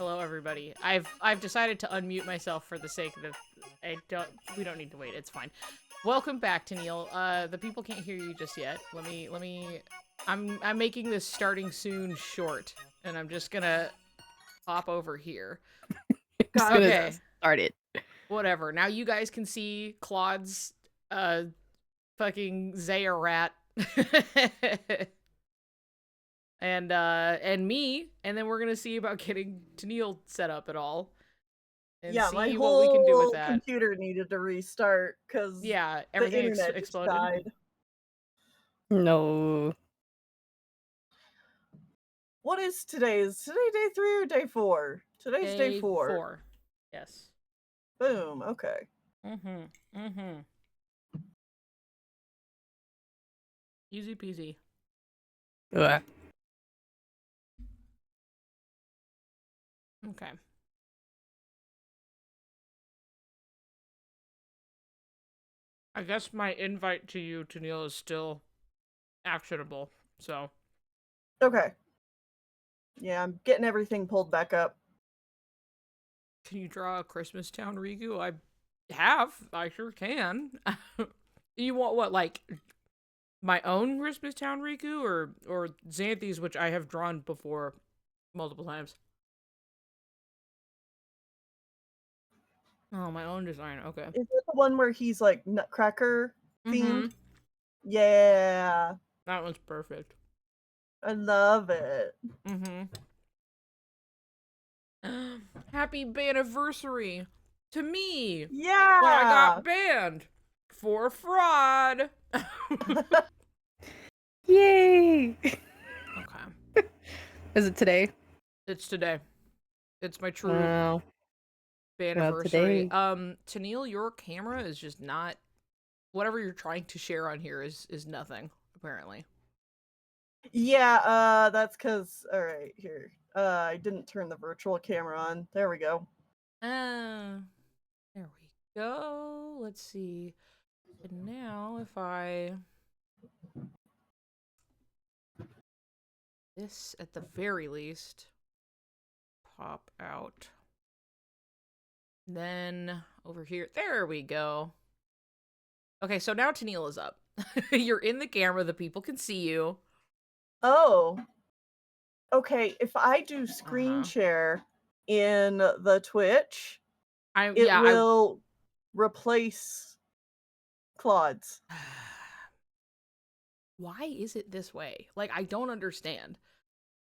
Hello, everybody. I've decided to unmute myself for the sake of we don't need to wait. It's fine. Welcome back, Neil. The people can't hear you just yet. I'm making this starting soon short, and I'm just gonna hop over here. Just gonna start it. Whatever. Now you guys can see Claude's fucking Zaya rat. and me, and then we're gonna see about getting Tennille set up at all. And yeah, see my what we can do with whole that. computer needed to restart because the internet exploded. just died. No. What is today? Is today day 3 or day 4? Today's day 4. Yes. Boom. Okay. Easy peasy. Ugh. Okay. I guess my invite to you, Tennille, is still actionable, so. Okay. Yeah, I'm getting everything pulled back up. Can you draw a Christmas Town Riku? I sure can. You want what, like, my own Christmas Town Riku, or Xanthi's, which I have drawn before multiple times? Oh, my own design. Okay. Is it the one where he's like Nutcracker themed? Mm-hmm. Yeah. That one's perfect. I love it. Mm-hmm. Happy banniversary to me. Yeah. Well, I got banned for fraud. Yay! Okay. Is it today? It's today. It's my true today. banniversary. Tennille, your camera is just not. Whatever you're trying to share on here is nothing, apparently. Yeah, that's because, all right, here. I didn't turn the virtual camera on. There we go. There we go. Let's see. And now if I... This, at the very least, pop out. Then, over here. There we go. Okay, so now Tennille is up. You're in the camera. The people can see you. Oh. Okay, if I do screen share in the Twitch, it will replace Claude's. Why is it this way? Like, I don't understand.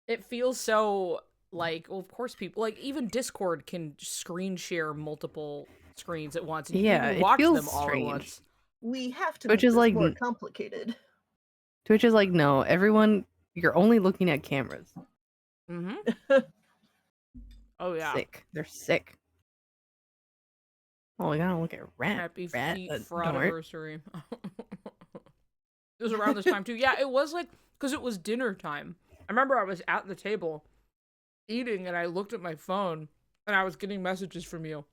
It feels so, like, well, of course people, like, even Discord can screen share multiple screens at once. And Yeah, you can it watch feels them all strange. at once. We have to Twitch make is this like more complicated. Twitch is like, no, everyone, you're only looking at cameras. Mm-hmm. Oh, yeah. Sick. They're sick. Oh, we gotta look at rat. Happy rat. feet fraudiversary. It was around this time, too. Yeah, it was like, because it was dinner time. I remember I was at the table eating, and I looked at my phone, and I was getting messages from you.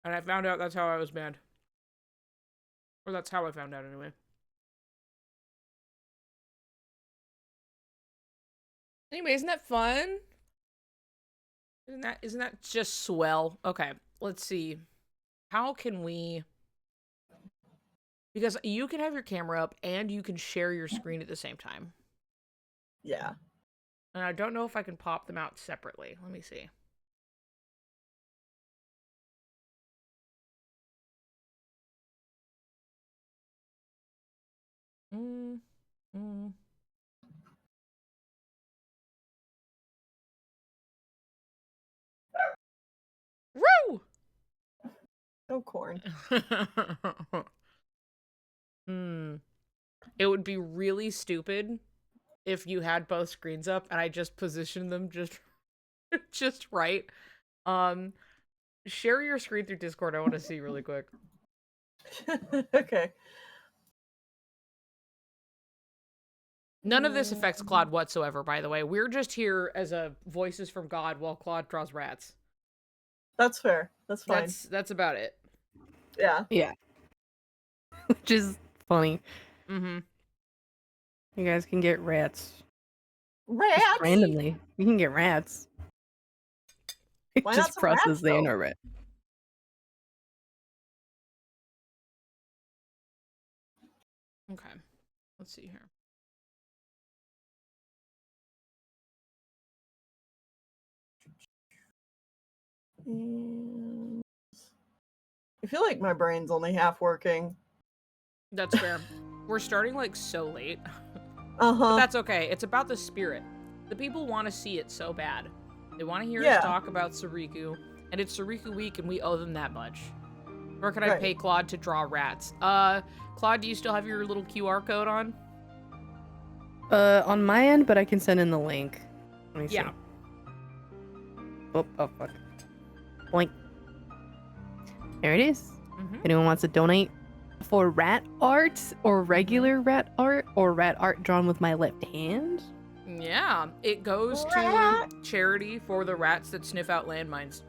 And I found out that's how I was banned. Or that's how I found out, anyway. Anyway, isn't that fun? Isn't that just swell? Okay, let's see. How can we... Because you can have your camera up, and you can share your screen at the same time. Yeah. And I don't know if I can pop them out separately. Let me see. Woo! Oh, corn. It would be really stupid if you had both screens up and I just positioned them just right. Share your screen through Discord. I want to see really quick. Okay. None of this affects Claude whatsoever, by the way. We're just here as a voices from God while Claude draws rats. That's fair. That's fine. That's about it. Yeah. Yeah. Which is funny. Mm-hmm. You guys can get rats. Rats? Just randomly. You can get rats. It Why not just some rats, processes the though? inner rat. Okay. Let's see here. And I feel like my brain's only half working. That's fair. We're starting like so late. Uh But huh. that's okay. It's about the spirit. The people want to see it so bad. They want to hear Yeah. us talk about Soriku, and it's Soriku week, and we owe them that much. Where can I Right. pay Claude to draw rats? Claude, do you still have your little QR code on? On my end, but I can send in the link. Let me see. Yeah. Oh, fuck. Boink. There it is. Mm-hmm. If anyone wants to donate for rat art or regular rat art or rat art drawn with my left hand. Yeah, it goes Rat. to charity for the rats that sniff out landmines.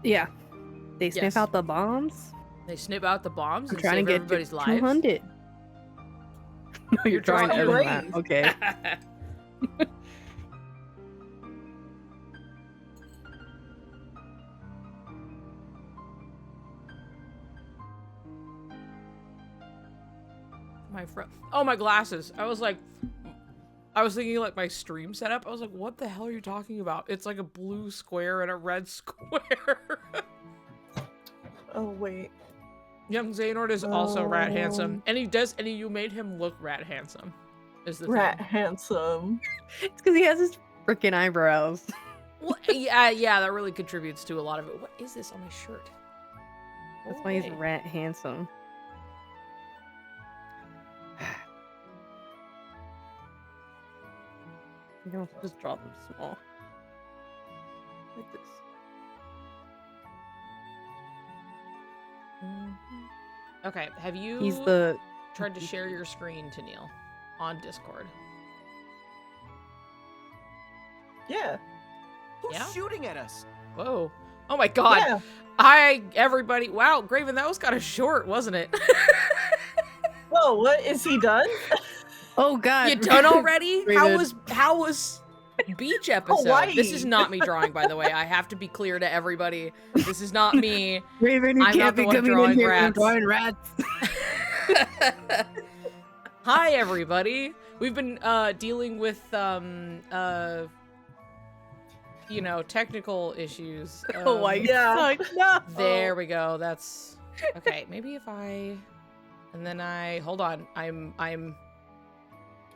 Yeah. They sniff Yes. out the bombs. They sniff out the bombs I'm and trying save to get everybody's to lives. 200. No, you're drawing drawing every everything. rat. Okay. My friend. Oh, my glasses. I was thinking like my stream setup. I was like, what the hell are you talking about? It's like a blue square and a red square. Oh wait. Young Xehanort is also rat Oh. handsome. And you made him look rat handsome. Is the Rat thing. handsome. It's because he has his freaking eyebrows. Well, yeah, that really contributes to a lot of it. What is this on my shirt? That's Go why he's away. rat handsome. You know, just draw them small. Like this. Okay, have you He's the tried to share your screen to Neil on Discord? Yeah. Who's Yeah? shooting at us? Whoa. Oh my god. Yeah. Hi, everybody. Wow, Graven, that was kind of short, wasn't it? Whoa, what is he done? Oh god. You done already? Graven. How was beach episode? This is Hawaii. not me drawing, by the way. I have to be clear to everybody. This is not me. Raven, you I'm not can't the be one coming drawing in here and rats. drawing rats. Hi, everybody. We've been dealing with you know, technical issues. Hawaii yeah. sucks. No. There we go. That's okay. Maybe if I and then I hold on. I'm I am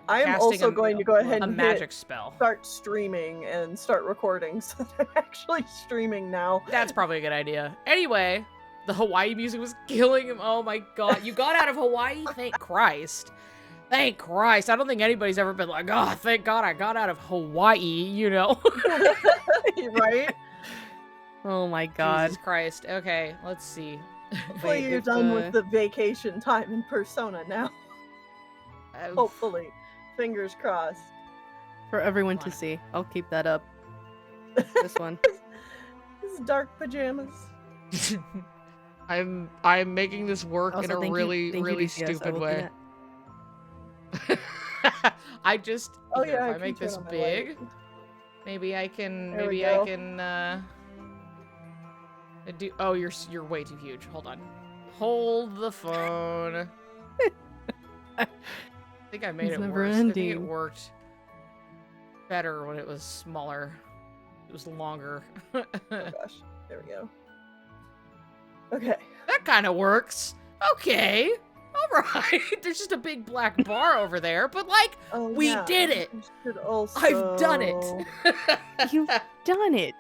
casting also a- going to go ahead a and magic spell. start streaming and start recording so that I'm actually streaming now. That's probably a good idea. Anyway, the Hawaii music was killing him. Oh my god. You got out of Hawaii? Thank Christ. Thank Christ. I don't think anybody's ever been like, oh, thank God I got out of Hawaii, you know? Right? Oh my god. Jesus Christ. Okay, let's see. Hopefully Wait, you're if done the- with the vacation time in Persona now. Hopefully. Fingers crossed. For everyone to Fine. see. I'll keep that up. This one. This is dark pajamas. I'm making this work in Also, a thank really, you, really DCS. I stupid will do way. that. I just Oh here, yeah, if I can make turn this on my big, light. maybe I can There we maybe I go. can do oh you're way too huge. Hold on. Hold the phone. I think I made It's it never worse. I think it ending. worked better when it was smaller. It was longer. Oh gosh. There we go. Okay. That kind of works. Okay. All right. There's just a big black bar over there, but like, Oh, we yeah. did it. I should also... I've done it. You've done it.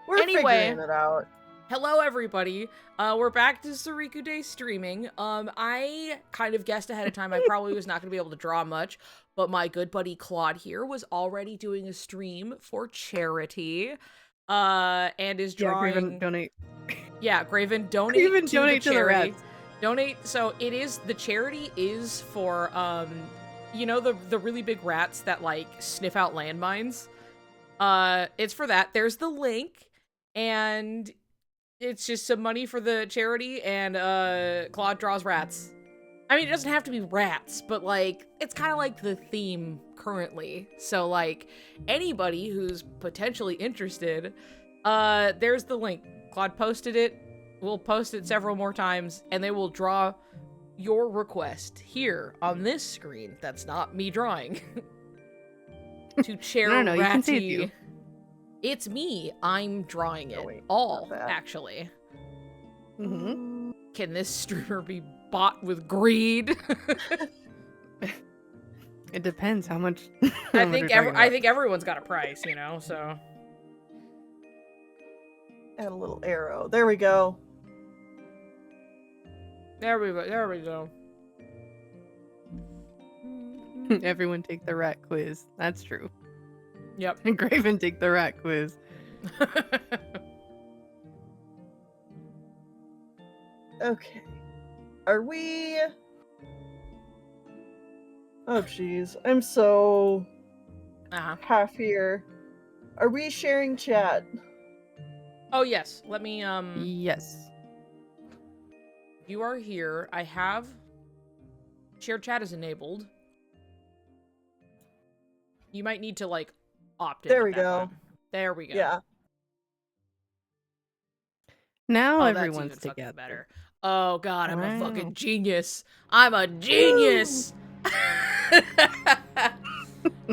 We're Anyway. figuring it out. Hello, everybody. We're back to Soriku Day streaming. I kind of guessed ahead of time I probably was not going to be able to draw much, but my good buddy Claude here was already doing a stream for charity, and is Yeah, drawing. Graven, donate. Yeah, Graven, donate Graven, to donate the to the charity. rats. Donate. So it is the charity is for you know the really big rats that like sniff out landmines. It's for that. There's the link, and it's just some money for the charity, and Claude draws rats. I mean, it doesn't have to be rats, but, like, it's kind of like the theme currently. So, like, anybody who's potentially interested, there's the link. Claude posted it. We'll post it several more times, and they will draw your request here on this screen. That's not me drawing. To chair No, you can see it, Ratty. you. It's me. I'm drawing it. Oh, wait, all, not that. actually. Mm-hmm. Can this streamer be bought with greed? It depends how much. I think everyone's got a price, you know. So Add a little arrow. There we go. there we go. There we go. Everyone take the rat quiz. That's true. Yep. And Graven take the rat quiz. Okay. Are we... Oh, jeez. I'm so half here. Are we sharing chat? Oh yes. Let me Yes. You are here. I have shared chat is enabled. You might need to like opt in. There we go. There we go. Yeah. Now Oh, everyone's that's even fucking together. better. Oh god, I'm a Wow. fucking genius. I'm a genius.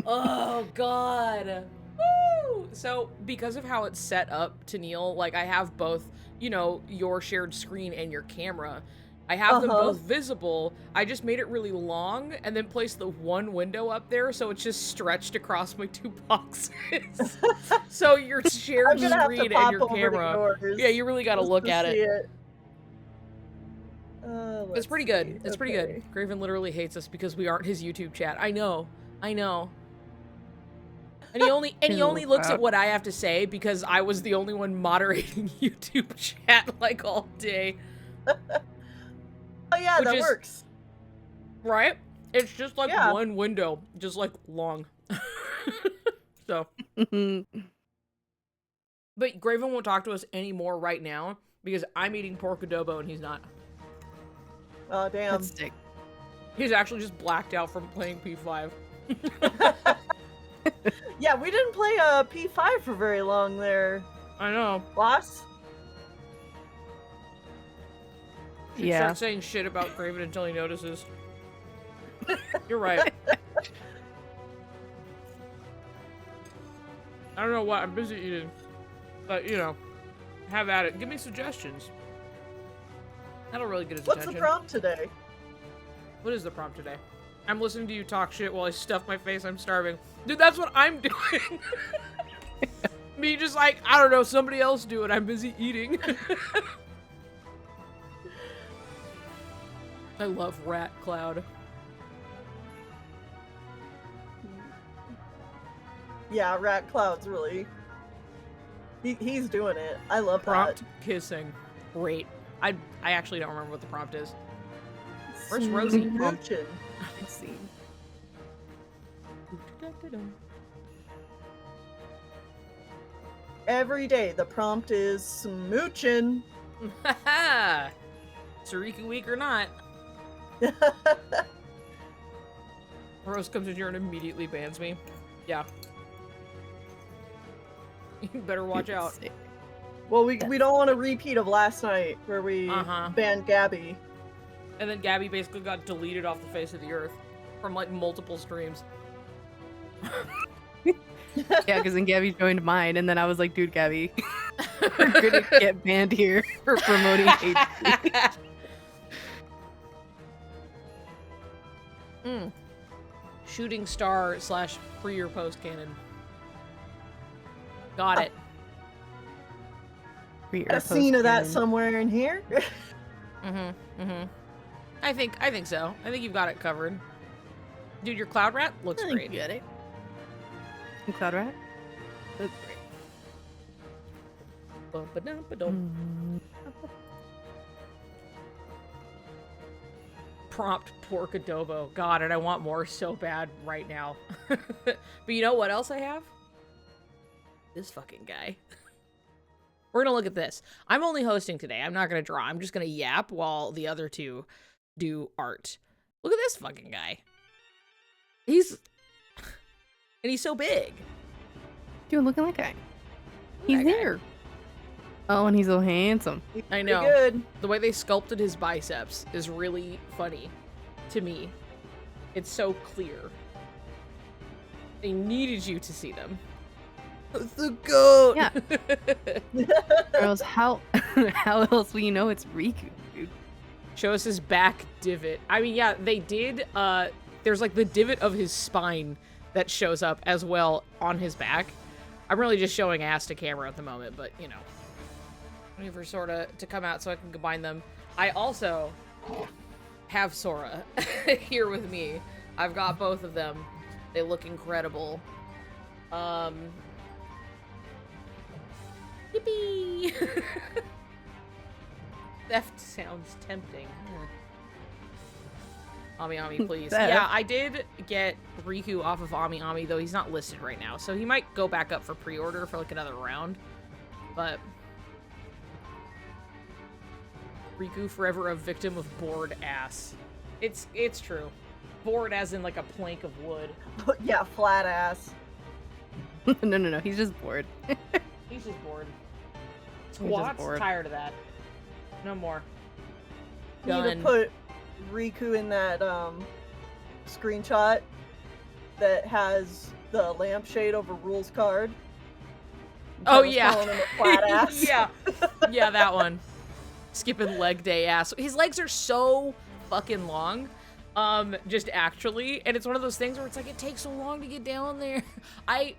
Oh god. Woo! So because of how it's set up, Tennille, like I have both, you know, your shared screen and your camera. I have them both visible. I just made it really long and then placed the one window up there so it's just stretched across my two boxes. So your shared I'm gonna have to screen pop and your over to camera. yours Yeah, you really got to just look to at see it. Let's It's pretty good. see. It's pretty Okay. good. Graven literally hates us because we aren't his YouTube chat. I know. I know. And he only looks at what I have to say because I was the only one moderating YouTube chat like all day. Oh yeah, Which that is- works. Right? It's just like Yeah. one window, just like long. So, but Graven won't talk to us anymore right now because I'm eating pork adobo and he's not. Oh damn. That's sick. He's actually just blacked out from playing P5. Yeah, we didn't play P5 for very long there, I know. boss. Should Yeah. start saying shit about Graven until he notices. You're right. I don't know what. I'm busy eating. But, you know, have at it. Give me suggestions. That'll really get his What's attention. the prompt today? What is the prompt today? I'm listening to you talk shit while I stuff my face. I'm starving. Dude, that's what I'm doing. Me just like, I don't know, somebody else do it. I'm busy eating. I love Rat Cloud. Yeah, Rat Cloud's really... He's doing it. I love Prompt that. kissing. Great. I actually don't remember what the prompt is. Where's Rosie? Smooching. Let's see. Every day, the prompt is smooching. Haha! Soriku week or not, Rose comes in here and immediately bans me. Yeah. You better watch out. Sick. Well, we don't want a repeat of last night where we banned Gabby. And then Gabby basically got deleted off the face of the earth from like multiple streams. Yeah, because then Gabby joined mine, and then I was like, dude, Gabby, we're gonna get banned here for promoting hate speech. Shooting star / pre or post cannon. Got it. A scene of that somewhere in here. I think so. I think you've got it covered. Dude, your Cloud Rat looks great. You get it. And Cloud Rat? That's great. Bum-ba-dum-ba-dum. Prompt pork adobo. God, and I want more so bad right now. But you know what else I have? This fucking guy. We're gonna look at this. I'm only hosting today. I'm not gonna draw. I'm just gonna yap while the other two do art. Look at this fucking guy. He's so big. Dude, look at that guy. Look at He's that guy. there. Oh, and he's so handsome. I know. Pretty good. The way they sculpted his biceps is really funny to me. It's so clear. They needed you to see them. The goat. Yeah. Or else how else will you know it's Riku, dude? Show us his back divot. I mean, yeah, they did. There's like the divot of his spine that shows up as well on his back. I'm really just showing ass to camera at the moment, but you know, waiting for Sora to come out so I can combine them. I also have Sora here with me. I've got both of them. They look incredible. Yippee! Theft sounds tempting. Ami Ami, please. Theft. Yeah, I did get Riku off of Ami Ami, though he's not listed right now, so he might go back up for pre-order for like another round. But Riku forever a victim of bored ass. It's true. Bored as in like a plank of wood. Yeah, flat ass. No. He's just bored. He's just bored. just Squat's bored. tired of that. No more. Need to Done. put Riku in that screenshot that has the lampshade over rules card. Oh, Thomas yeah. calling him a flat ass. Yeah, that one. Skipping leg day ass. His legs are so fucking long. Just actually, and it's one of those things where it's like it takes so long to get down there. I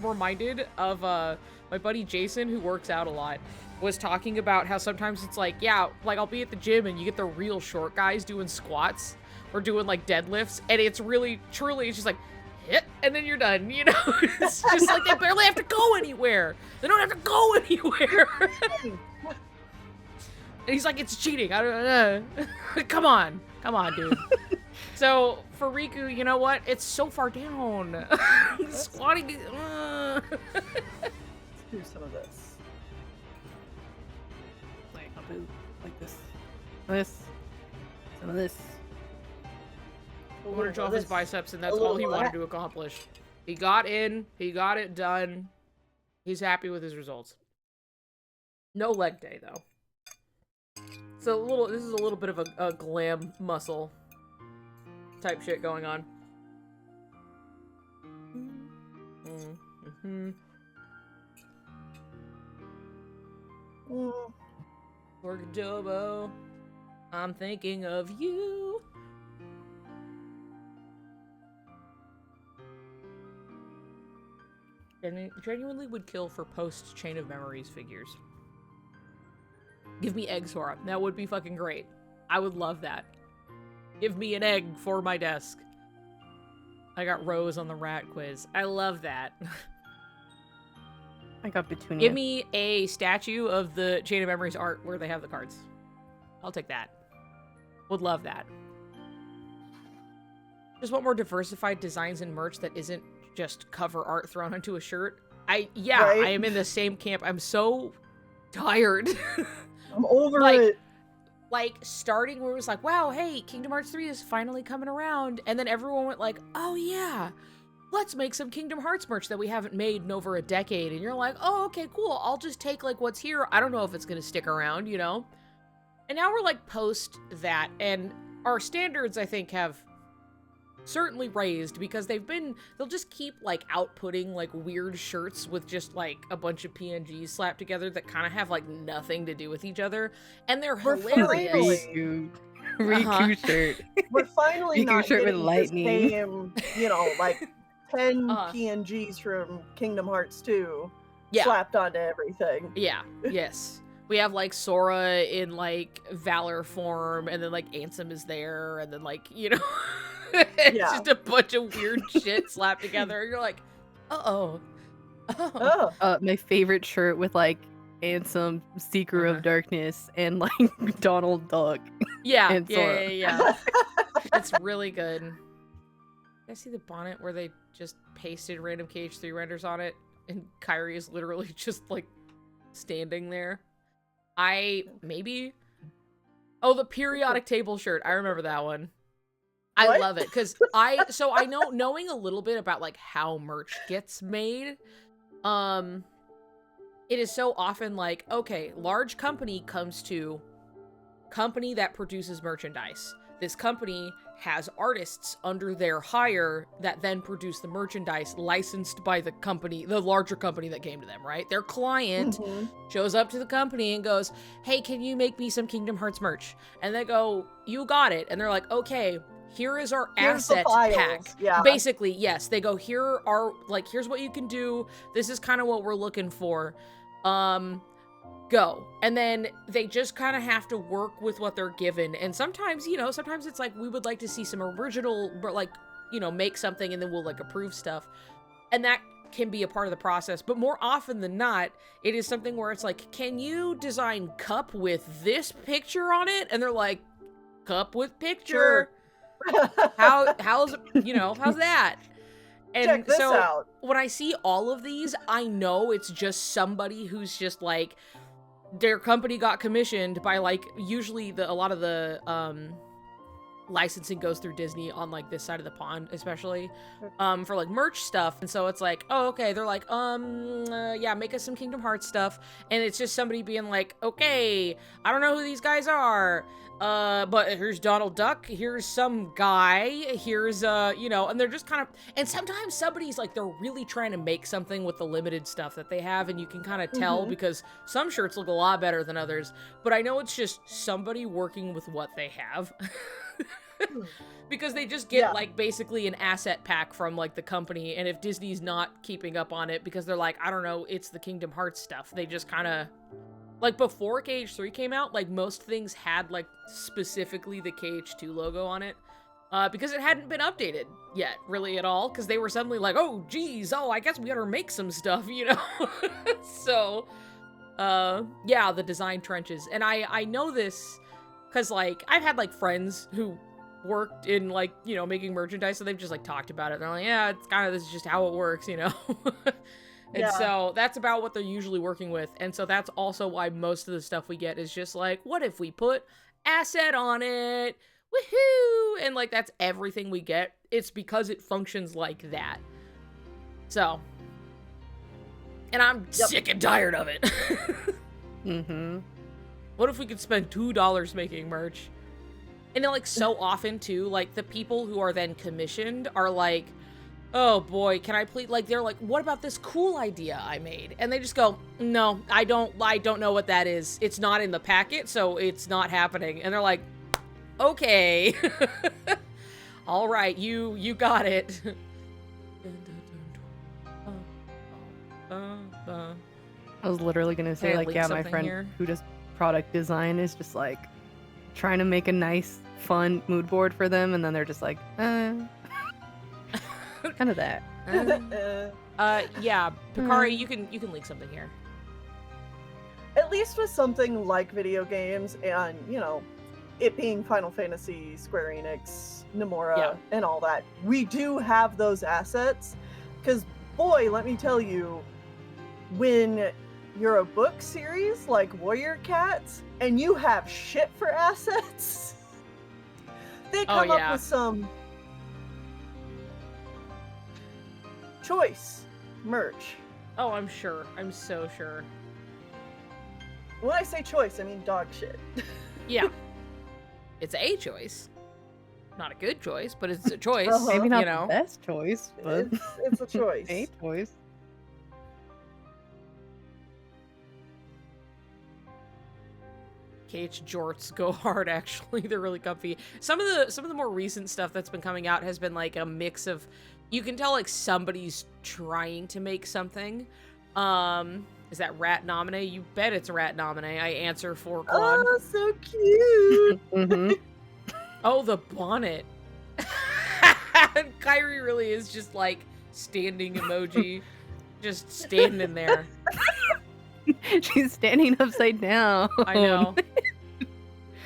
reminded of my buddy Jason, who works out a lot, was talking about how sometimes it's like, yeah, like I'll be at the gym and you get the real short guys doing squats or doing like deadlifts, and it's really truly it's just like hit and then you're done, you know. It's just like they barely have to go anywhere. They don't have to go anywhere. And he's like, it's cheating. I don't know. Come on, dude. So for Riku, you know what? It's so far down. Squatting. Let's do some of this. Like, I'll do like this. Some of this. I want to draw his biceps, and that's all he wanted to accomplish. He got in. He got it done. He's happy with his results. No leg day though. So this is a little bit of a glam muscle type shit going on. Orgajobo, I'm thinking of you. Genuinely would kill for post Chain of Memories figures. Give me egg Sora. That would be fucking great. I would love that. Give me an egg for my desk. I got Rose on the rat quiz. I love that. I got Petunia. Give me a statue of the Chain of Memories art where they have the cards. I'll take that. Would love that. Just want more diversified designs and merch that isn't just cover art thrown onto a shirt. Right? I am in the same camp. I'm so tired. I'm over Like, it. Like, starting where it was like, wow, hey, Kingdom Hearts 3 is finally coming around. And then everyone went like, oh yeah, let's make some Kingdom Hearts merch that we haven't made in over a decade. And you're like, oh, okay, cool. I'll just take like what's here. I don't know if it's going to stick around, you know? And now we're like post that. And our standards, I think, have certainly raised because they'll just keep like outputting like weird shirts with just like a bunch of PNGs slapped together that kind of have like nothing to do with each other, and they're hilarious. Riku shirt. We're finally Riku not shirt with getting lightning. the same, you know, like 10 Uh-huh. PNGs from Kingdom Hearts 2 Yeah. slapped onto everything. Yeah, yes. We have like Sora in like Valor form, and then like Ansem is there, and then like, you know, it's Yeah. just a bunch of weird shit slapped together. And you're like, uh-oh. Oh. Oh, My favorite shirt with like Ansem, Seeker Uh-huh. of Darkness, and like Donald Duck. Yeah, And yeah, Sora. yeah. It's really good. You guys see the bonnet where they just pasted random KH3 renders on it, and Kairi is literally just like standing there? Oh, the periodic table shirt. I remember that one. I What? love it because I know knowing a little bit about like how merch gets made. It is so often like, okay, large company comes to company that produces merchandise. This company has artists under their hire that then produce the merchandise licensed by the company, the larger company that came to them, right? Their client Mhm. shows up to the company and goes, hey, can you make me some Kingdom Hearts merch? And they go, you got it. And they're like, okay, here is our Here's the asset files. pack. Yeah. Basically, yes. They go, here are, like, here's what you can do. This is kind of what we're looking for. Go. And then they just kind of have to work with what they're given. And sometimes, sometimes it's like we would like to see some original, but like, make something and then we'll like approve stuff. And that can be a part of the process. But more often than not, it is something where it's like, can you design cup with this picture on it? And they're like, cup with picture. Sure. How's that? And Check this so out. when I see all of these, I know it's just somebody who's just like, their company got commissioned by like usually a lot of the licensing goes through Disney on like this side of the pond, especially for like merch stuff. And so it's like, oh, okay, they're like, yeah, make us some Kingdom Hearts stuff. And it's just somebody being like, okay, I don't know who these guys are. But here's Donald Duck, here's some guy, here's, and they're just kind of, and sometimes somebody's like, they're really trying to make something with the limited stuff that they have, and you can kind of tell because some shirts look a lot better than others, but I know it's just somebody working with what they have. Because they just get like basically an asset pack from like the company, and if Disney's not keeping up on it because they're like, I don't know, it's the Kingdom Hearts stuff, they just kind of, like, before KH3 came out, like, most things had, like, specifically the KH2 logo on it, because it hadn't been updated yet, really, at all, because they were suddenly like, oh, geez, I guess we gotta make some stuff, So, yeah, the design trenches, and I know this, because, like, I've had, like, friends who worked in, like, making merchandise, so they've just, like, talked about it, and they're like, yeah, it's kind of, this is just how it works, And so that's about what they're usually working with. And so that's also why most of the stuff we get is just like, what if we put asset on it? Woohoo! And like, that's everything we get. It's because it functions like that. So. And I'm sick and tired of it. What if we could spend $2 making merch? And then like so often too, like the people who are then commissioned are like, oh boy, can I please, like, they're like, what about this cool idea I made? And they just go, no, I don't know what that is. It's not in the packet, so it's not happening. And they're like, okay. All right, you got it. I was literally gonna say, like, yeah, my friend who does product design is just like trying to make a nice, fun mood board for them, and then they're just like, kind of that. Yeah, Picari, you can link something here. At least with something like video games and, it being Final Fantasy, Square Enix, Nomura, and all that, we do have those assets. Because, boy, let me tell you, when you're a book series like Warrior Cats and you have shit for assets, they come up with some choice merch. Oh, I'm sure. I'm so sure. When I say choice, I mean dog shit. Yeah. It's a choice. Not a good choice, but it's a choice. Maybe not the best choice, but it's a choice. A choice. KH jorts go hard, actually. They're really comfy. Some of the more recent stuff that's been coming out has been like a mix of, you can tell like somebody's trying to make something. Is that Rat Nomine? You bet it's Rat Nomine. I answer for Claude. Oh, so cute. Oh, the bonnet. Kyrie really is just like standing emoji. Just standing there. She's standing upside down. I know.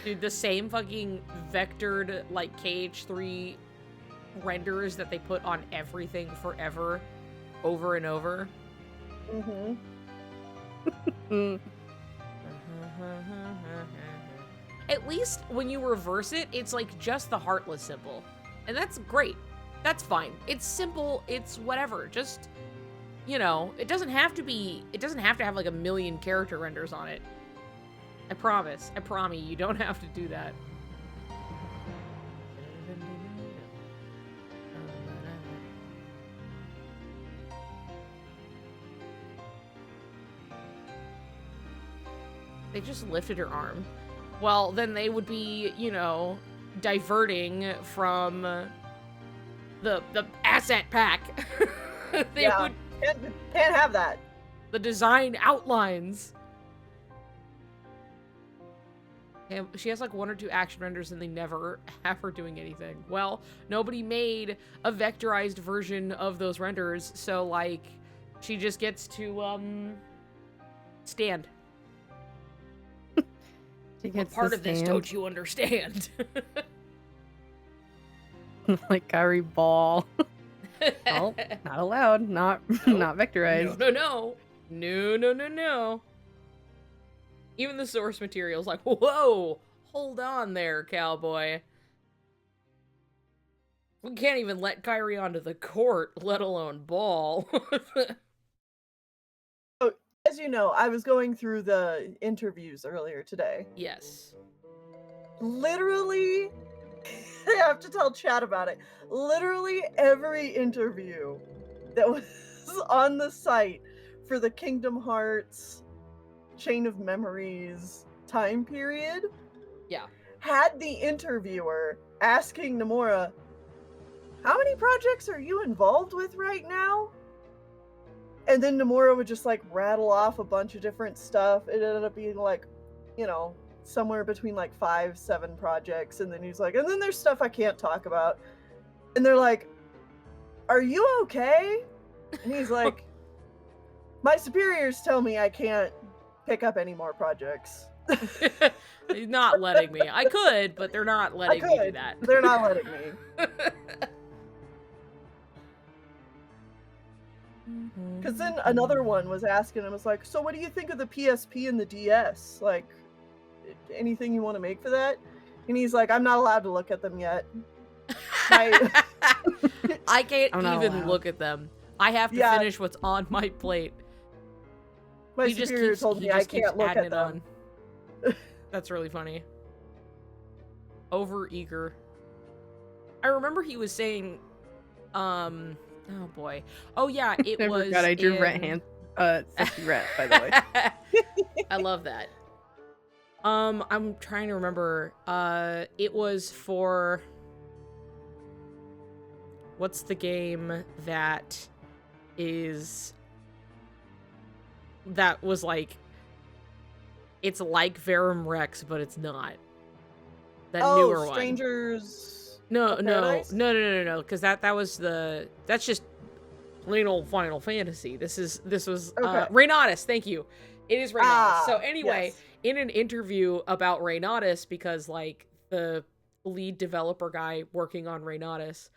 Dude, the same fucking vectored, like, KH3 renders that they put on everything forever, over and over. At least when you reverse it, it's, like, just the heartless symbol. And that's great. That's fine. It's simple. It's whatever. Just, you know, it doesn't have to have like a million character renders on it. I promise. I promise you don't have to do that. They just lifted her arm. Well, then they would be, you know, diverting from the asset pack. They would can't have that. The design outlines. And she has like 1 or 2 action renders and they never have her doing anything. Well, nobody made a vectorized version of those renders, so like she just gets to stand. What part of this don't you understand? Like Kyrie Ball. Oh, not allowed. Not vectorized. No. Even the source material's like, whoa, hold on there, cowboy. We can't even let Kyrie onto the court, let alone Ball. As you know, I was going through the interviews earlier today. Yes. Literally, I have to tell Chad about it. Literally every interview that was on the site for the Kingdom Hearts Chain of Memories time period, had the interviewer asking Nomura, how many projects are you involved with right now? And then Nomura would just like rattle off a bunch of different stuff. It ended up being like, you know, somewhere between like 5-7 projects. And then he's like, and then there's stuff I can't talk about. And they're like, are you okay? And he's like, my superiors tell me I can't pick up any more projects. He's not letting me. I could, but they're not letting me do that. They're not letting me. Because then another one was asking him, was like, so what do you think of the PSP and the DS? Like, anything you want to make for that? And he's like, I'm not allowed to look at them yet. I can't even look at them. I have to finish what's on my plate. My superior told me I can't look at them. That's really funny. Over eager. I remember he was saying, oh boy. Oh yeah, it was. God, I drew Sissy Rat, by the way. I love that. I'm trying to remember. It was for. What's the game that was like. It's like Verum Rex, but it's not. That newer one. Strangers. No. Because that's just plain old Final Fantasy. This was Reynatus. Thank you. It is Reynatus. So anyway, in an interview about Reynatus, because like the lead developer guy working on Reynatus,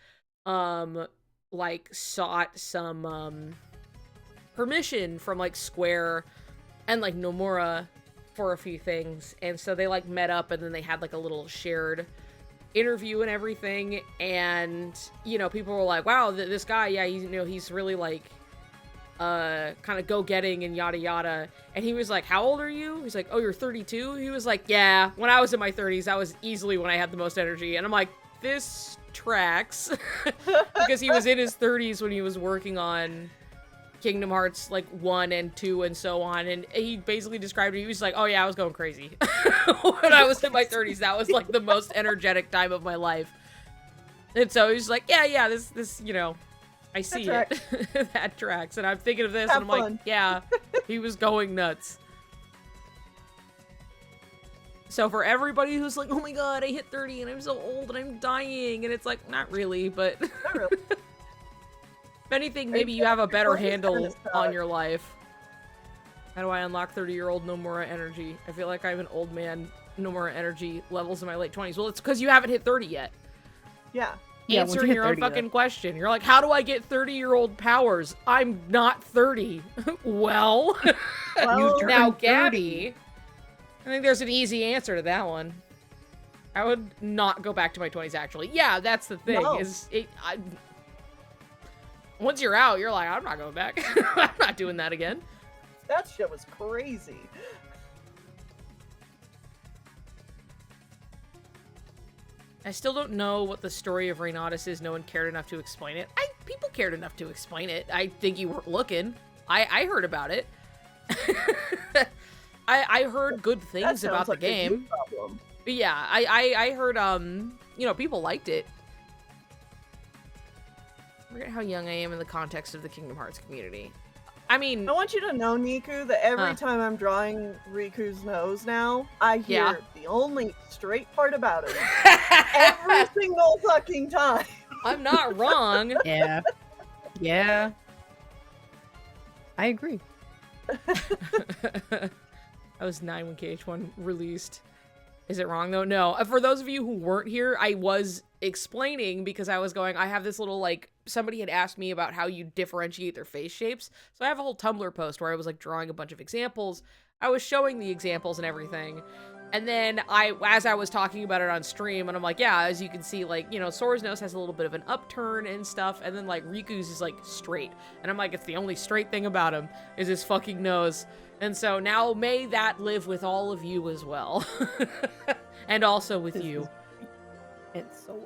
like sought some permission from like Square and like Nomura for a few things, and so they like met up, and then they had like a little shared interview and everything, and you know, people were like, wow, this guy, he's really like kind of go-getting and yada yada. And he was like, how old are you? He's like, oh, you're 32? He was like, yeah, when I was in my 30s, that was easily when I had the most energy. And I'm like, this tracks. Because he was in his 30s when he was working on Kingdom Hearts like 1 and 2 and so on, and he basically described it. He was like, oh yeah, I was going crazy when I was in my 30s. That was like the most energetic time of my life. And so he's like, yeah, this you know, I see it. That tracks. And I'm thinking of this, and I'm like, yeah, he was going nuts. So for everybody who's like, oh my god, I hit 30 and I'm so old and I'm dying, and it's like, not really, but not really. If anything, maybe you have a better handle on your life. How do I unlock 30-year-old Nomura energy? I feel like I have an old man Nomura energy levels in my late 20s. Well, it's because you haven't hit 30 yet. Yeah. Answering your own fucking question. You're like, how do I get 30-year-old powers? I'm not 30. Well, now Gabby. I think there's an easy answer to that one. I would not go back to my 20s, actually. Yeah, that's the thing. No. Once you're out, you're like, I'm not going back. I'm not doing that again. That shit was crazy. I still don't know what the story of Reynaudis is. No one cared enough to explain it. People cared enough to explain it. I think you weren't looking. I heard about it. I heard good things about the game. But yeah, I heard, you know, people liked it. I forget how young I am in the context of the Kingdom Hearts community. I mean... I want you to know, Niku, that every time I'm drawing Riku's nose now, I hear the only straight part about it. Every single fucking time. I'm not wrong. Yeah. Yeah. I agree. I was 9 when KH1 released. Is it wrong, though? No. For those of you who weren't here, I was explaining because I was going, I have this little, like, somebody had asked me about how you differentiate their face shapes. So I have a whole Tumblr post where I was, like, drawing a bunch of examples. I was showing the examples and everything. And then as I was talking about it on stream, and I'm like, yeah, as you can see, like, you know, Sora's nose has a little bit of an upturn and stuff. And then, like, Riku's is, like, straight. And I'm like, it's the only straight thing about him is his fucking nose. And so now may that live with all of you as well. And also with you. And so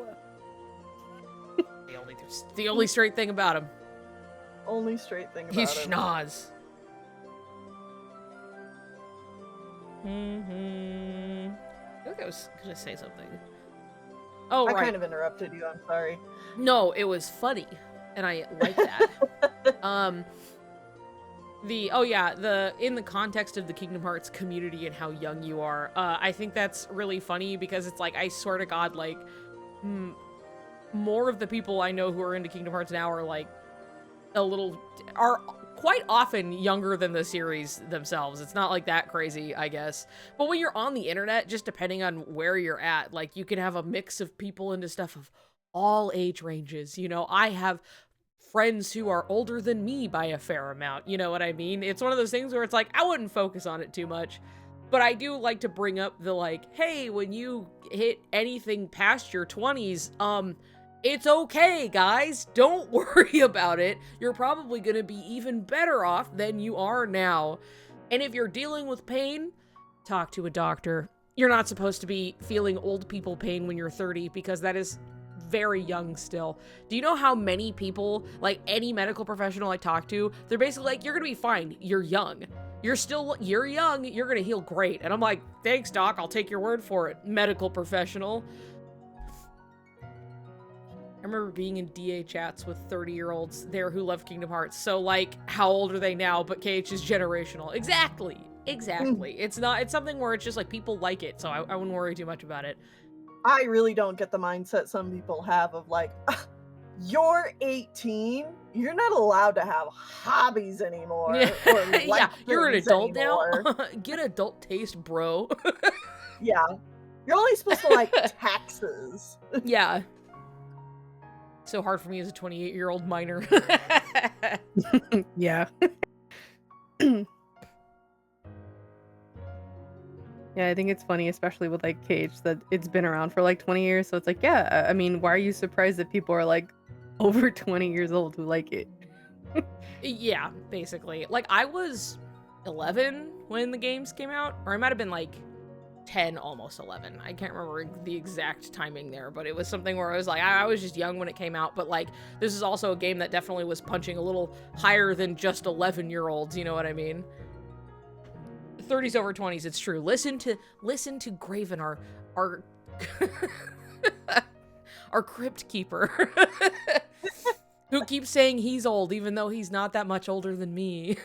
the only straight thing about him. Only straight thing about He's him. schnoz. I think I was gonna say something. Oh, right. I kind of interrupted you, I'm sorry. No, it was funny. And I like that. In the context of the Kingdom Hearts community and how young you are, I think that's really funny because it's like, I swear to God, like, more of the people I know who are into Kingdom Hearts now are like, are quite often younger than the series themselves. It's not like that crazy, I guess. But when you're on the internet, just depending on where you're at, like, you can have a mix of people into stuff of all age ranges. You know, I have friends who are older than me by a fair amount, you know what I mean? It's one of those things where it's like, I wouldn't focus on it too much, but I do like to bring up the, like, hey, when you hit anything past your 20s, it's okay, guys, don't worry about it. You're probably gonna be even better off than you are now. And if you're dealing with pain, talk to a doctor. You're not supposed to be feeling old people pain when you're 30 because that is very young still. Do you know how many people, like any medical professional I talk to, they're basically like, you're gonna be fine, you're young. You're young, you're gonna heal great. And I'm like, thanks, doc, I'll take your word for it, medical professional. I remember being in DA chats with 30-year-olds there who love Kingdom Hearts. So, like, how old are they now? But KH is generational. Exactly. It's something where it's just like people like it. So I wouldn't worry too much about it. I really don't get the mindset some people have of like, you're 18, you're not allowed to have hobbies anymore. Or yeah, you're an adult anymore. now. Get adult taste, bro. Yeah. You're only supposed to like taxes. Yeah. So hard for me as a 28-year-old minor. Yeah. Yeah, I think it's funny, especially with like Cage, that it's been around for like 20 years. So it's like, yeah, I mean, why are you surprised that people are like over 20 years old who like it? Yeah, basically. Like, I was 11 when the games came out, or I might have been like 10, almost 11. I can't remember the exact timing there, but it was something where I was like, I was just young when it came out, but like, this is also a game that definitely was punching a little higher than just 11-year-olds, you know what I mean? 30s over 20s, it's true. Listen to Graven, our our crypt keeper, who keeps saying he's old, even though he's not that much older than me.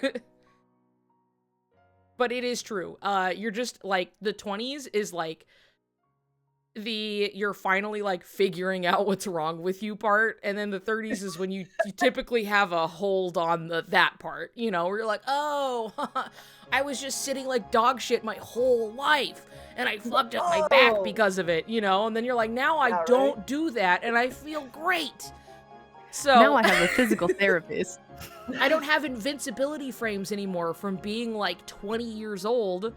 But it is true. You're just, like, the 20s is, like, you're finally, like, figuring out what's wrong with you part, and then the 30s is when you typically have a hold on that part, you know, where you're like, oh, I was just sitting like dog shit my whole life, and I fucked up my back because of it, you know, and then you're like, now I don't do that, and I feel great. So now I have a physical therapist. I don't have invincibility frames anymore from being like 20 years old.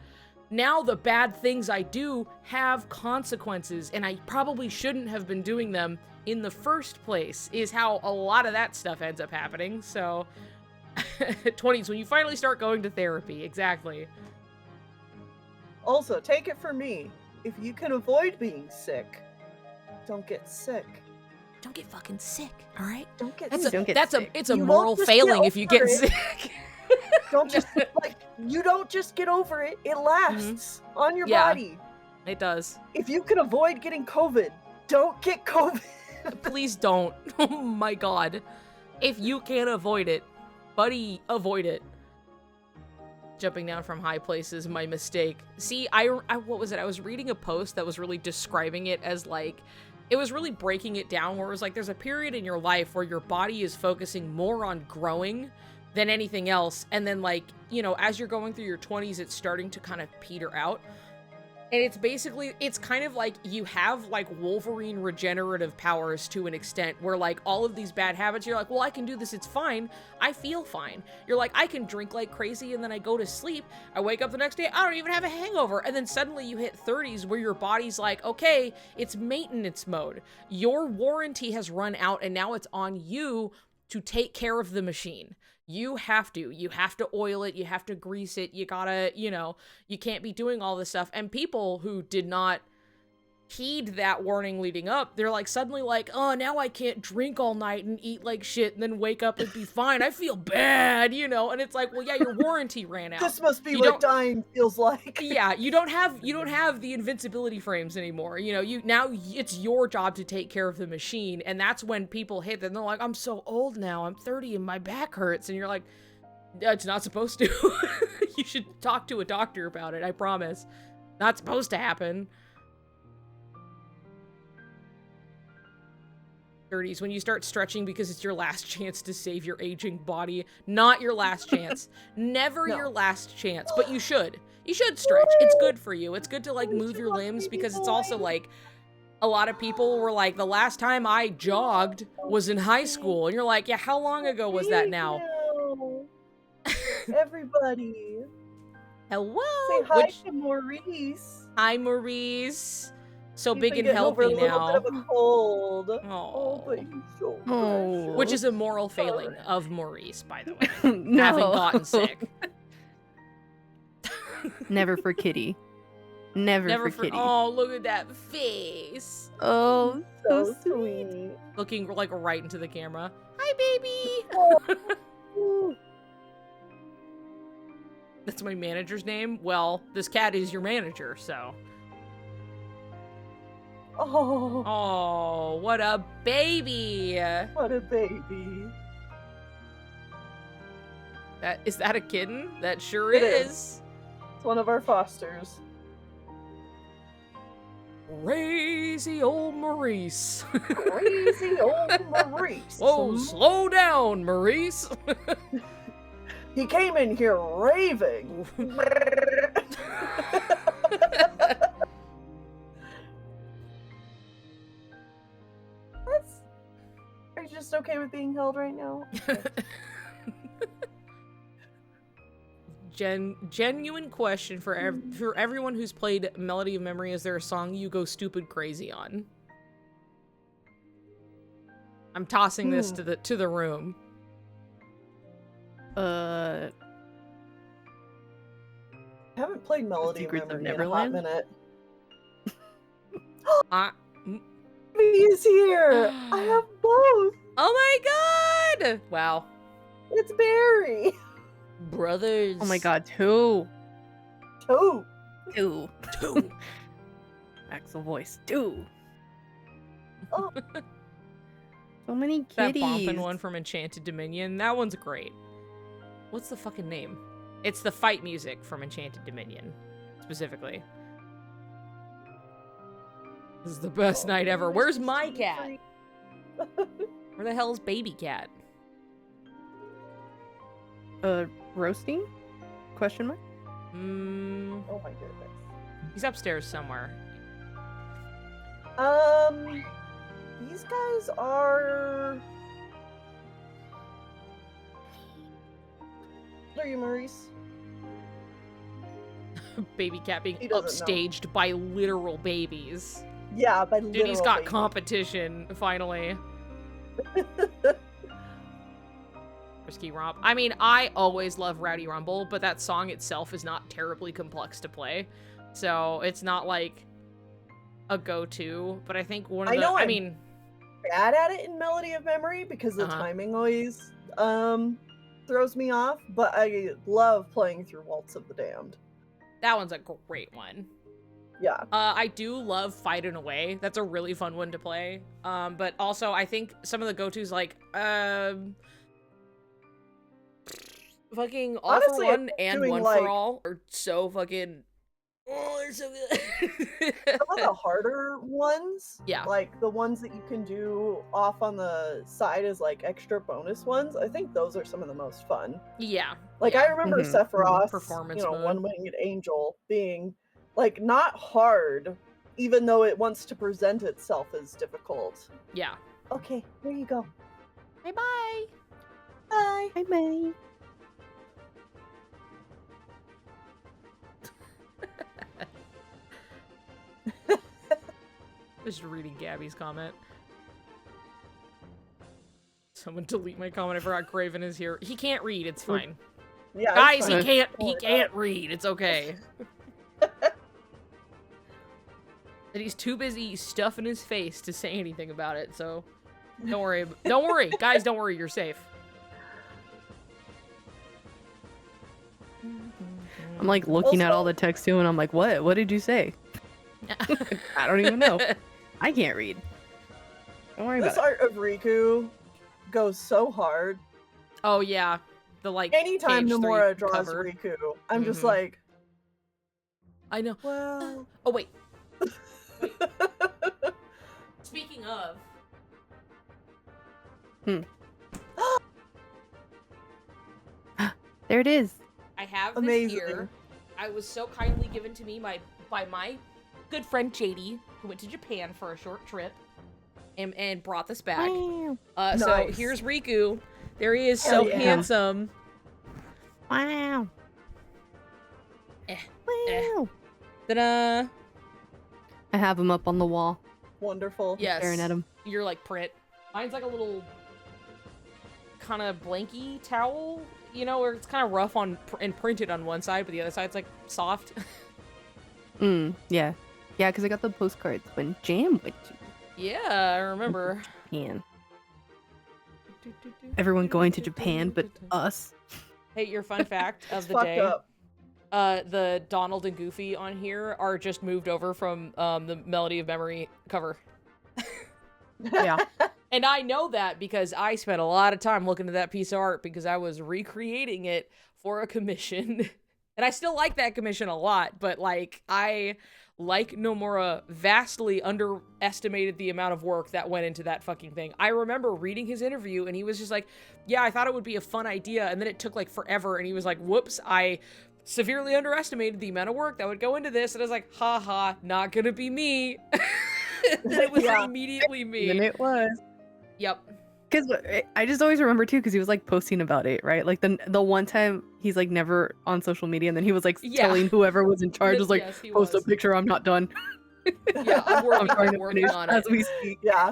now the bad things I do have consequences, and I probably shouldn't have been doing them in the first place, is how a lot of that stuff ends up happening. So 20s, when you finally start going to therapy. Exactly. Also, take it from me, if you can avoid being sick, don't get sick. Don't get fucking sick, all right? Don't get sick. It's a moral failing if you get sick. Don't just, like, you don't just get over it. It lasts on your body. It does. If you can avoid getting COVID, don't get COVID. Please don't. Oh my god. If you can't avoid it, buddy, avoid it. Jumping down from high places, my mistake. See, I what was it? I was reading a post that was really describing it as, like, it was really breaking it down where it was like, there's a period in your life where your body is focusing more on growing than anything else. And then, like, you know, as you're going through your 20s, it's starting to kind of peter out. And it's basically, it's kind of like you have, like, Wolverine regenerative powers to an extent where, like, all of these bad habits, you're like, well, I can do this, it's fine. I feel fine. You're like, I can drink like crazy and then I go to sleep. I wake up the next day, I don't even have a hangover. And then suddenly you hit 30s where your body's like, okay, it's maintenance mode. Your warranty has run out and now it's on you to take care of the machine. You have to oil it, you have to grease it, you gotta, you know, you can't be doing all this stuff. And people who did not heed that warning leading up, they're like suddenly like, oh, now I can't drink all night and eat like shit and then wake up and be fine. I feel bad, you know? And it's like, well, yeah, your warranty ran out. This must be what dying feels like. Yeah, you don't have the invincibility frames anymore. You know, now it's your job to take care of the machine. And that's when people hit them. They're like, I'm so old now. I'm 30 and my back hurts. And you're like, it's not supposed to. You should talk to a doctor about it, I promise. Not supposed to happen. 30s, when you start stretching because it's your last chance to save your aging body. Not your last chance. Never your last chance, but you should. You should stretch. It's good for you. It's good to, like, move your limbs because it's also, like, a lot of people were like, the last time I jogged was in high school. And you're like, yeah, how long ago was that now? Everybody. Hello. Say hi to Maurice. Hi, Maurice. So He's big and healthy now. Bit of a cold. Oh, but he's so precious. Which is a moral failing of Maurice, by the way. No. Having gotten sick. Never for Kitty. Never for Kitty. Oh, look at that face. Oh, so sweet. Looking, like, right into the camera. Hi, baby. That's my manager's name. Well, this cat is your manager, so. Oh, what a baby. What a baby. Is that a kitten? That sure It is. It's one of our fosters. Crazy old Maurice. Crazy old Maurice. Whoa, slow down, Maurice. He came in here raving. Are you just okay with being held right now? Genuine question for everyone who's played Melody of Memory. Is there a song you go stupid crazy on? I'm tossing this to the room. I haven't played Melody of Memory in a hot minute. He is here! I have both! Oh my god! Wow. It's Barry! Brothers. Oh my god, two. Axel voice, two. Oh. So many kitties. That bomping one from Enchanted Dominion, that one's great. What's the fucking name? It's the fight music from Enchanted Dominion, specifically. This is the best night ever. Where's my cat? Where the hell is baby cat? Roasting? Question mark? Oh my goodness. He's upstairs somewhere. These guys are... Are you Maurice? Baby cat being He doesn't upstaged by literal babies. Yeah, by literal Dude, he's got babies. competition, finally. Risky Romp. I mean, I always love Rowdy Rumble, but that song itself is not terribly complex to play. So it's not like a go-to, but I think one of I mean, bad at it in Melody of Memory because the timing always throws me off, but I love playing through Waltz of the Damned. That one's a great one. Yeah. I do love Fightin' Away. That's a really fun one to play. But also I think some of the go-tos like fucking All Honestly, for One and One like, for All are so fucking they're so good. Some of the harder ones, yeah, like the ones that you can do off on the side as like extra bonus ones, I think those are some of the most fun. Yeah. Like yeah. I remember Sephiroth's performance mode. mode. One-Winged Angel being like not hard, even though it wants to present itself as difficult. Yeah. Okay, there you go. Bye bye. Bye. Bye bye. Just reading Gabby's comment. Someone delete my comment. I forgot Craven is here. He can't read. It's fine. Yeah, guys, fine. he can't read. It's okay. And he's too busy stuffing his face to say anything about it. So don't worry. Don't worry, guys. Don't worry. You're safe. I'm like looking at all the text too, and I'm like, what? What did you say? I don't even know. I can't read. Don't worry about it. This art of Riku goes so hard. Oh yeah, the like. Anytime page Nomura 3 draws cover. Riku, I'm just like, I know. well. Oh wait. Speaking of. There it is. I have Amazing. this here. I was so kindly given to me by my good friend JD, who went to Japan for a short trip, and brought this back. Wow. So Nice. here's Riku. There he is, Hell so yeah. handsome. Wow. Wow. Ta-da! I have him up on the wall. Wonderful. Yes. Staring at him. You're like print. Mine's like a little kind of blanky towel, you know, where it's kind of rough on and printed on one side, but the other side's like soft. Yeah. Yeah, because I got the postcards when Jam went to Yeah, I remember. Japan. Everyone going to Japan, but us. Hey, your fun fact of the Fucked day. up. The Donald and Goofy on here are just moved over from the Melody of Memory cover. Yeah. And I know that because I spent a lot of time looking at that piece of art because I was recreating it for a commission. And I still like that commission a lot, but like I like Nomura vastly underestimated the amount of work that went into that fucking thing. I remember reading his interview and he was just like, yeah, I thought it would be a fun idea. And then it took like forever. And he was like, whoops, I severely underestimated the amount of work that would go into this. And I was like, haha, not gonna be me. And it was immediately me. And it was. Yep. Because I just always remember too, because he was like posting about it, right? Like the one time he's like never on social media, and then he was like telling whoever was in charge, was like, Yes, he post was. a picture, I'm not done. Yeah, I'm working, trying I'm to working finish on as it. we speak. Yeah.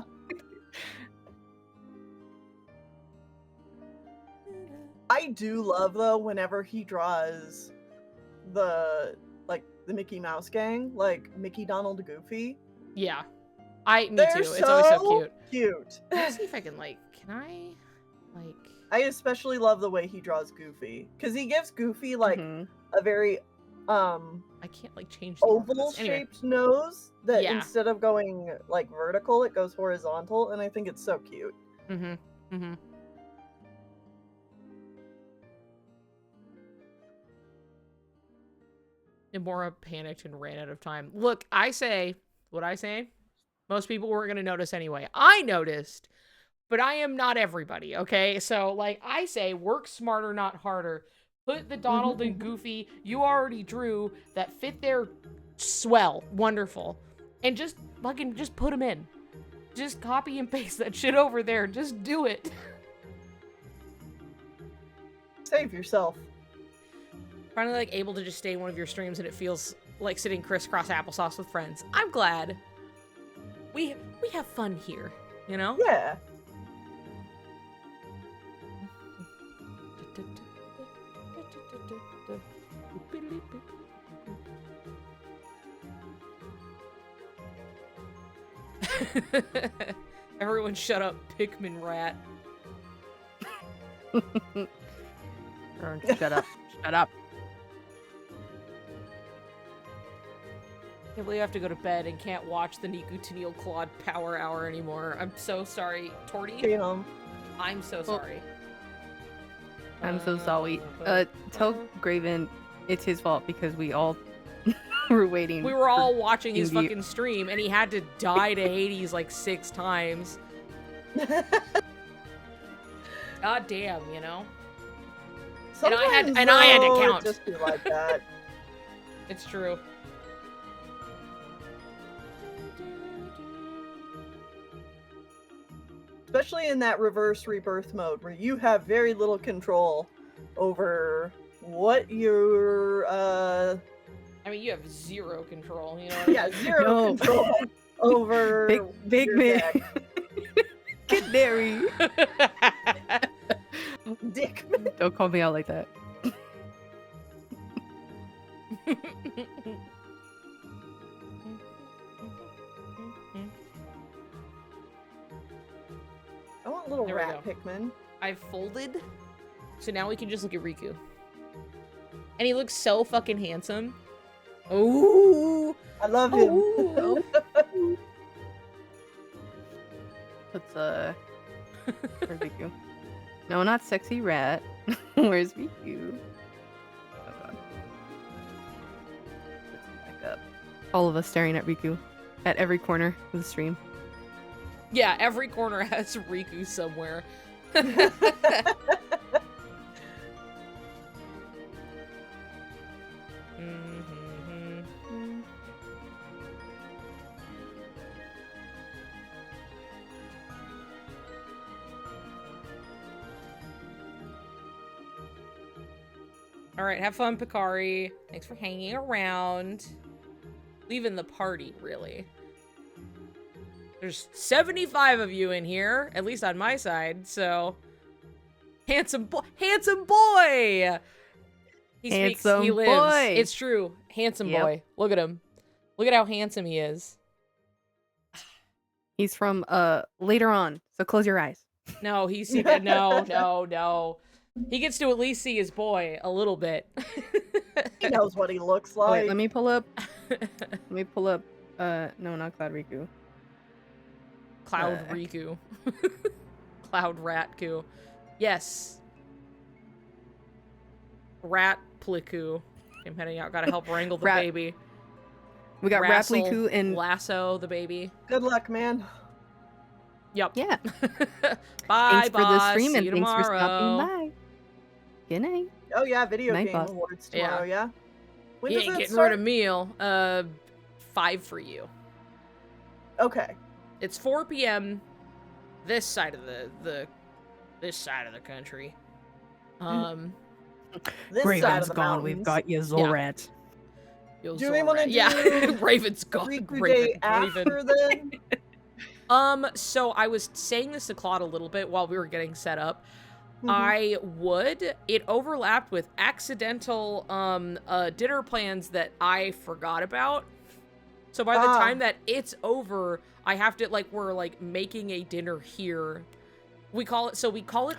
I do love though whenever he draws the Mickey Mouse gang, like Mickey, Donald, Goofy. Yeah. Me They're too. It's always so cute. cute. Let's see if I can can I I especially love the way he draws Goofy because he gives Goofy like Mhm. a very I can't change the oval Anyway. shaped nose that Yeah. instead of going like vertical, it goes horizontal, and I think it's so cute. Mm-hmm. Mm-hmm. Nomura panicked and ran out of time. Look, I say what I say. Most people weren't going to notice anyway. I noticed, but I am not everybody, okay? So, I say work smarter, not harder. Put the Donald and Goofy you already drew that fit their swell. Wonderful. And just put them in. Just copy and paste that shit over there. Just do it. Save yourself. Finally, like, able to just stay in one of your streams and it feels like sitting crisscross applesauce with friends. I'm glad. We have fun here, you know? Yeah. Everyone shut up, Pikmin rat. Shut up. Shut up. I can't believe I have to go to bed and can't watch the Niku Tennille Claude Power Hour anymore. I'm so sorry. Torty? Damn. I'm so sorry. I'm so sorry. Tell Graven it's his fault because we all were waiting. We were all watching his fucking stream and he had to die to Hades like 6 times. God damn, you know? Sometimes, and I had to count. It just be like that. It's true. Especially in that reverse rebirth mode where you have very little control over what your I mean, you have 0 control, you know? Yeah, 0 control over big man. Canary. Dick. Don't call me out like that. I want little rat Pikmin. I've folded, so now we can just look at Riku. And he looks so fucking handsome. Ooh! I love him. Ooh. Let's where's Riku? No, not sexy rat. Where's Riku? Oh god. Let's back up. All of us staring at Riku at every corner of the stream. Yeah, every corner has Riku somewhere. Alright, have fun, Picari. Thanks for hanging around. Leaving the party, really. There's 75 of you in here, at least on my side, so... Handsome boy! Handsome boy! He lives. Boy. It's true. Handsome boy. Look at him. Look at how handsome he is. He's from, later on, so close your eyes. No, he's... No. He gets to at least see his boy a little bit. He knows what he looks like. Wait, let me pull up, no, not Cloud Riku. Cloud Riku. Cloud Ratku. Yes. Rat Pliku. I'm heading out. Gotta help wrangle the baby. We got Rapliku and Lasso the baby. Good luck, man. Yep. Yeah. Bye, thanks for the stream See and you thanks tomorrow. for stopping by. Good night. Oh yeah, video Night, game boss. awards tomorrow. Yeah. When You does ain't that getting start? rid of meal. 5 for you. Okay. It's 4 p.m. this side of this side of the country. This Raven's side of the gone. mountains. We've got you, Zorat. Yo, Do we want to Zorat. Yeah, Raven's gone. Riku Raven. Day after then? So I was saying this to Claude a little bit while we were getting set up. Mhm. It overlapped with accidental dinner plans that I forgot about. So by the time that it's over, I have to, like, we're like making a dinner here. We call it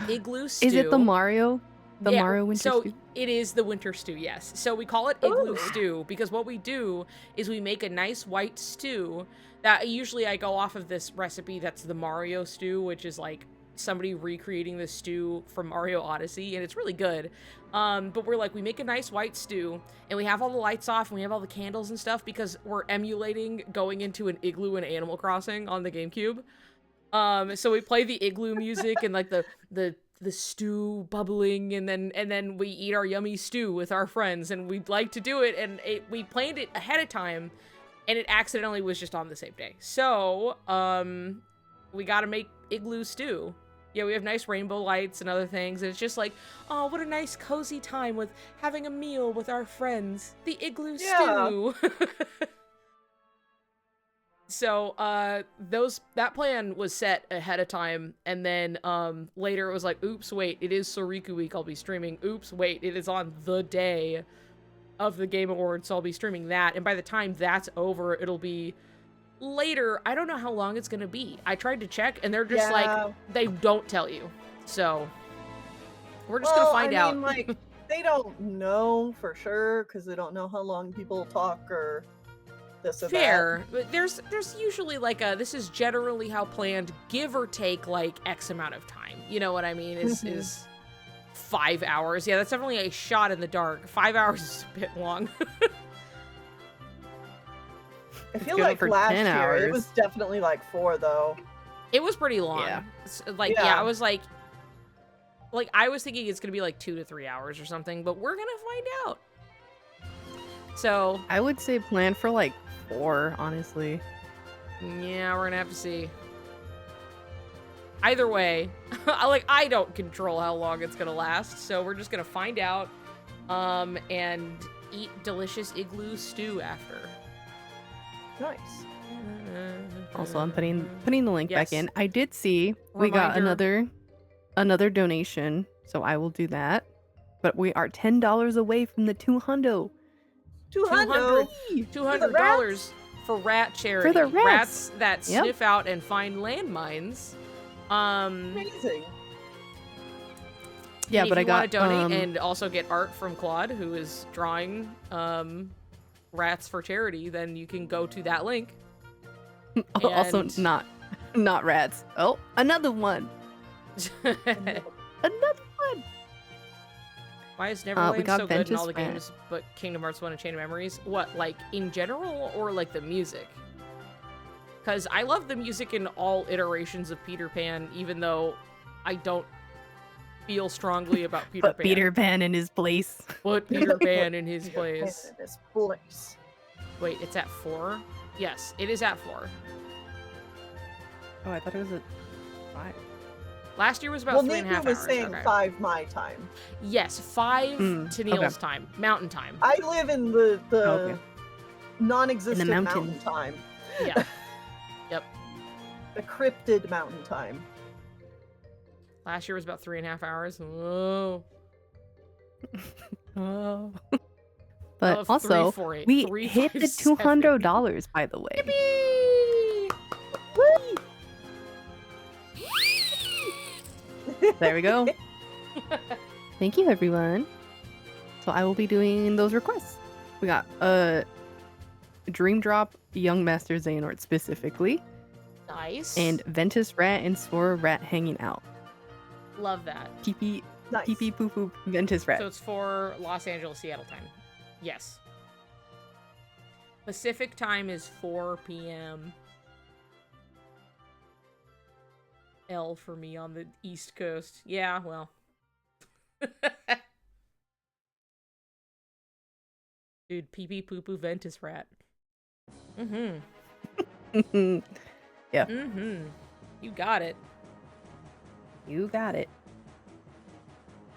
igloo stew. Is it the Mario? The Mario winter stew? So it is the winter stew, yes. So we call it igloo stew because what we do is we make a nice white stew that usually I go off of this recipe that's the Mario stew, which is like somebody recreating the stew from Mario Odyssey, and it's really good. But we're like, we make a nice white stew and we have all the lights off and we have all the candles and stuff because we're emulating going into an igloo in Animal Crossing on the GameCube. So we play the igloo music and like the stew bubbling, and then we eat our yummy stew with our friends, and we'd like to do it, and we planned it ahead of time, and it accidentally was just on the same day. So, we gotta make igloo stew. Yeah, we have nice rainbow lights and other things, and it's just like, oh, what a nice cozy time with having a meal with our friends. The igloo stew. So, that plan was set ahead of time, and then, later it was like, oops, wait, it is Soriku week, I'll be streaming. Oops, wait, it is on the day of the Game Awards, so I'll be streaming that, and by the time that's over, it'll be later. I don't know how long it's gonna be. I tried to check, and they're just like, they don't tell you. So, we're just gonna find out. Like, they don't know for sure, because they don't know how long people talk or this or Fair. But there's usually like this is generally how planned, give or take like X amount of time. You know what I mean? Is 5 hours. Yeah, that's definitely a shot in the dark. 5 hours is a bit long. I feel like last year it was definitely like 4 though. It was pretty long. Yeah. Like I was like I was thinking it's gonna be like 2 to 3 hours or something, but we're gonna find out. So I would say plan for like 4, honestly. Yeah, we're gonna have to see. Either way, I don't control how long it's gonna last, so we're just gonna find out, and eat delicious igloo stew after. Nice. Also, I'm putting the link back in. I did see we got another donation, so I will do that. But we are $10 away from the $200. $200 for rat charity. For the rats that sniff out and find landmines. Amazing. Yeah, but I got to donate and also get art from Claude, who is drawing rats for charity, then you can go to that link. Also not rats. Oh, another one. Another one. Why is Neverland so good in all the games, but Kingdom Hearts 1 and Chain of Memories? What, like in general or like the music? Because I love the music in all iterations of Peter Pan, even though I don't feel strongly about Peter Pan. Peter Pan in his place. Put Peter Pan in his place. Pan in his place. Wait, it's at 4? Yes, it is at 4. Oh, I thought it was at 5. Last year was about 3.5 hours. was saying 5 my time. Yes, 5 to Neil's time. Mountain time. I live in the non-existent mountain time. Yeah. Yep. The cryptid mountain time. Last year was about 3.5 hours. Whoa. Oh. But also, we hit the $200, by the way. Yippee! There we go. Thank you, everyone. So I will be doing those requests. We got Dream Drop, Young Master Xehanort specifically. Nice. And Ventus Rat and Sora Rat hanging out. Love that. Pee pee poo poo Ventus Rat. So it's for Los Angeles, Seattle time. Yes. Pacific time is 4 p.m. L for me on the East Coast. Yeah, well. Dude, pee pee poo poo Ventus Rat. Mm-hmm. Yeah. Mm-hmm. You got it. You got it.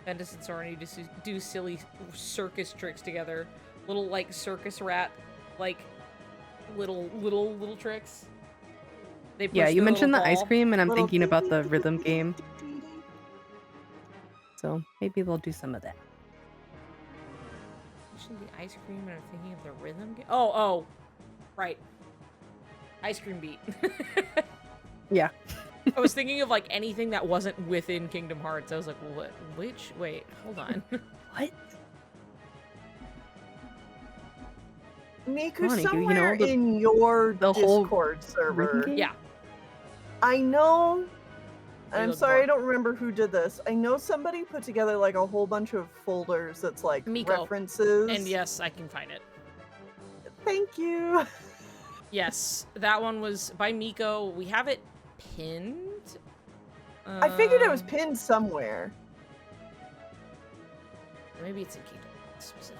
Ventus and Sora need to do silly circus tricks together. Little, like, circus rat, like, little tricks. Yeah, you mentioned the ice cream, and I'm thinking about the rhythm game. So maybe they'll do some of that. Mentioned the ice cream, and I'm thinking of the rhythm game. Oh, right. Ice cream beat. Yeah. I was thinking of like anything that wasn't within Kingdom Hearts. I was like, what? Which? Wait, hold on. What? Miku, somewhere in your Discord server. Yeah. I know. I'm sorry, I don't remember who did this. I know somebody put together like a whole bunch of folders that's like Miko. References. And yes, I can find it. Thank you. Yes, that one was by Miko. We have it pinned. I figured it was pinned somewhere. Maybe it's in Kingdom specific.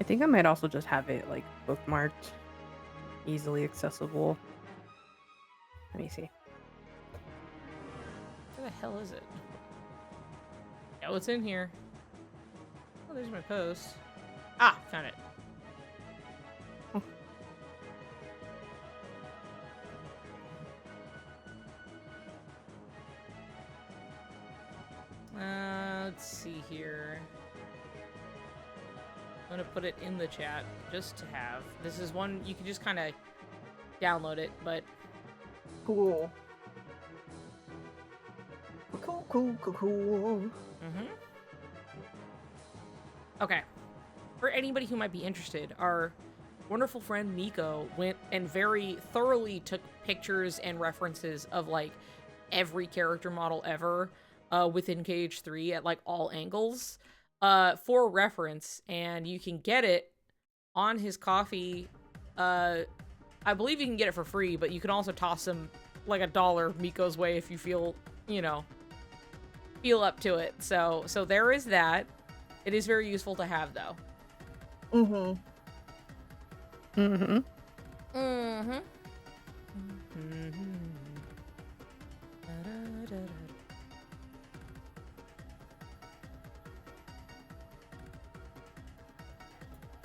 I think I might also just have it like bookmarked, easily accessible. Let me see. hell is it? Oh, it's in here. Oh, there's my post. Ah, found it. Let's see here. I'm gonna put it in the chat just to have. This is one you can just kind of download it, but Cool. Cool. Okay. For anybody who might be interested, our wonderful friend Miko went and very thoroughly took pictures and references of like every character model ever within KH3 at like all angles for reference, and you can get it on his coffee. I believe you can get it for free, but you can also toss him like $1 Miko's way if you feel, you know, feel up to it. So there is that. It is very useful to have, though.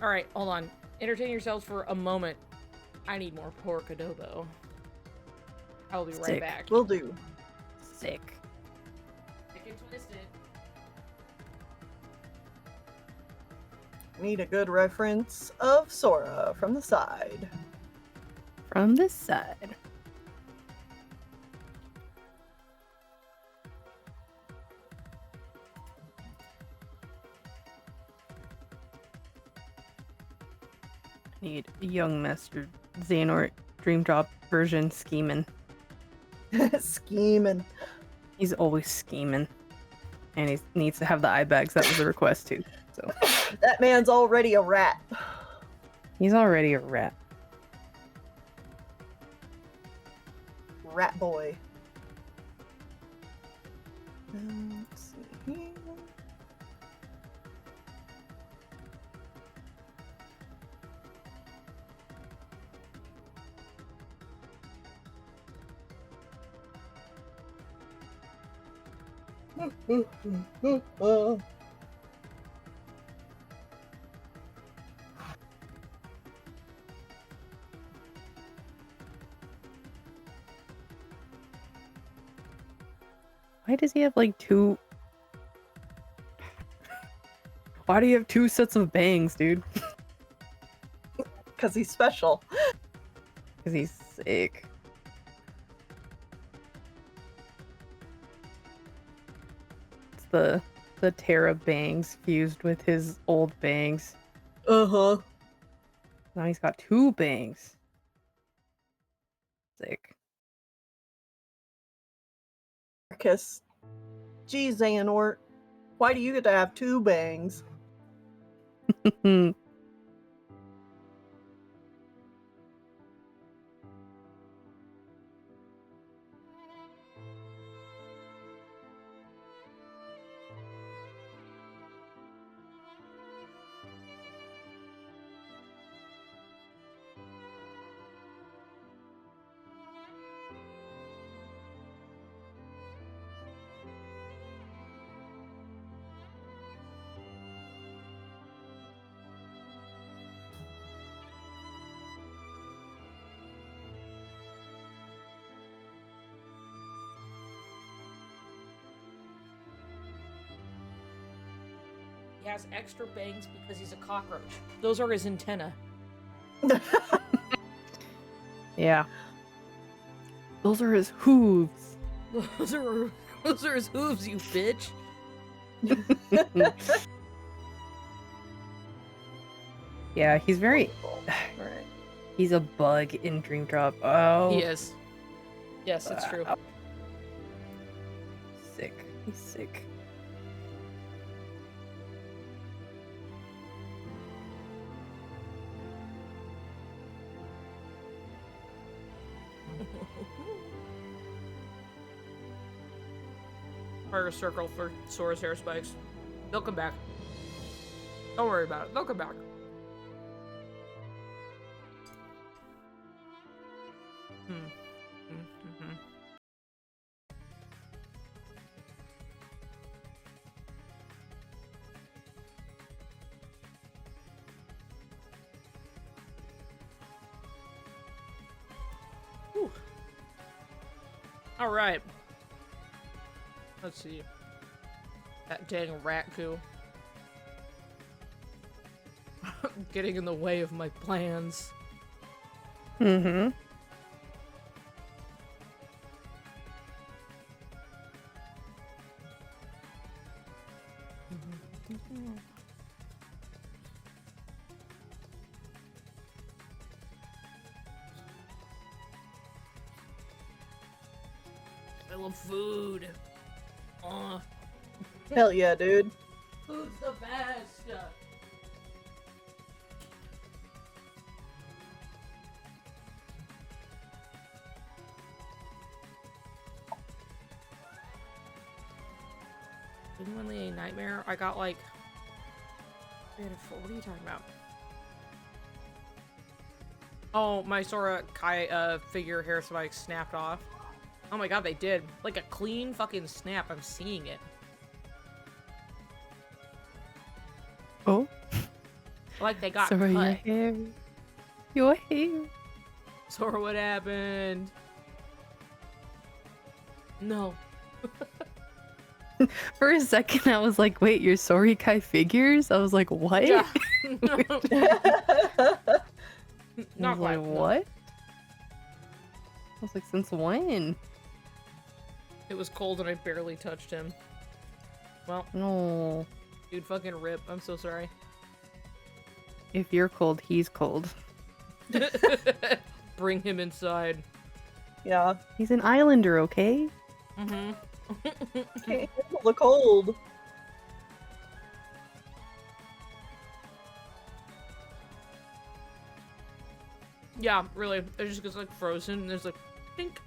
All right, hold on. Entertain yourselves for a moment. I need more pork adobo. I will be right back. Will do. Sick. Sick and twisted. Need a good reference of Sora from the side. From the side. Need a young Master Xehanort Dream Drop version scheming. Scheming. He's always scheming. And he needs to have the eye bags. That was a request too. So That man's already a rat. he's already a rat. Rat boy. Let's see here. Why does he have like two? Why do you have two sets of bangs, dude? Because he's special. Because he's sick. It's the Terra bangs fused with his old bangs. Uh-huh. Now he's got two bangs. Sick. Marcus. Gee, Xehanort. Why do you get to have two bangs? He has extra bangs because he's a cockroach. Those are his antennae. Yeah. Those are his hooves. Those are his hooves, you bitch. Yeah, he's very... Right. He's a bug in Dream Drop. Oh. He is. Yes, it's true. Sick. He's sick. Fire a circle for Sora's hair spikes. They'll come back. Don't worry about it. They'll come back. All right. Let's see. That dang rat goo. Getting in the way of my plans. Mm-hmm. I love food. Hell yeah, dude. Food's the best. Genuinely a nightmare. I got like. What are you talking about? Oh, my Sora Kai figure hair spikes snapped off. Oh my god, they did. Like a clean fucking snap. I'm seeing it. Oh. Like they got Sorry, cut. your hair. Your hair. Sora, what happened? No. For a second, I was like, wait, your Sorikai figures? I was like, what? Yeah. I was Not quite. like, no. what? I was like, since when? It was cold and I barely touched him. Well, No. dude, fucking rip. I'm so sorry. If you're cold, he's cold. Bring him inside. Yeah. He's an islander, okay? Mm-hmm. Can't handle the cold. Yeah, really. It just gets like frozen and there's like pink.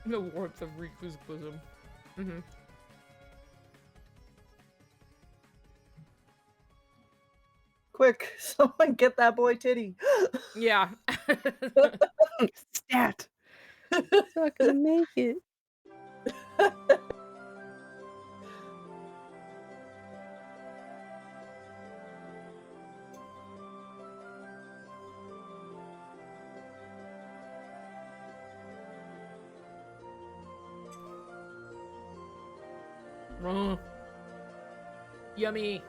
The warmth of Riku's bosom. Mm-hmm. Quick, someone get that boy titty. Yeah. Stat. He's not gonna make it. Yummy.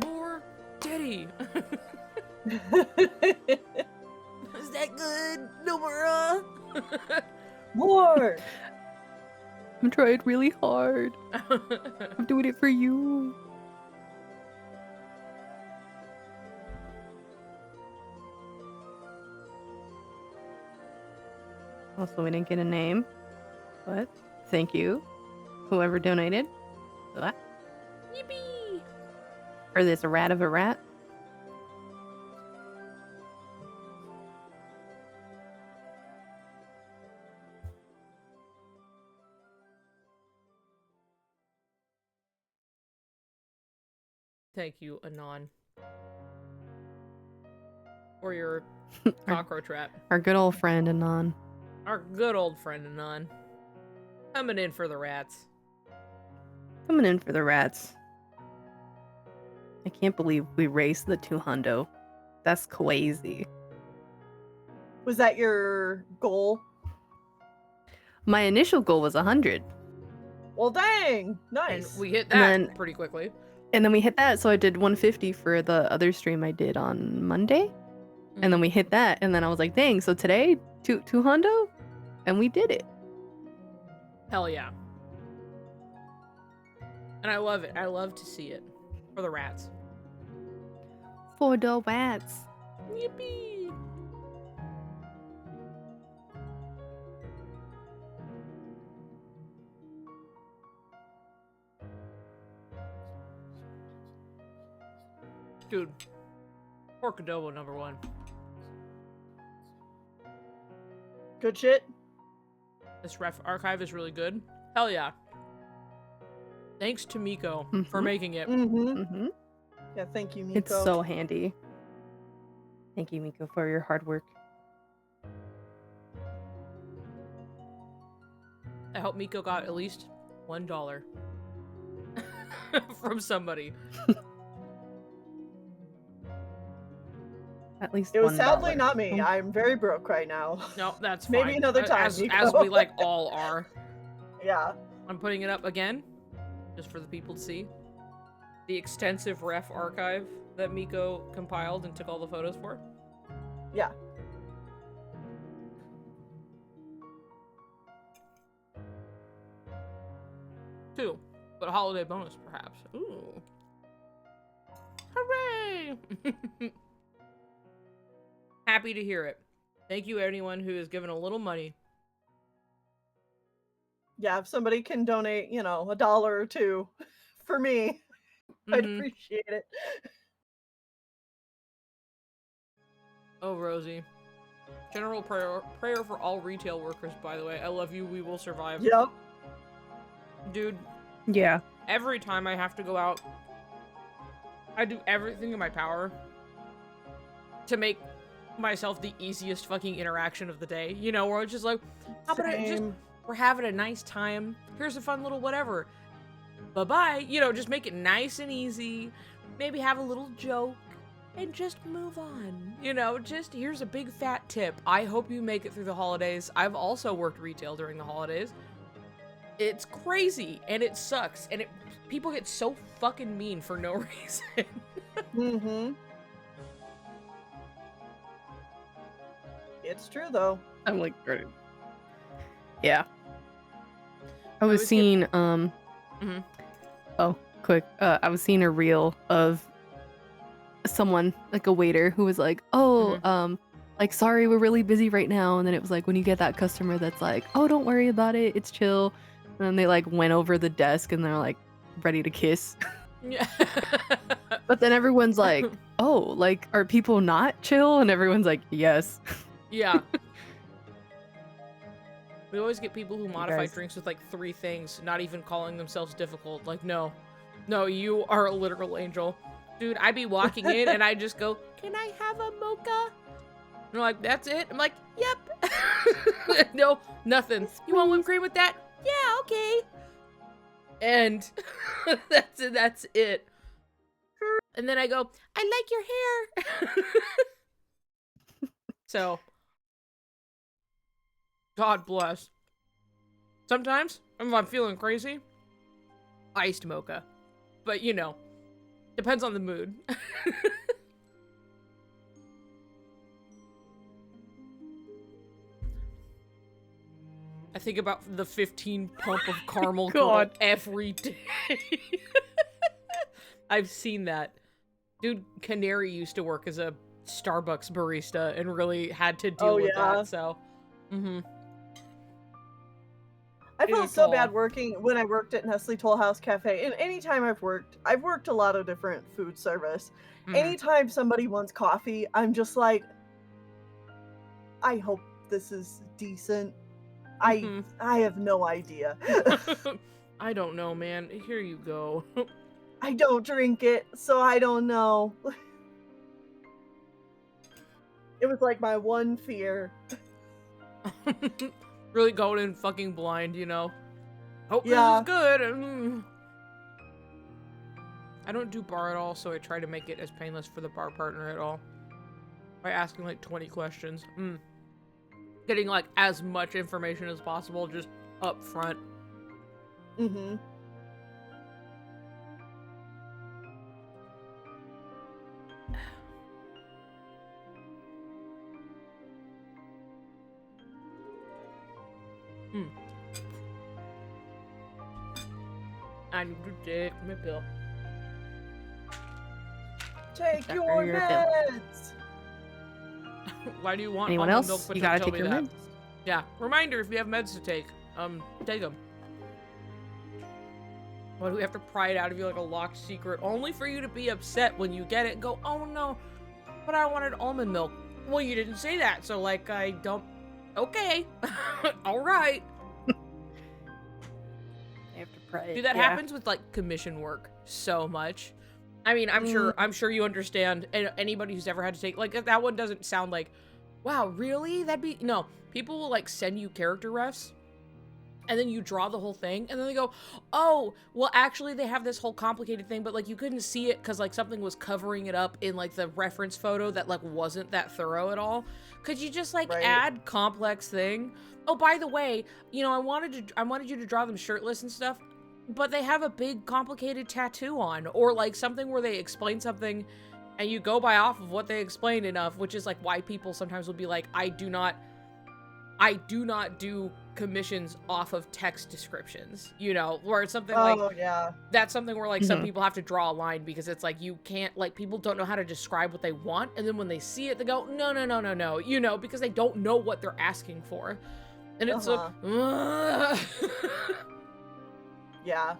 More titty. Is that good, Nomura? More. I'm trying really hard. I'm doing it for you. Also, we didn't get a name. But thank you, whoever donated. What? Yippee! For this rat of a rat. Thank you, Anon. Or your cockroach rat. Our good old friend Anon. Our good old friend Anon. Coming in for the rats. Coming in for the rats. I can't believe we raced the 200. That's crazy. Was that your goal? My initial goal was 100. Well, dang. Nice. And we hit And that pretty quickly. And then we hit that, so I did 150 for the other stream I did on Monday. And then we hit that, and then I was like, dang, so today, 200? And we did it. Hell yeah. And I love it. I love to see it. For the rats. For the rats. Yippee! Dude. Pork adobo #1. Good shit. This ref archive is really good. Hell yeah. Thanks to Miko for Mhm. making it. Mm-hmm. Yeah, thank you, Miko. It's so handy. Thank you, Miko, for your hard work. I hope Miko got at least $1 from somebody. At least It was $1. sadly not me. I'm very broke right now. No, that's fine. Maybe another time, As Nico. we like all are. Yeah. I'm putting it up again, just for the people to see. The extensive ref archive that Miko compiled and took all the photos for. Yeah. Two, but a holiday bonus, perhaps. Ooh. Hooray! Happy to hear it. Thank you, anyone who has given a little money. Yeah, if somebody can donate, $1 or $2 for me, I'd appreciate it. Oh, Rosie. General prayer for all retail workers, by the way. I love you. We will survive. Yep. Dude. Yeah. Every time I have to go out, I do everything in my power to make myself the easiest fucking interaction of the day. Where it's just like, we're having a nice time. Here's a fun little whatever. Bye-bye. Just make it nice and easy. Maybe have a little joke. And just move on. Just here's a big fat tip. I hope you make it through the holidays. I've also worked retail during the holidays. It's crazy and it sucks and people get so fucking mean for no reason. Mm-hmm. It's true though. I'm like, yeah. I was seeing oh, quick. I was seeing a reel of someone, like a waiter, who was like, oh, like, sorry, we're really busy right now. And then it was like, when you get that customer that's like, oh, don't worry about it, it's chill. And then they like went over the desk and they're like ready to kiss. Yeah. But then everyone's like, oh, like, are people not chill? And everyone's like, yes. Yeah. We always get people who modify drinks with like 3 things, not even calling themselves difficult. Like, no, you are a literal angel. Dude, I'd be walking in and I just go, can I have a mocha? And they're like, that's it? I'm like, yep. No, nothing. You want whipped cream with that? Yeah, okay. And that's it. And then I go, I like your hair. So, God bless. Sometimes, if I'm feeling crazy, iced mocha. But, depends on the mood. I think about the 15 pump of caramel girl every day. I've seen that. Dude, Canary used to work as a Starbucks barista and really had to deal with that, so. I felt so bad working when I worked at Nestle Toll House Cafe. And anytime I've worked a lot of different food service. Anytime somebody wants coffee, I'm just like, I hope this is decent. I have no idea. I don't know, man. Here you go. I don't drink it, so I don't know. It was like my one fear. Really going in fucking blind, Hope this is good. I don't do bar at all, so I try to make it as painless for the bar partner at all. By asking like 20 questions. Getting like as much information as possible just up front. I need to take my pill. Take your meds! Why do you want anyone almond else? Milk, You gotta tell take me your that? meds. Yeah. Reminder, if you have meds to take, take them. Why do we have to pry it out of you like a locked secret? Only for you to be upset when you get it and go, oh no, but I wanted almond milk. Well, you didn't say that, so like, I don't... Okay. Alright. Dude, that happens with like commission work so much. I mean, I'm sure you understand. And anybody who's ever had to take like that one doesn't sound like, wow, really? That'd be no. People will like send you character refs, and then you draw the whole thing, and then they go, oh, well, actually, they have this whole complicated thing, but, like, you couldn't see it because, like, something was covering it up in, like, the reference photo that, like, wasn't that thorough at all. Could you just, like, add complex thing? Oh, by the way, you know, I wanted you to draw them shirtless and stuff, but they have a big, complicated tattoo on, or, like, something where they explain something, and you go by off of what they explained enough, which is, like, why people sometimes will be like, I do not do commissions off of text descriptions, you know, where it's something that's something where, like, some people have to draw a line because it's like, you can't, like, people don't know how to describe what they want, and then when they see it, they go, no, you know, because they don't know what they're asking for. And it's yeah.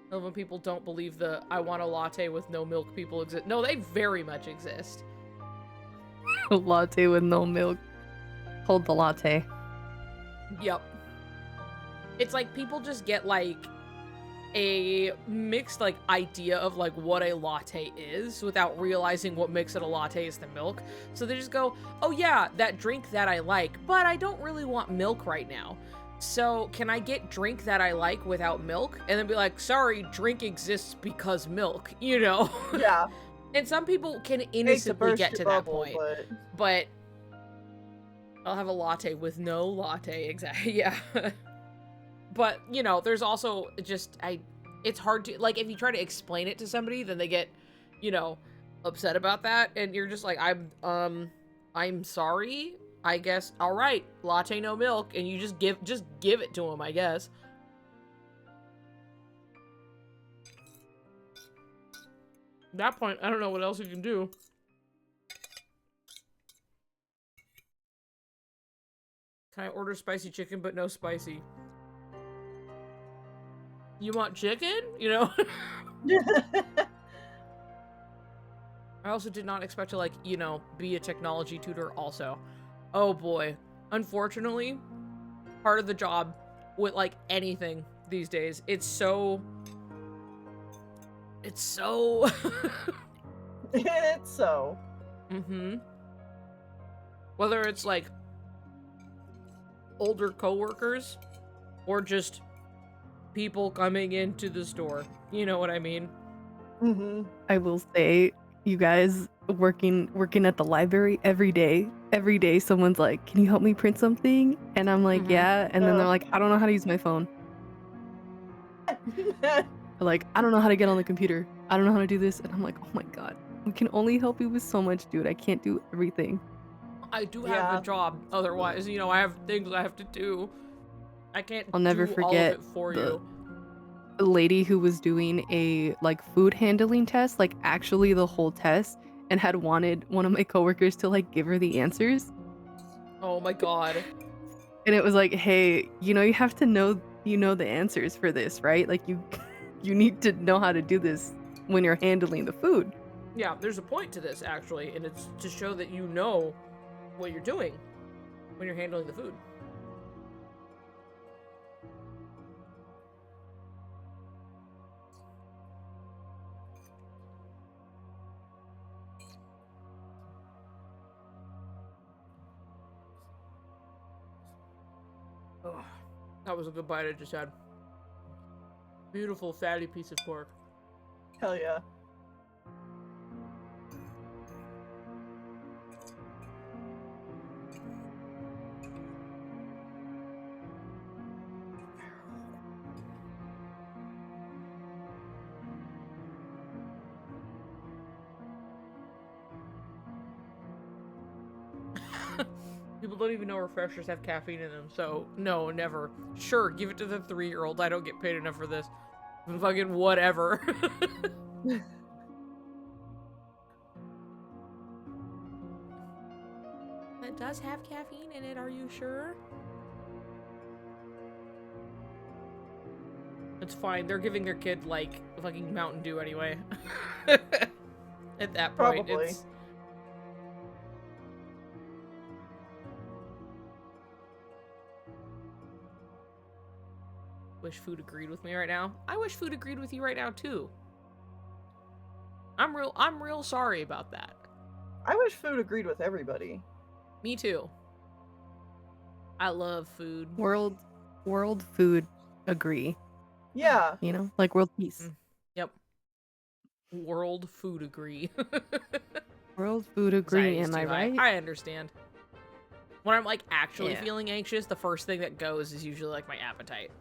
When people don't believe the I want a latte with no milk people exist. No, they very much exist. A latte with no milk. Hold the latte. Yep. It's like people just get like a mixed like idea of like what a latte is without realizing what makes it a latte is the milk. So they just go, oh yeah, that drink that I like, but I don't really want milk right now. So can I get drink that I like without milk? And then be like, sorry, drink exists because milk, you know? Yeah. And some people can innocently get to that point. But I'll have a latte with no latte, exactly, yeah. But, you know, there's also just, it's hard to, like, if you try to explain it to somebody, then they get, you know, upset about that, and you're just like, I'm sorry, I guess, alright, latte no milk, and you just give it to them, I guess. At that point, I don't know what else you can do. Can I order spicy chicken, but no spicy? You want chicken? You know? I also did not expect to, like, you know, be a technology tutor also. Oh boy. Unfortunately, part of the job with, like, anything these days, it's so... It's so... Mm-hmm. Whether it's, like, older coworkers, or just people coming into the store. You know what I mean? Mm-hmm. I will say, you guys working at the library every day someone's like, can you help me print something? And I'm like, yeah. And then they're like, I don't know how to use my phone. Like, I don't know how to get on the computer. I don't know how to do this. And I'm like, oh my god, we can only help you with so much, dude. I can't do everything. I do have a job. Otherwise, you know, I have things I have to do. I can't I'll never do forget all of it for you. The lady who was doing a like food handling test, like actually the whole test, and had wanted one of my coworkers to like give her the answers. Oh my god. And it was like, hey, you know, you have to know, you know, the answers for this, right? Like you need to know how to do this when you're handling the food. Yeah, there's a point to this actually, and it's to show that you know what you're doing when you're handling the food. Oh, that was a good bite I just had. Beautiful fatty piece of pork. Hell yeah. People don't even know refreshers have caffeine in them, so no, never. Sure, give it to the 3-year-old. I don't get paid enough for this. Fucking whatever. That does have caffeine in it, are you sure? It's fine, they're giving their kid, like, fucking Mountain Dew anyway. At that point, Probably. it's... Wish food agreed with me right now. I wish food agreed with you right now too. I'm real sorry about that. I wish food agreed with everybody. Me too. I love food. World food agree. Yeah. You know, like world peace. Yep. World food agree. World food agree, Anxiety's am I too high. right? I understand. When I'm like actually Yeah. feeling anxious, the first thing that goes is usually like my appetite.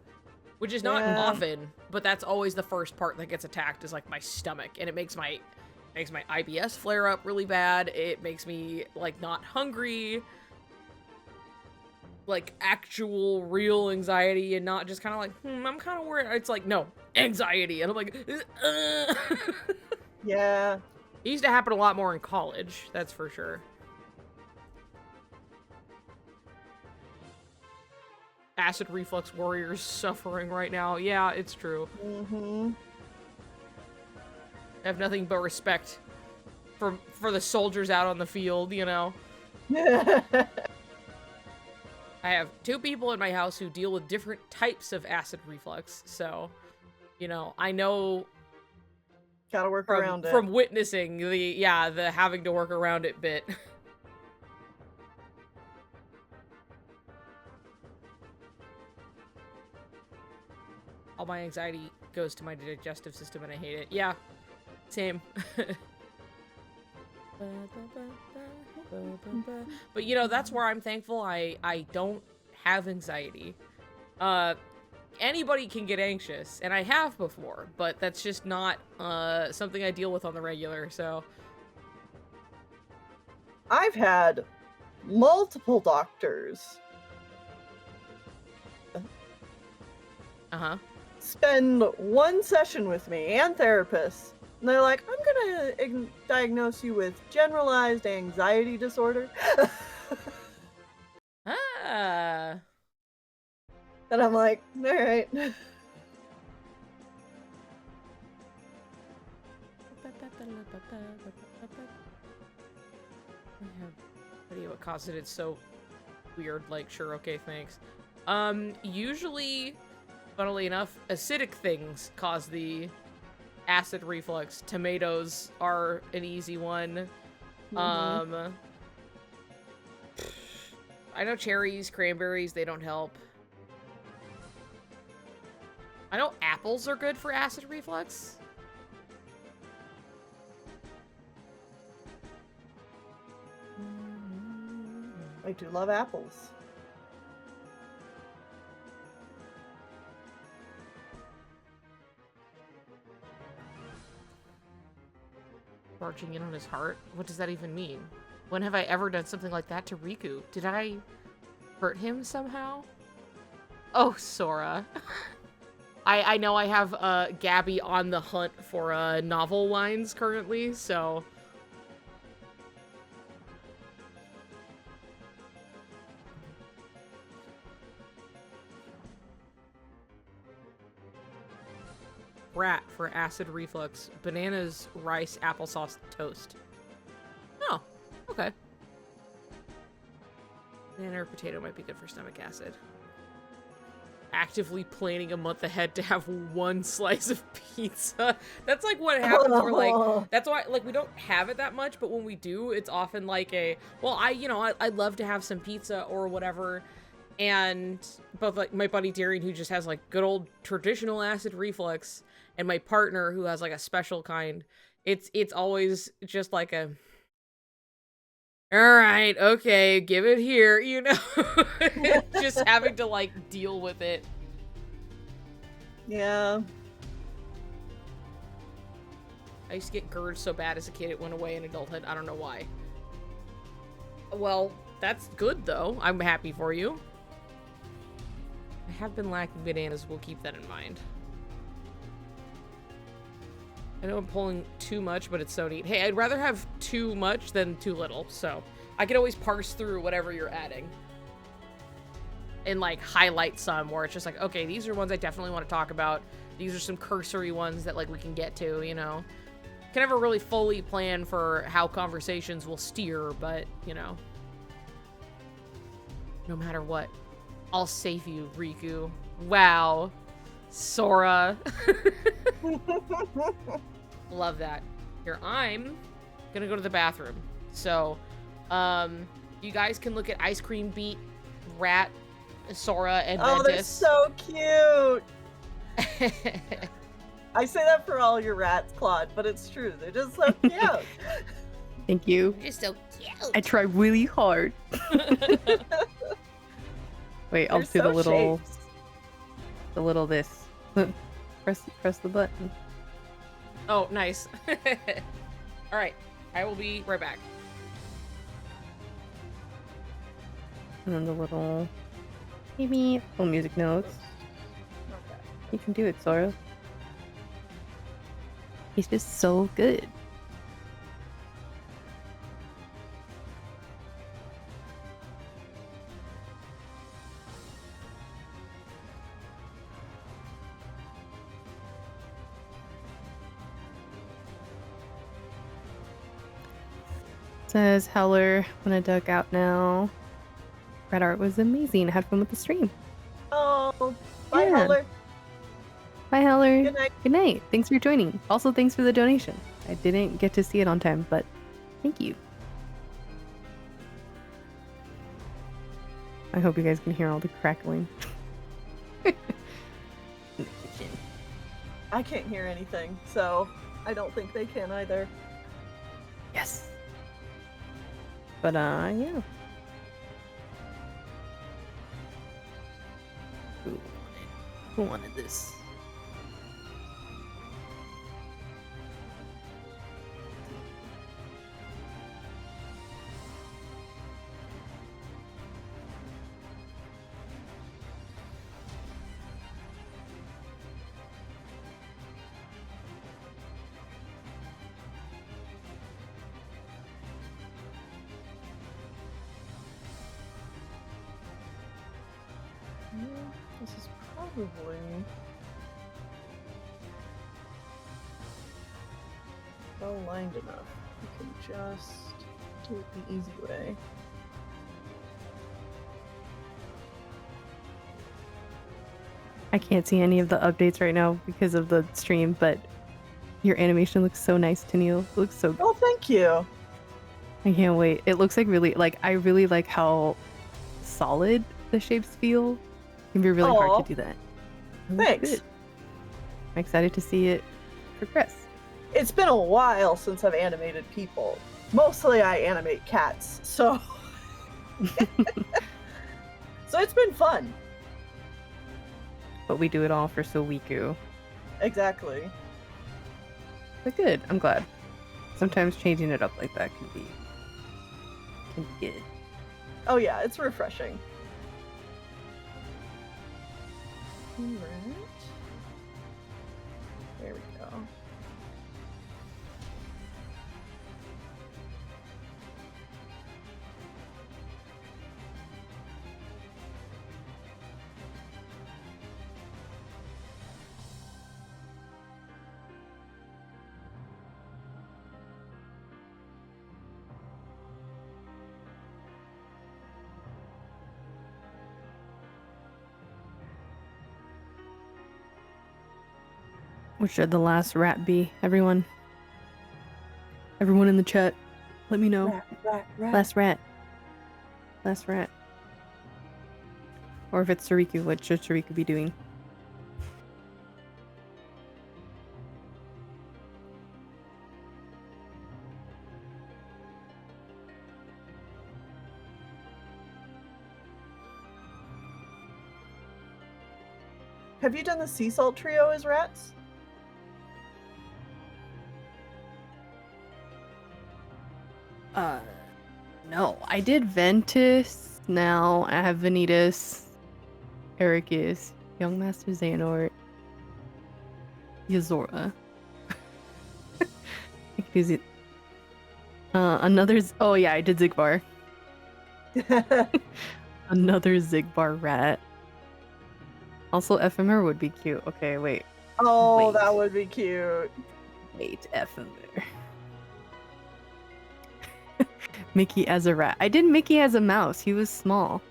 Which is not Yeah. often, but that's always the first part that gets attacked is like my stomach, and it makes my IBS flare up really bad. It makes me like not hungry. Like actual real anxiety and not just kind of like, I'm kind of worried. It's like, no, anxiety. And I'm like, Yeah. It used to happen a lot more in college, that's for sure. Acid reflux warriors suffering right now. Yeah, it's true. Mm-hmm. I have nothing but respect for the soldiers out on the field, you know. I have 2 people in my house who deal with different types of acid reflux, so, you know, I know Gotta work around it. from witnessing the having to work around it bit. All my anxiety goes to my digestive system and I hate it. Yeah, same. But you know, that's where I'm thankful I don't have anxiety. Anybody can get anxious, and I have before, but that's just not something I deal with on the regular, so. I've had multiple doctors spend one session with me and therapists, and they're like, I'm gonna diagnose you with generalized anxiety disorder. Ah. And I'm like, all right. I have no idea what caused it. It's so weird. Like, sure, okay, thanks. Usually, funnily enough, acidic things cause the acid reflux. Tomatoes are an easy one. Mhm. I know cherries, cranberries, they don't help. I know apples are good for acid reflux. I do love apples. Barging in on his heart? What does that even mean? When have I ever done something like that to Riku? Did I hurt him somehow? Oh, Sora. I know I have Gabby on the hunt for novel lines currently, so... Brat for acid reflux. Bananas, rice, applesauce, toast. Oh, okay. Banana or potato might be good for stomach acid. Actively planning a month ahead to have one slice of pizza. That's like what happens where like, that's why like we don't have it that much, but when we do, it's often like a, well, I'd love to have some pizza or whatever. And both like my buddy Darian, who just has like good old traditional acid reflux, and my partner who has like a special kind, it's always just like a, all right, okay, give it here, you know. Just having to like deal with it. Yeah. I used to get GERD so bad as a kid it went away in adulthood. I don't know why. Well, that's good though. I'm happy for you. I have been lacking bananas. We'll keep that in mind. I know I'm pulling too much, but it's so neat. Hey, I'd rather have too much than too little, so I can always parse through whatever you're adding. And, like, highlight some where it's just like, okay, these are ones I definitely want to talk about. These are some cursory ones that, like, we can get to, you know? Can never really fully plan for how conversations will steer, but, you know. No matter what, I'll save you, Riku. Wow. Sora. Love that. Here, I'm gonna go to the bathroom. So, you guys can look at Ice Cream Beat, Rat, Sora and Oh, they're Ventus. so cute. I say that for all your rats, Claude, but it's true. They're just so cute. Thank you. You're so cute. I try really hard. Wait, I'll They're do the so little, shapes. the little this. Press the button. Oh, nice. All right, I will be right back. And then the little, maybe little music notes. Okay. You can do it, Sora. He's just so good. Says Heller, when I dug out now. Red art was amazing. I had fun with the stream. Oh, bye, Yeah. Heller. Bye, Heller. Good night. Good night. Thanks for joining. Also, thanks for the donation. I didn't get to see it on time, but thank you. I hope you guys can hear all the crackling. In the kitchen. I can't hear anything, so I don't think they can either. Yes. But, yeah. Who wanted this? This is probably well lined enough. You can just do it the easy way. I can't see any of the updates right now because of the stream, but your animation looks so nice, Tennille. It looks so good. Oh, thank you. I can't wait. It looks like really, like, I really like how solid the shapes feel. It can be really Aw. hard to do that. It looks Thanks. good. I'm excited to see it progress. It's been a while since I've animated people. Mostly I animate cats, so so it's been fun. But we do it all for Soriku. Exactly. But good. I'm glad. Sometimes changing it up like that can be good. Oh yeah, it's refreshing. Alright. There we go. What should the last rat be, everyone? Everyone in the chat, let me know. Rat. Last rat. Last rat. Or if it's Soriku, what should Soriku be doing? Have you done the sea salt trio as rats? No. I did Ventus. Now I have Vanitas, Ericus, Young Master Xehanort, Yazora. I could use it. Oh yeah, I did Zigbar. Another Zigbar rat. Also, Ephemer would be cute. Okay, wait. Oh, Wait. that would be cute. Wait, Ephemer. Mickey as a rat. I did Mickey as a mouse. He was small.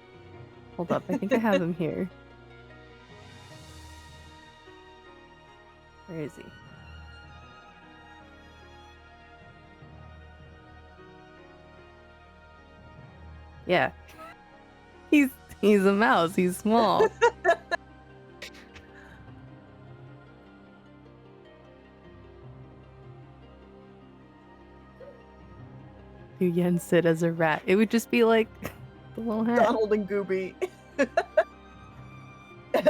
Hold up, I think I have him here. Where is he? Yeah. He's He's a mouse. He's small. Do Yen sit as a rat? It would just be like the little hat. Donald and Gooby.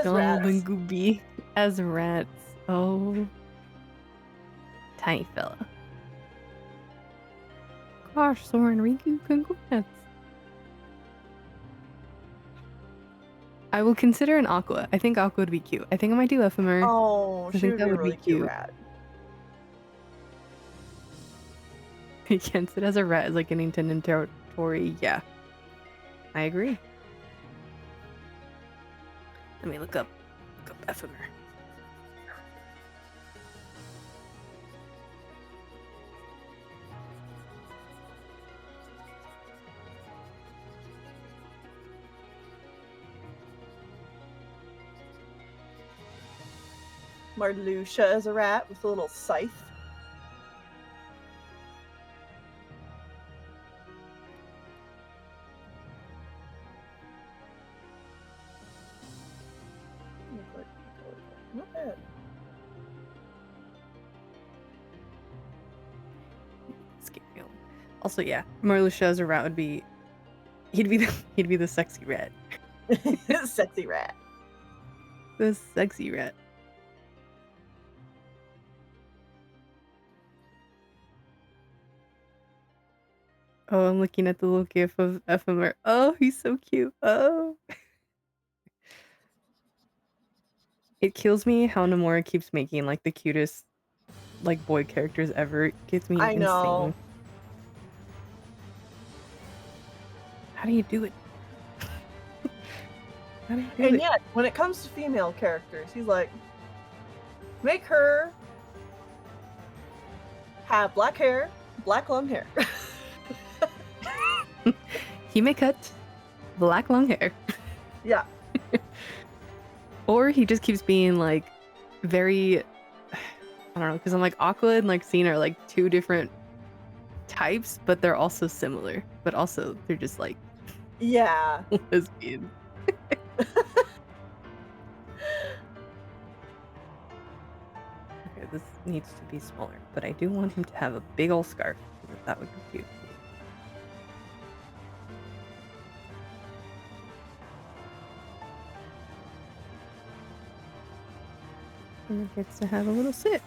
Donald and Gooby as rats. Oh. Tiny fella. Gosh, Soren Riku, congrats. I will consider an Aqua. I think Aqua would be cute. I think I might do Ephemer. Oh, I think that would really be cute. rat. Against it as a rat is like getting to Nintendo territory. Yeah. I agree. Let me look up Ephemer. Marluxia as a rat with a little scythe. Not bad. Also, yeah, Marluxia as a rat would be. He'd be the sexy rat. Sexy rat. The sexy rat. Oh, I'm looking at the little gif of Ephemer. Oh, he's so cute. Oh. It kills me how Nomura keeps making like the cutest like boy characters ever. It gets me insane. Know. How do you do it? How do you do and it? yet, when it comes to female characters, he's like, make her have black hair, black long hair. Hime cut, black long hair. Yeah. Or he just keeps being like very, I don't know, because I'm like Aqua and like Scene are like two different types, but they're also similar. But also they're just like yeah, lesbian. Okay, this needs to be smaller, but I do want him to have a big old scarf. That would be cute. And it gets to have a little sit.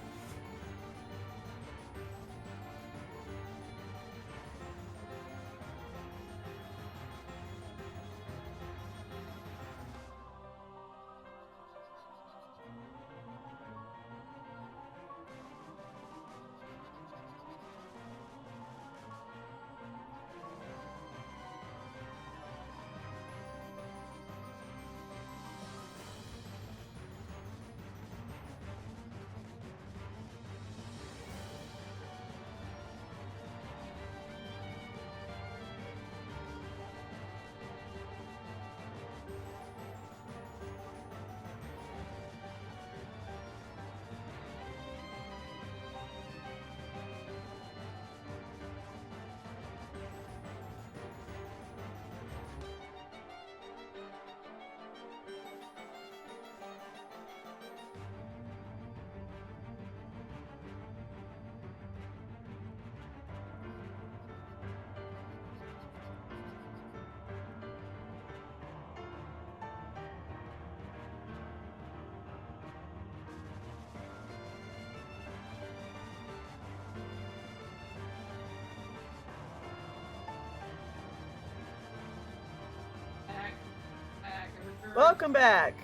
Welcome back.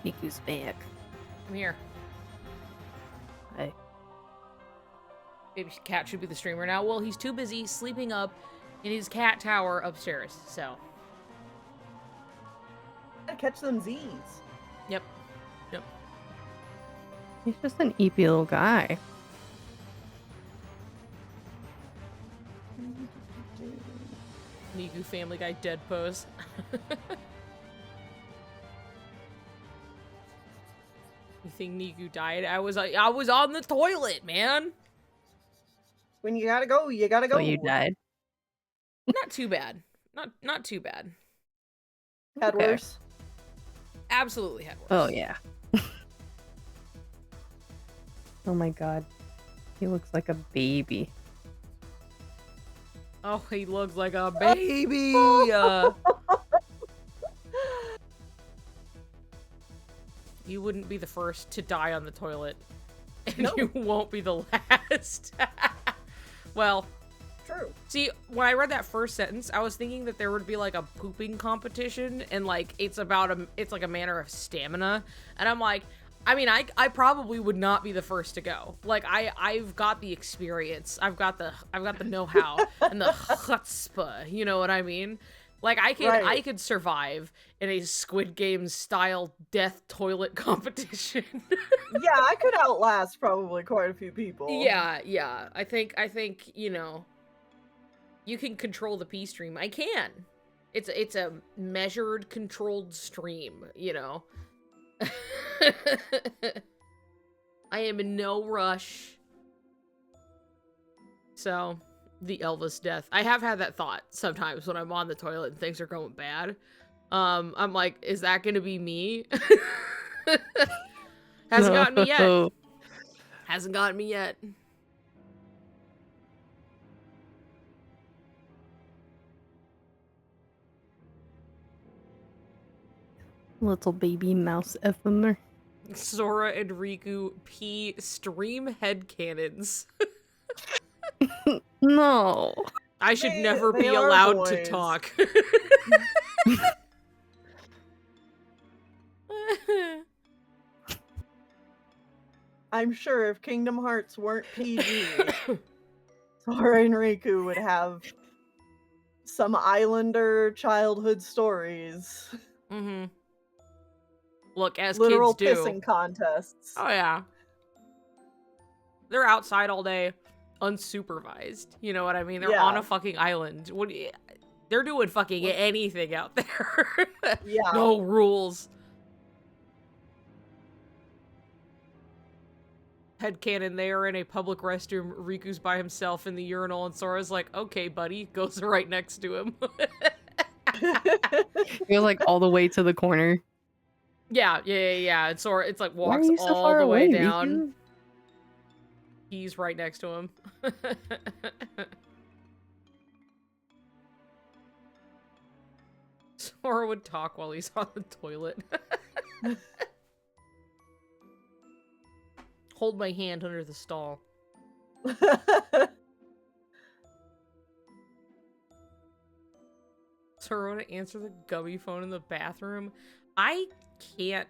Niku's back. I'm here. Hi. Baby cat should be the streamer now. Well, he's too busy sleeping up in his cat tower upstairs, so. Gotta catch them Z's. Yep. Yep. He's just an eepy little guy. Niku Family Guy dead pose. You think Niku died? I was on the toilet, man. When you gotta go, you gotta go. So you died. Not too bad. Not too bad. Had Okay. worse. Absolutely had worse. Oh yeah. Oh my god. He looks like a baby. Oh, he looks like a baby. You wouldn't be the first to die on the toilet. And No. you won't be the last. Well, True. see, when I read that first sentence, I was thinking that there would be like a pooping competition and like it's like a manner of stamina. And I'm like, I mean, I probably would not be the first to go. Like I've got the experience. I've got the know-how and the chutzpah, you know what I mean? Like I could survive in a Squid Game style death toilet competition. Yeah, I could outlast probably quite a few people. Yeah. I think, you know, you can control the pee stream. I can. It's a measured, controlled stream, you know. I am in no rush. So, the Elvis death. I have had that thought sometimes when I'm on the toilet and things are going bad. I'm like, is that gonna be me? Hasn't gotten me yet. Hasn't gotten me yet. Little baby mouse FMR. Sora and Riku pee stream headcanons. No. I should never be allowed to talk. I'm sure if Kingdom Hearts weren't PG, Sora and Riku would have some Islander childhood stories. Mm-hmm. Look, as Literal kids do. pissing contests. Oh yeah. They're outside all day, unsupervised. You know what I mean? They're on a fucking island. They're doing fucking anything out there. Yeah. No rules. Headcanon, they are in a public restroom. Riku's by himself in the urinal, and Sora's like, okay, buddy, goes right next to him. He was like all the way to the corner. Yeah. And Sora, it's like walks Why are you so all far the way away, down. Riku? He's right next to him. Sora would talk while he's on the toilet. Hold my hand under the stall. Sora would answer the gummy phone in the bathroom. I can't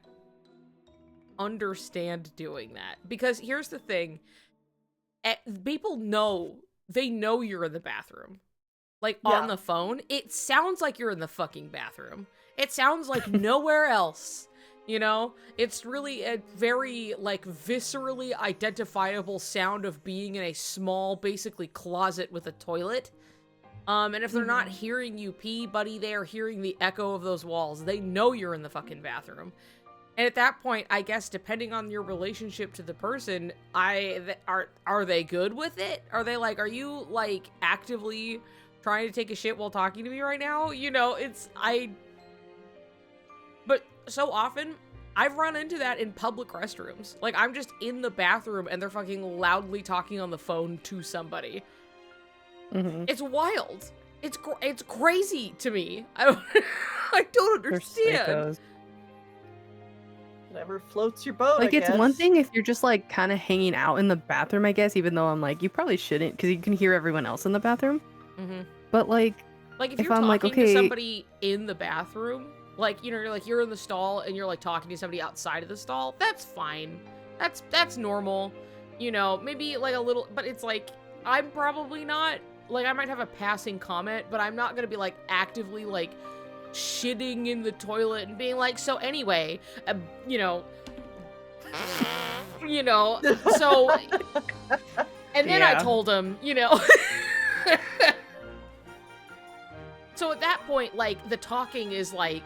understand doing that. Because here's the thing. People know. They know you're in the bathroom. Like, on the phone. It sounds like you're in the fucking bathroom. It sounds like nowhere else. You know? It's really a very, like, viscerally identifiable sound of being in a small, basically, closet with a toilet. And if they're not hearing you pee, buddy, they are hearing the echo of those walls. They know you're in the fucking bathroom. And at that point, I guess, depending on your relationship to the person, are they good with it? Are they like, are you, like, actively trying to take a shit while talking to me right now? You know, but so often, I've run into that in public restrooms. Like, I'm just in the bathroom and they're fucking loudly talking on the phone to somebody. It's wild. It's crazy to me. I don't understand. Whatever floats your boat. Like, I it's guess. one thing if you're just like kind of hanging out in the bathroom, I guess, even though I'm like, you probably shouldn't because you can hear everyone else in the bathroom. But like if you're I'm talking like, okay, to somebody in the bathroom, like, you know, you're in the stall and you're like talking to somebody outside of the stall, that's fine. That's normal. You know, maybe like a little, but it's like, I'm probably not, like, I might have a passing comment, but I'm not gonna be like actively like shitting in the toilet and being like, so anyway, you know, so, and then I told him, you know. So at that point, like, the talking is like,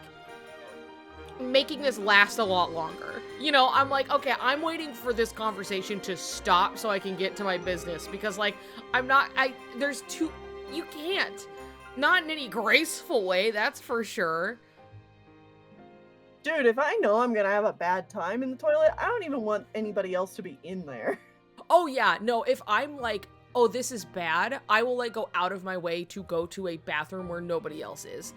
making this last a lot longer. You know, I'm like, okay, I'm waiting for this conversation to stop so I can get to my business, because like you can't. Not in any graceful way, that's for sure. Dude, if I know I'm gonna have a bad time in the toilet, I don't even want anybody else to be in there. Oh yeah, no, if I'm like, oh, this is bad, I will like go out of my way to go to a bathroom where nobody else is.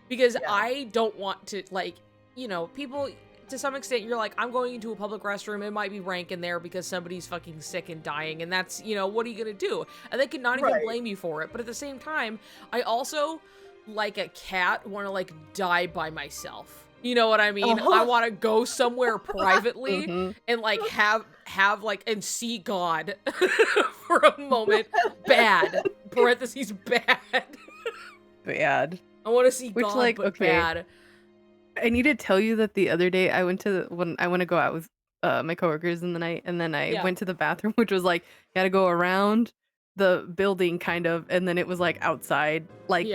Because I don't want to, like, you know, people, to some extent, you're like, I'm going into a public restroom, it might be rank in there because somebody's fucking sick and dying, and that's, you know, what are you gonna do? And they can not even blame you for it. But at the same time, I also, like a cat, want to, like, die by myself. You know what I mean? I want to go somewhere privately and like have like and see God for a moment. Bad. Parentheses bad. Bad. I want to see God, like, but bad. I need to tell you that the other day I went to when I went to go out with my coworkers in the night, and then I went to the bathroom, which was like you got to go around the building kind of, and then it was like outside, like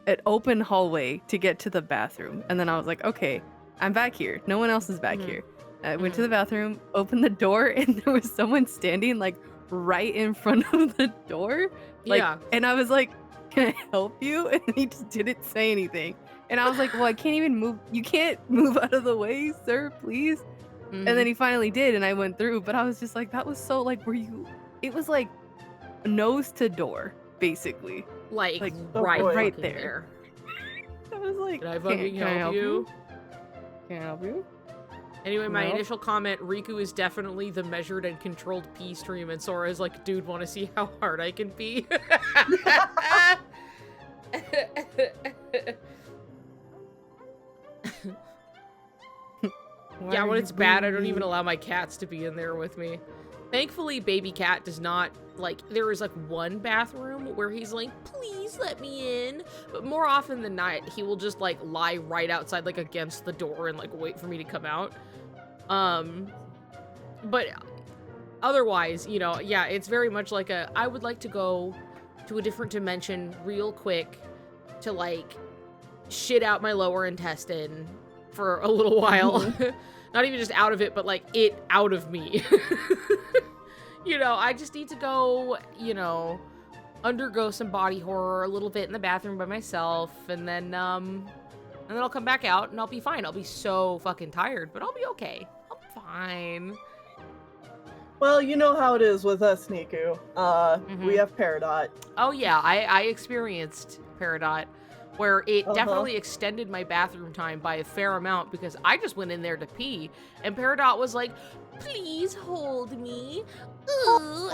an open hallway to get to the bathroom. And then I was like, okay, I'm back here. No one else is back here. I went to the bathroom, opened the door, and there was someone standing like right in front of the door. Like, and I was like, can I help you? And he just didn't say anything. And I was like, well, I can't even move. You can't move out of the way, sir, please. And then he finally did, and I went through. But I was just like, that was so like, it was like nose to door, basically. Like right there. I was like, can I fucking help you? Can I help you? Anyway, my initial comment, Riku is definitely the measured and controlled pee stream, and Sora is like, dude, want to see how hard I can pee? Yeah, when it's bad, I don't even allow my cats to be in there with me. Thankfully, baby cat does not, like, there is, like, one bathroom where he's like, please let me in. But more often than not, he will just, like, lie right outside, like, against the door and, like, wait for me to come out. But otherwise, you know, yeah, it's very much like I would like to go to a different dimension real quick to, like, shit out my lower intestine for a little while. Not even just out of it, but, like, it out of me. You know, I just need to go, you know, undergo some body horror a little bit in the bathroom by myself, and then I'll come back out and I'll be fine. I'll be so fucking tired, but I'll be okay. I'm fine. Well, you know how it is with us, Niku. We have Peridot. Oh yeah, I experienced Peridot, where it definitely extended my bathroom time by a fair amount, because I just went in there to pee, and Peridot was like, please hold me.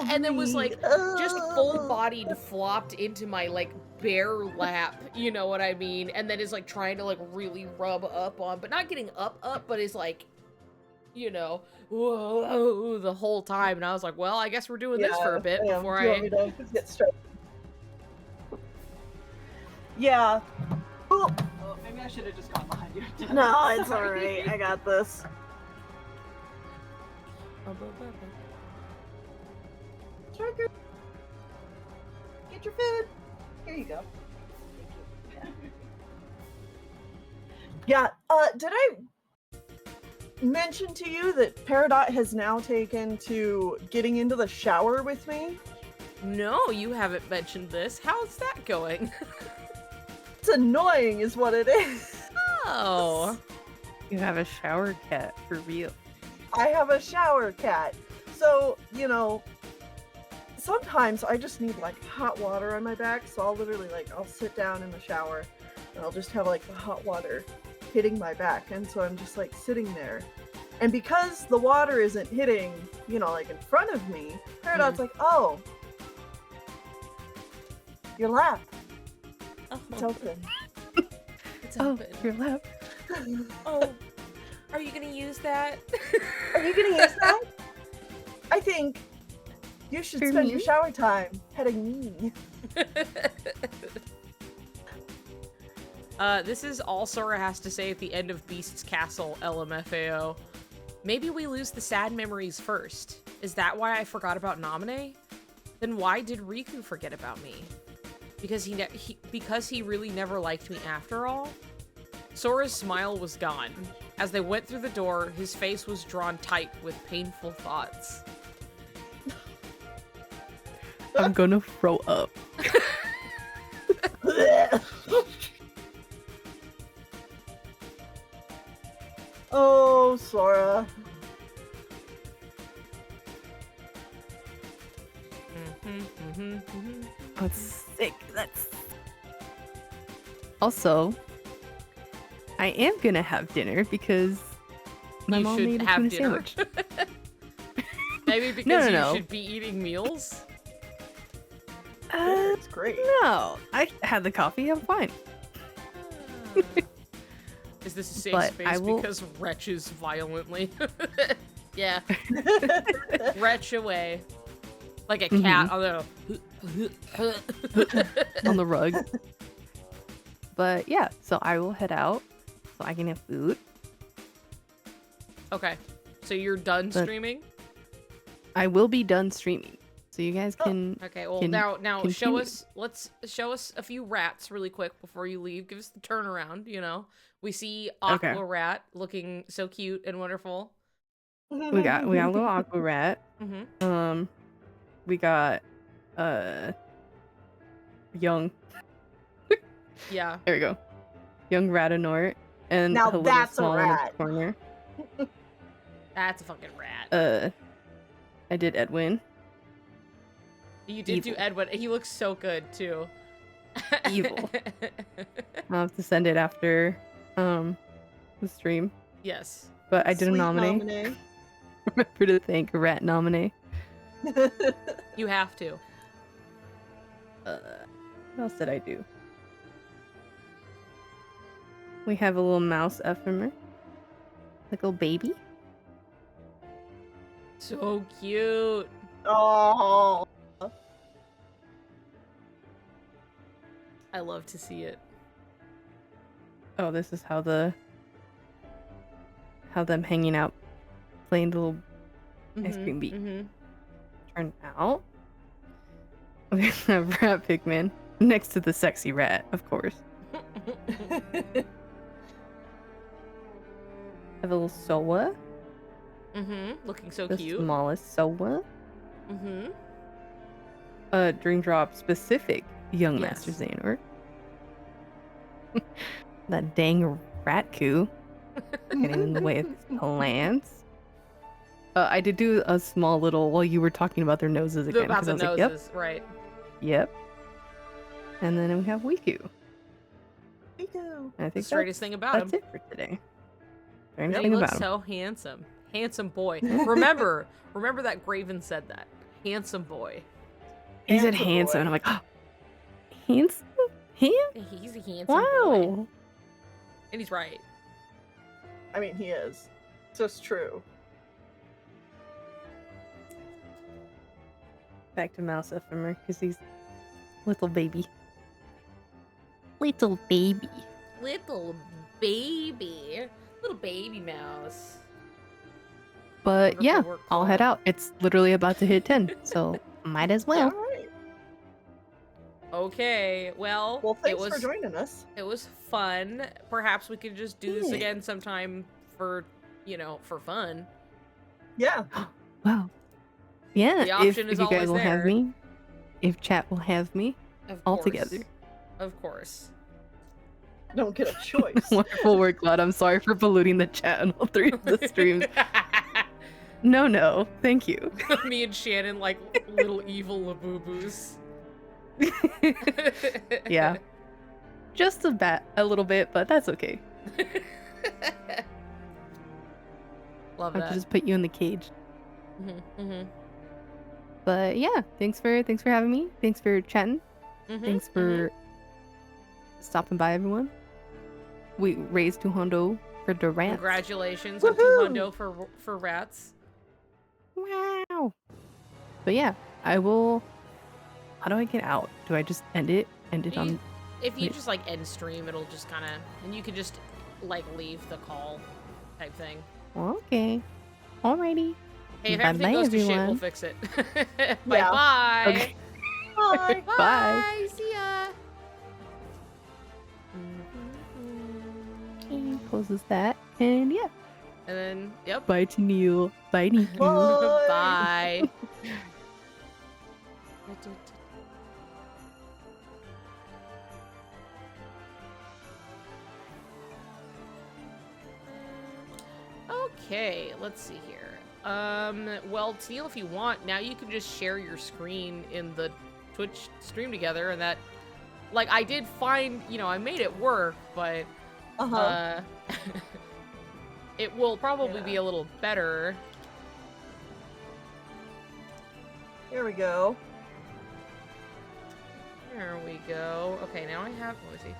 And then was like just full-bodied flopped into my like bare lap, you know what I mean? And then is like trying to like really rub up on, but not getting up, but is like, you know, whoa, the whole time. And I was like, well, I guess we're doing this for a bit before I get straight. Yeah. Oh, maybe I should have just gone behind you. No, it's alright. I got this. Striker, get your food. Here you go. Thank you. Yeah. Did I mention to you that Peridot has now taken to getting into the shower with me? No, you haven't mentioned this. How's that going? It's annoying is what it is. Oh. You have a shower cat, for real. I have a shower cat. So, you know, sometimes I just need like hot water on my back. So I'll literally I'll sit down in the shower and I'll just have like the hot water hitting my back. And so I'm just like sitting there. And because the water isn't hitting, you know, like in front of me, Peridot's like, oh, your lap. Oh. It's open. It's open. Oh, your lap. Oh, are you gonna use that? Are you gonna use that? I think you should spend your shower time petting me. This is all Sora has to say at the end of Beast's Castle, LMFAO. Maybe we lose the sad memories first. Is that why I forgot about Namine? Then why did Riku forget about me? Because he really never liked me after all? Sora's smile was gone. As they went through the door, his face was drawn tight with painful thoughts. I'm gonna throw up. Oh, Sora. That's sick. That's also, I am gonna have dinner because my You mom should made a have tuna dinner. sandwich. Maybe because no. you should be eating meals? It's great. No, I had the coffee. I'm fine. Is this a safe But space I will- because retches violently? Yeah. Retch away. Like a cat on the... On the rug. But yeah, so I will head out so I can have food. Okay. So you're done But- streaming? I will be done streaming, so you guys can. Okay, well can now show continue. us, let's show us a few rats really quick before you leave. Give us the turnaround, you know. We see Aqua Okay. Rat looking so cute and wonderful. We got a little aqua rat. Mm-hmm. We got young. Yeah. There we go. Young Ratanort and Now a little that's a small in the rat. corner. That's a fucking rat. I did Edwin. You did do evil. Edwin. He looks so good too. Evil. I'll have to send it after the stream. Yes. But I did a Sweet nominee. Remember to thank a rat nominee. You have to. What else did I do? We have a little mouse ephemer. Like a little baby. So cute. Oh. I love to see it. Oh, this is how them hanging out playing the little ice cream beat Mm-hmm. turned out. We have Rat Pigman next to the sexy rat, of course. Have a little Soa. Looking so The cute. smallest Soa. Mm-hmm. Dream Drop specific young Yes. Master Xehanort. That dang rat coup getting in the way of his plans. I did do a small little while you were talking about their noses again. About 'cause the I was like, noses, right? Yep. And then we have Wiku. Riku. I The think straightest thing about him. that's it for today. Straightest He thing looks about him. so handsome. Handsome boy. Remember that Graven said that. Handsome boy. He said Handsome handsome, boy. and I'm like, oh, handsome? Him? He's a handsome boy. Wow. And he's right. I mean, he is. It's just true. Back to Mouse Ephemer, because he's little baby. Little baby. Little baby. Little baby mouse. But Wonderful yeah, work, I'll head Cole. out. It's literally about to hit 10, so might as well. All right. Okay, well, Well, it thanks was for joining us. it was fun. Perhaps we could just do this Yeah. again sometime for, for fun. Yeah. Wow. Yeah, The if option is you guys always will there. have me, if chat will have me, Of all course. together. Of course. Don't get a choice. Wonderful work, Cloud. I'm sorry for polluting the chat on all 3 of the streams. No, thank you. Me and Shannon like little evil Labubu's. Yeah. Just a little bit, but that's okay. Love I'll that. just put you in the cage. Mm-hmm, But yeah, thanks for having me. Thanks for chatting. mm-hmm, Thanks for stopping by, everyone. We raised 200 for the rats. Congratulations on Woohoo! 200 for rats. Wow. But yeah, I will. How do I get out? Do I just end it? End it on. If you Wait. just like end stream, it'll just kind of, and you can just like leave the call type thing. Okay. Alrighty. Hey, if Bye-bye, everything goes to shit, we'll everyone. fix it. Bye Yeah. bye. Okay. Bye. Bye. See ya. closes that. And yeah. And then, yep. Bye to Neil. Bye, Niku. Bye. Bye. Okay, let's see here. Well, Teal, if you want, now you can just share your screen in the Twitch stream together, and that, like, I did find, you know, I made it work, but, it will probably be a little better. Here we go. There we go. Okay, now I have, let me see.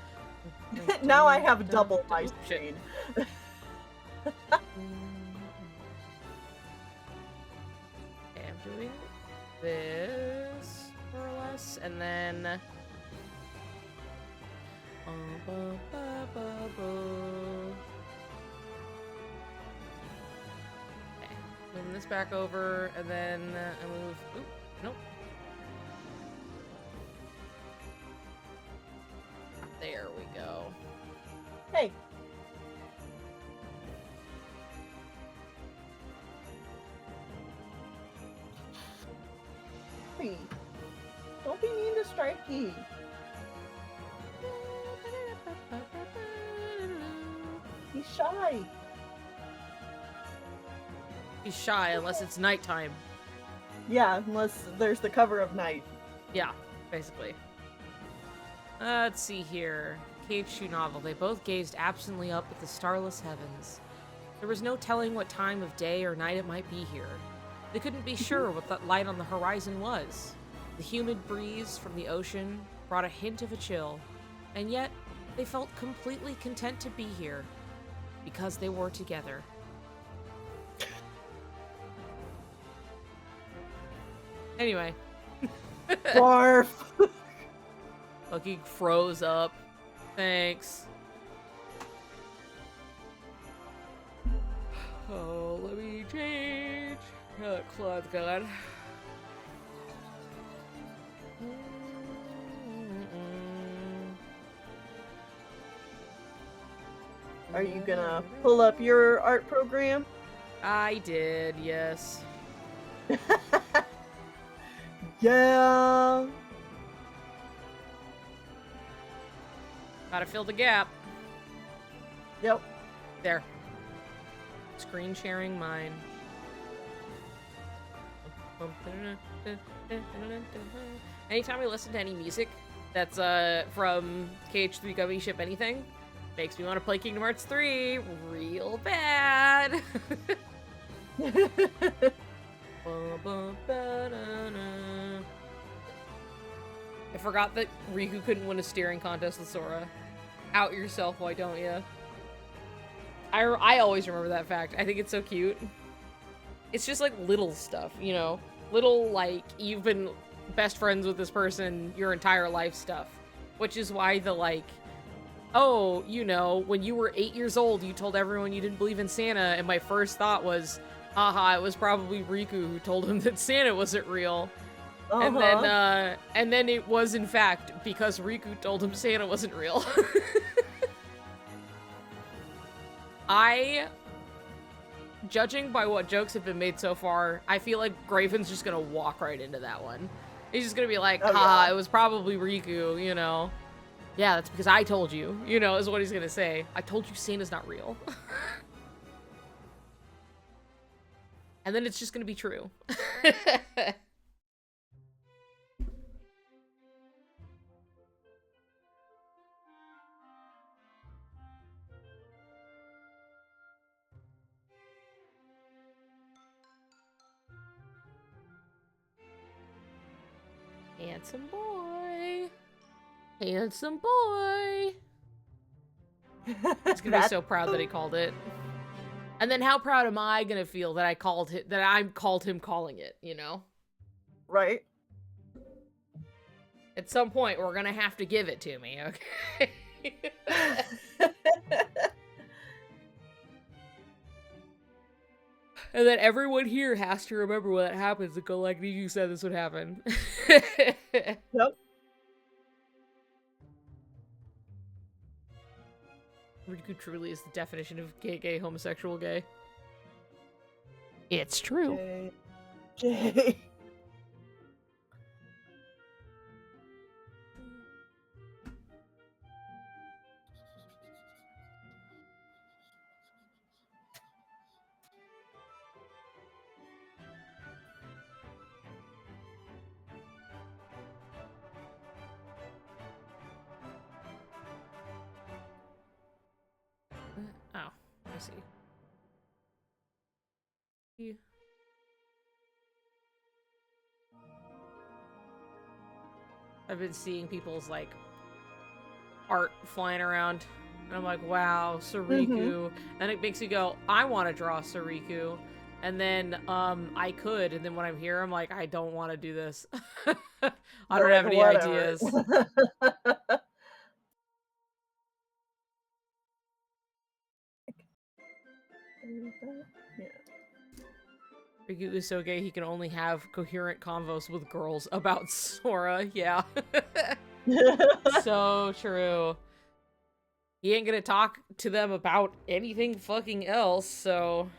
Now I have double my screen. Okay, I'm doing this, more or less, and then... Okay, moving this back over, and then I move... Oop, nope. There we go. Hey. Don't be mean to Strikey. He's shy. He's shy unless it's nighttime. Yeah, unless there's the cover of night. Yeah, basically. Let's see here. K2 novel. They both gazed absently up at the starless heavens. There was no telling what time of day or night it might be here. They couldn't be sure what that light on the horizon was. The humid breeze from the ocean brought a hint of a chill, and yet they felt completely content to be here, because they were together. Anyway. Barf! Lucky froze up. Thanks. Oh, let me change. Claude's gone. Are you gonna pull up your art program? I did, yes. Yeah. Gotta fill the gap. Yep. There. Screen sharing mine. Anytime I listen to any music that's from KH3 Gummy Ship Anything, makes me want to play Kingdom Hearts 3 real bad. I forgot that Riku couldn't win a steering contest with Sora. Out yourself, why don't you? I always remember that fact. I think it's so cute. It's just like little stuff, you know? Little, like, you've been best friends with this person your entire life stuff. Which is why the, like, oh, you know, when you were 8 years old, you told everyone you didn't believe in Santa, and my first thought was, haha, it was probably Riku who told him that Santa wasn't real. And then it was, in fact, because Riku told him Santa wasn't real. Judging by what jokes have been made so far, I feel like Graven's just gonna walk right into that one. He's just gonna be like, it was probably Riku, you know? Yeah, that's because I told you, you know, is what he's gonna say. I told you Santa's not real. And then it's just gonna be true. Handsome boy. Handsome boy. He's gonna be so proud that he called it. And then how proud am I gonna feel that I called him calling it, you know? Right. At some point, we're gonna have to give it to me, okay? And then everyone here has to remember when that happens and go like, you said this would happen. Yep. Riku truly is the definition of gay, homosexual, gay. It's true. Gay. Oh, I see. Yeah. I've been seeing people's like art flying around, and I'm like, wow, Soriku. And it makes me go, I want to draw Soriku. And then I could, and then when I'm here, I'm like, I don't want to do this. I don't have any ideas. Riku is so gay he can only have coherent convos with girls about Sora. Yeah. So true. He ain't gonna talk to them about anything fucking else, so...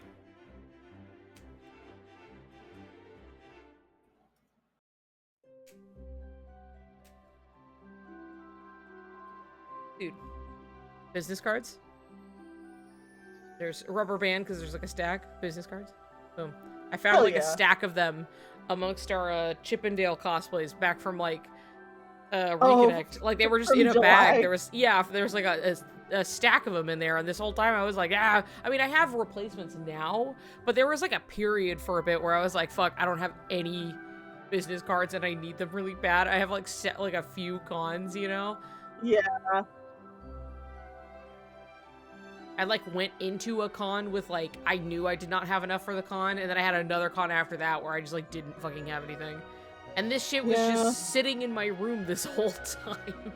Dude. Business cards? There's a rubber band because there's like a stack. Business cards. Boom. I found a stack of them amongst our Chippendale cosplays back from like Reconnect. Like they were just in a bag. There was like a stack of them in there, and this whole time I was like, I mean I have replacements now, but there was like a period for a bit where I was like, fuck, I don't have any business cards and I need them really bad. I have like set like a few cons, you know? Yeah. I like went into a con with like, I knew I did not have enough for the con, and then I had another con after that where I just like didn't fucking have anything. And this shit was just sitting in my room this whole time.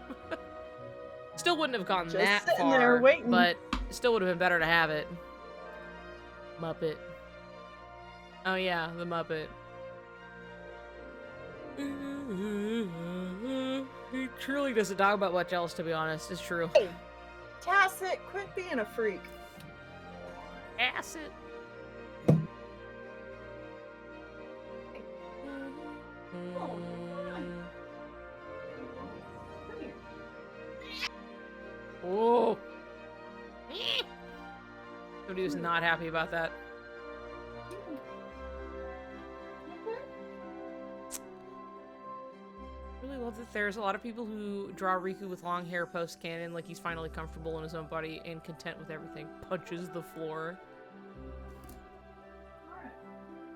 Still wouldn't have gone just that sitting far, there waiting. but still would have been better to have it. Muppet. Oh yeah, the Muppet. He truly doesn't talk about much else, to be honest. It's true. Hey, Tacit, quit being a freak. Acid. Oh. Somebody was not happy about that. I really love that there's a lot of people who draw Riku with long hair post-canon, like he's finally comfortable in his own body and content with everything. Punches the floor.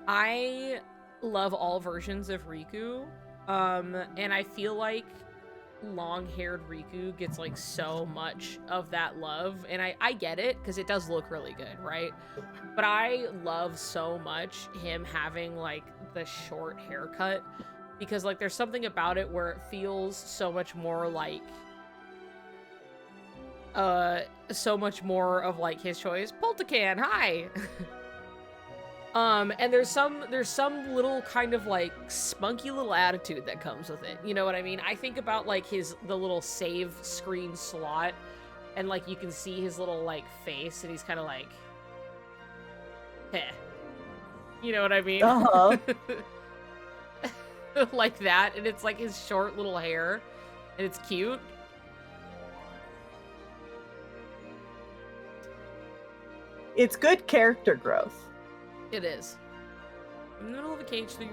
I love all versions of Riku, and I feel like long-haired Riku gets like so much of that love, and I get it because it does look really good, right? But I love so much him having like the short haircut, because like there's something about it where it feels so much more like so much more of like his choice. Poltacan, hi. And there's some little kind of like spunky little attitude that comes with it. You know what I mean? I think about like the little save screen slot, and like you can see his little like face, and he's kind of like, heh. You know what I mean? Uh-huh. Like that, and it's like his short little hair, and it's cute. It's good character growth. It is. I'm in the middle of a KH3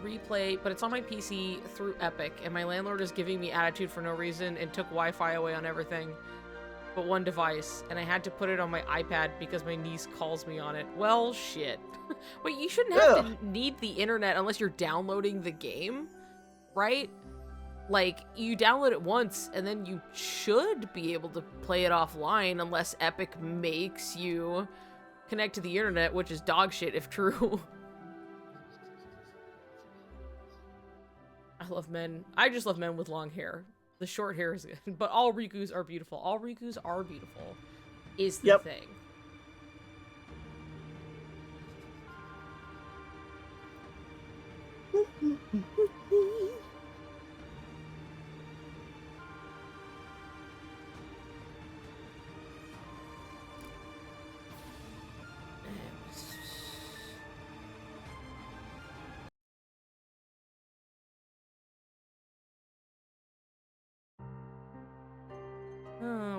replay, but it's on my PC through Epic, and my landlord is giving me attitude for no reason and took Wi-Fi away on everything but one device, and I had to put it on my iPad because my niece calls me on it. Well, shit. Wait, you shouldn't have to need the internet unless you're downloading the game, right? Like, you download it once, and then you should be able to play it offline unless Epic makes you connect to the internet, which is dog shit if true. I love men. I just love men with long hair. The short hair is good. But all Rikus are beautiful. All Rikus are beautiful is the thing.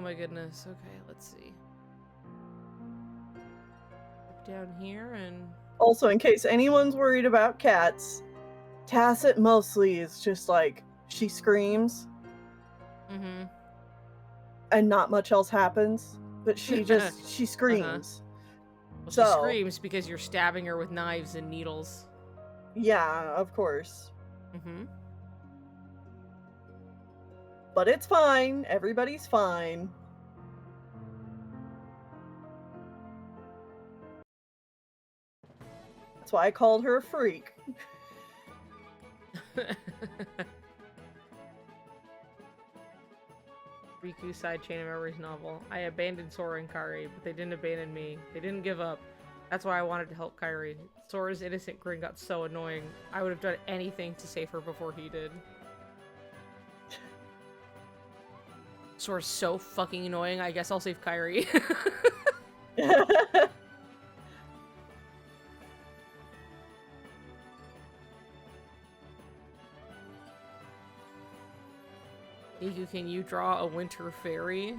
my goodness. Okay, let's see. Down here and... Also, in case anyone's worried about cats, Tacit mostly is just like, she screams. Mm-hmm. And not much else happens. But she just, she screams. Well, So, she screams because you're stabbing her with knives and needles. Yeah, of course. Mm-hmm. But it's fine. Everybody's fine. That's why I called her a freak. Riku side chain of memories novel. I abandoned Sora and Kairi, but they didn't abandon me. They didn't give up. That's why I wanted to help Kairi. Sora's innocent grin got so annoying. I would have done anything to save her before he did. Sora's so fucking annoying, I guess I'll save Kairi. Niku, can you draw a winter fairy?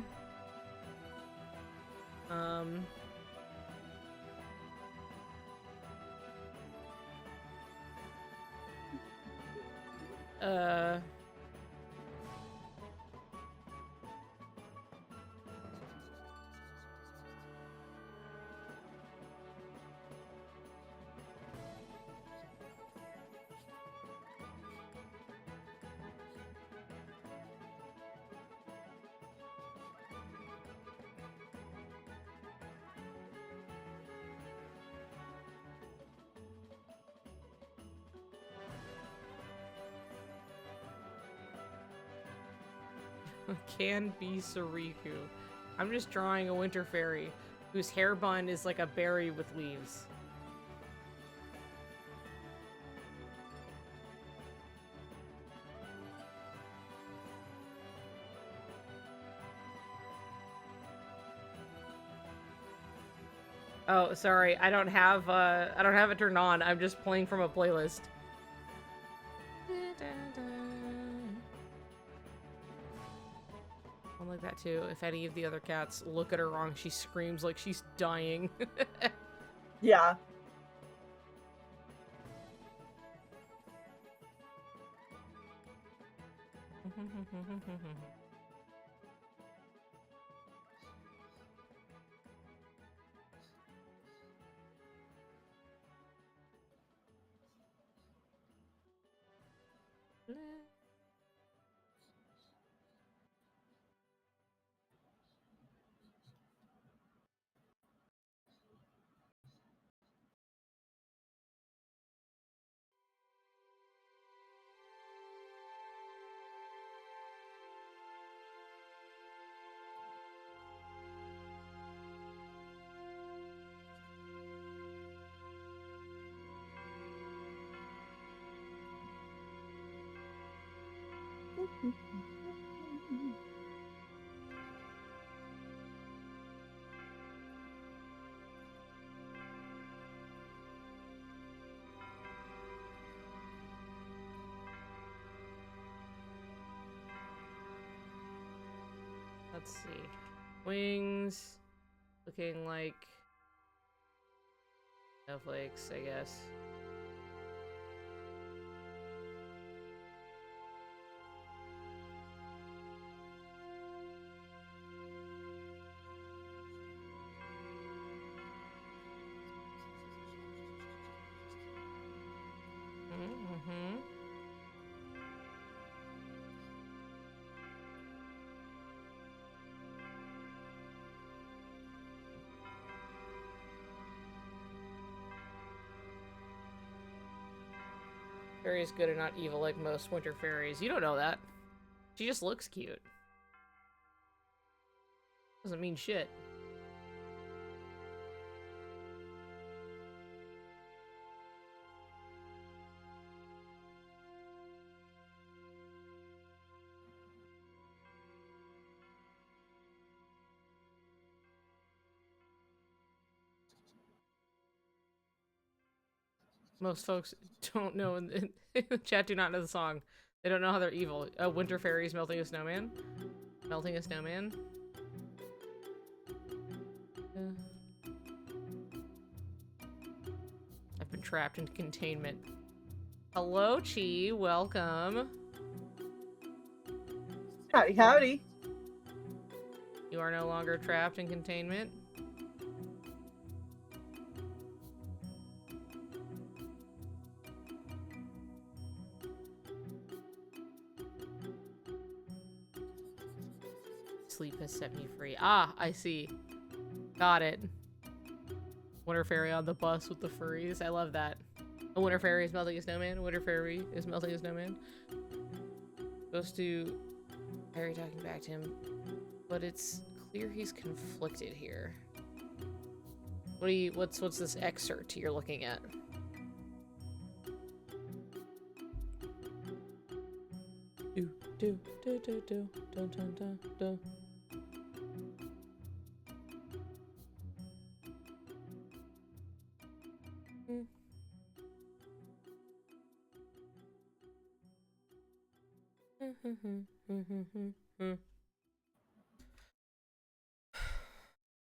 Can be Soriku. I'm just drawing a winter fairy whose hair bun is like a berry with leaves. Oh, sorry. I don't have it turned on. I'm just playing from a playlist. I'm like that too. If any of the other cats look at her wrong, she screams like she's dying. Yeah. Let's see. Wings. Looking like snowflakes, I guess. Mm-hmm. Fairy is good and not evil like most winter fairies. You don't know that. She just looks cute. Doesn't mean shit. Most folks don't know in the chat do not know the song. They don't know how they're evil. Winter fairies melting a snowman? Melting a snowman? I've been trapped in containment. Hello, Chi. Welcome. Howdy, howdy. You are no longer trapped in containment. Sleep has set me free. Ah, I see. Got it. Winter Fairy on the bus with the furries. I love that. A Winter Fairy is melting a snowman. A Winter Fairy is melting a snowman. Supposed to... Harry talking back to him. But it's clear he's conflicted here. What do you... What's this excerpt you're looking at? Do, do, do, do, do, dun, dun, dun, dun.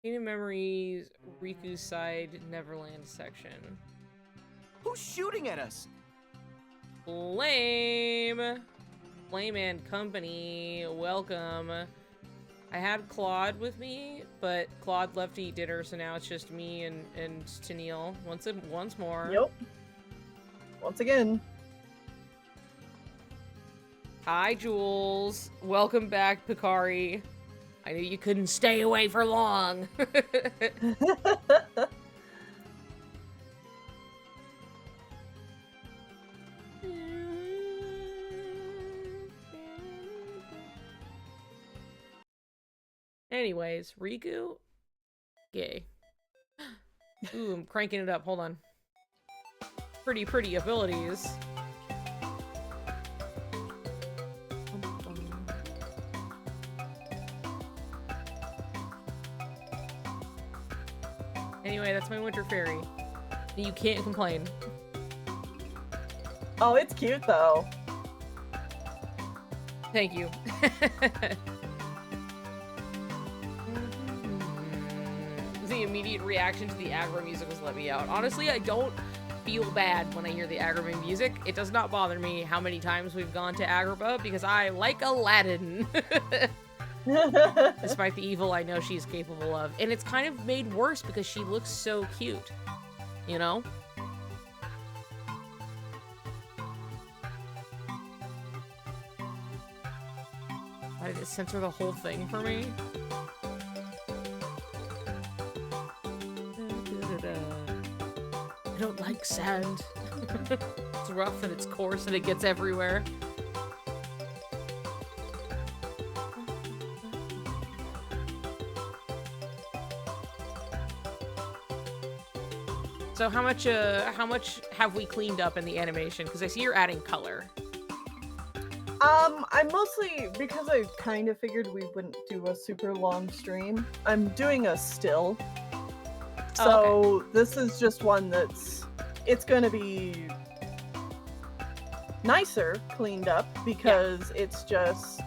Kingdom Memories, Riku's Side, Neverland section. Who's shooting at us? Flame! Flame and Company, welcome. I had Claude with me, but Claude left to eat dinner, so now it's just me and Tennille once more. Yep. Once again. Hi, Jules. Welcome back, Picari. I knew you couldn't stay away for long. Anyways, Riku? Gay. Ooh, I'm cranking it up. Hold on. Pretty abilities. Anyway, that's my Winter Fairy. You can't complain. Oh, it's cute though. Thank you. The immediate reaction to the aggro music was let me out. Honestly, I don't feel bad when I hear the Agrabah music. It does not bother me how many times we've gone to Agrabah because I like Aladdin. Despite the evil I know she's capable of. And it's kind of made worse because she looks so cute. You know? Why did it censor the whole thing for me? I don't like sand. It's rough and it's coarse and it gets everywhere. So how much have we cleaned up in the animation? Because I see you're adding color. I mostly, because I kind of figured we wouldn't do a super long stream, I'm doing a still. So okay. This is just one it's going to be nicer cleaned up because it's just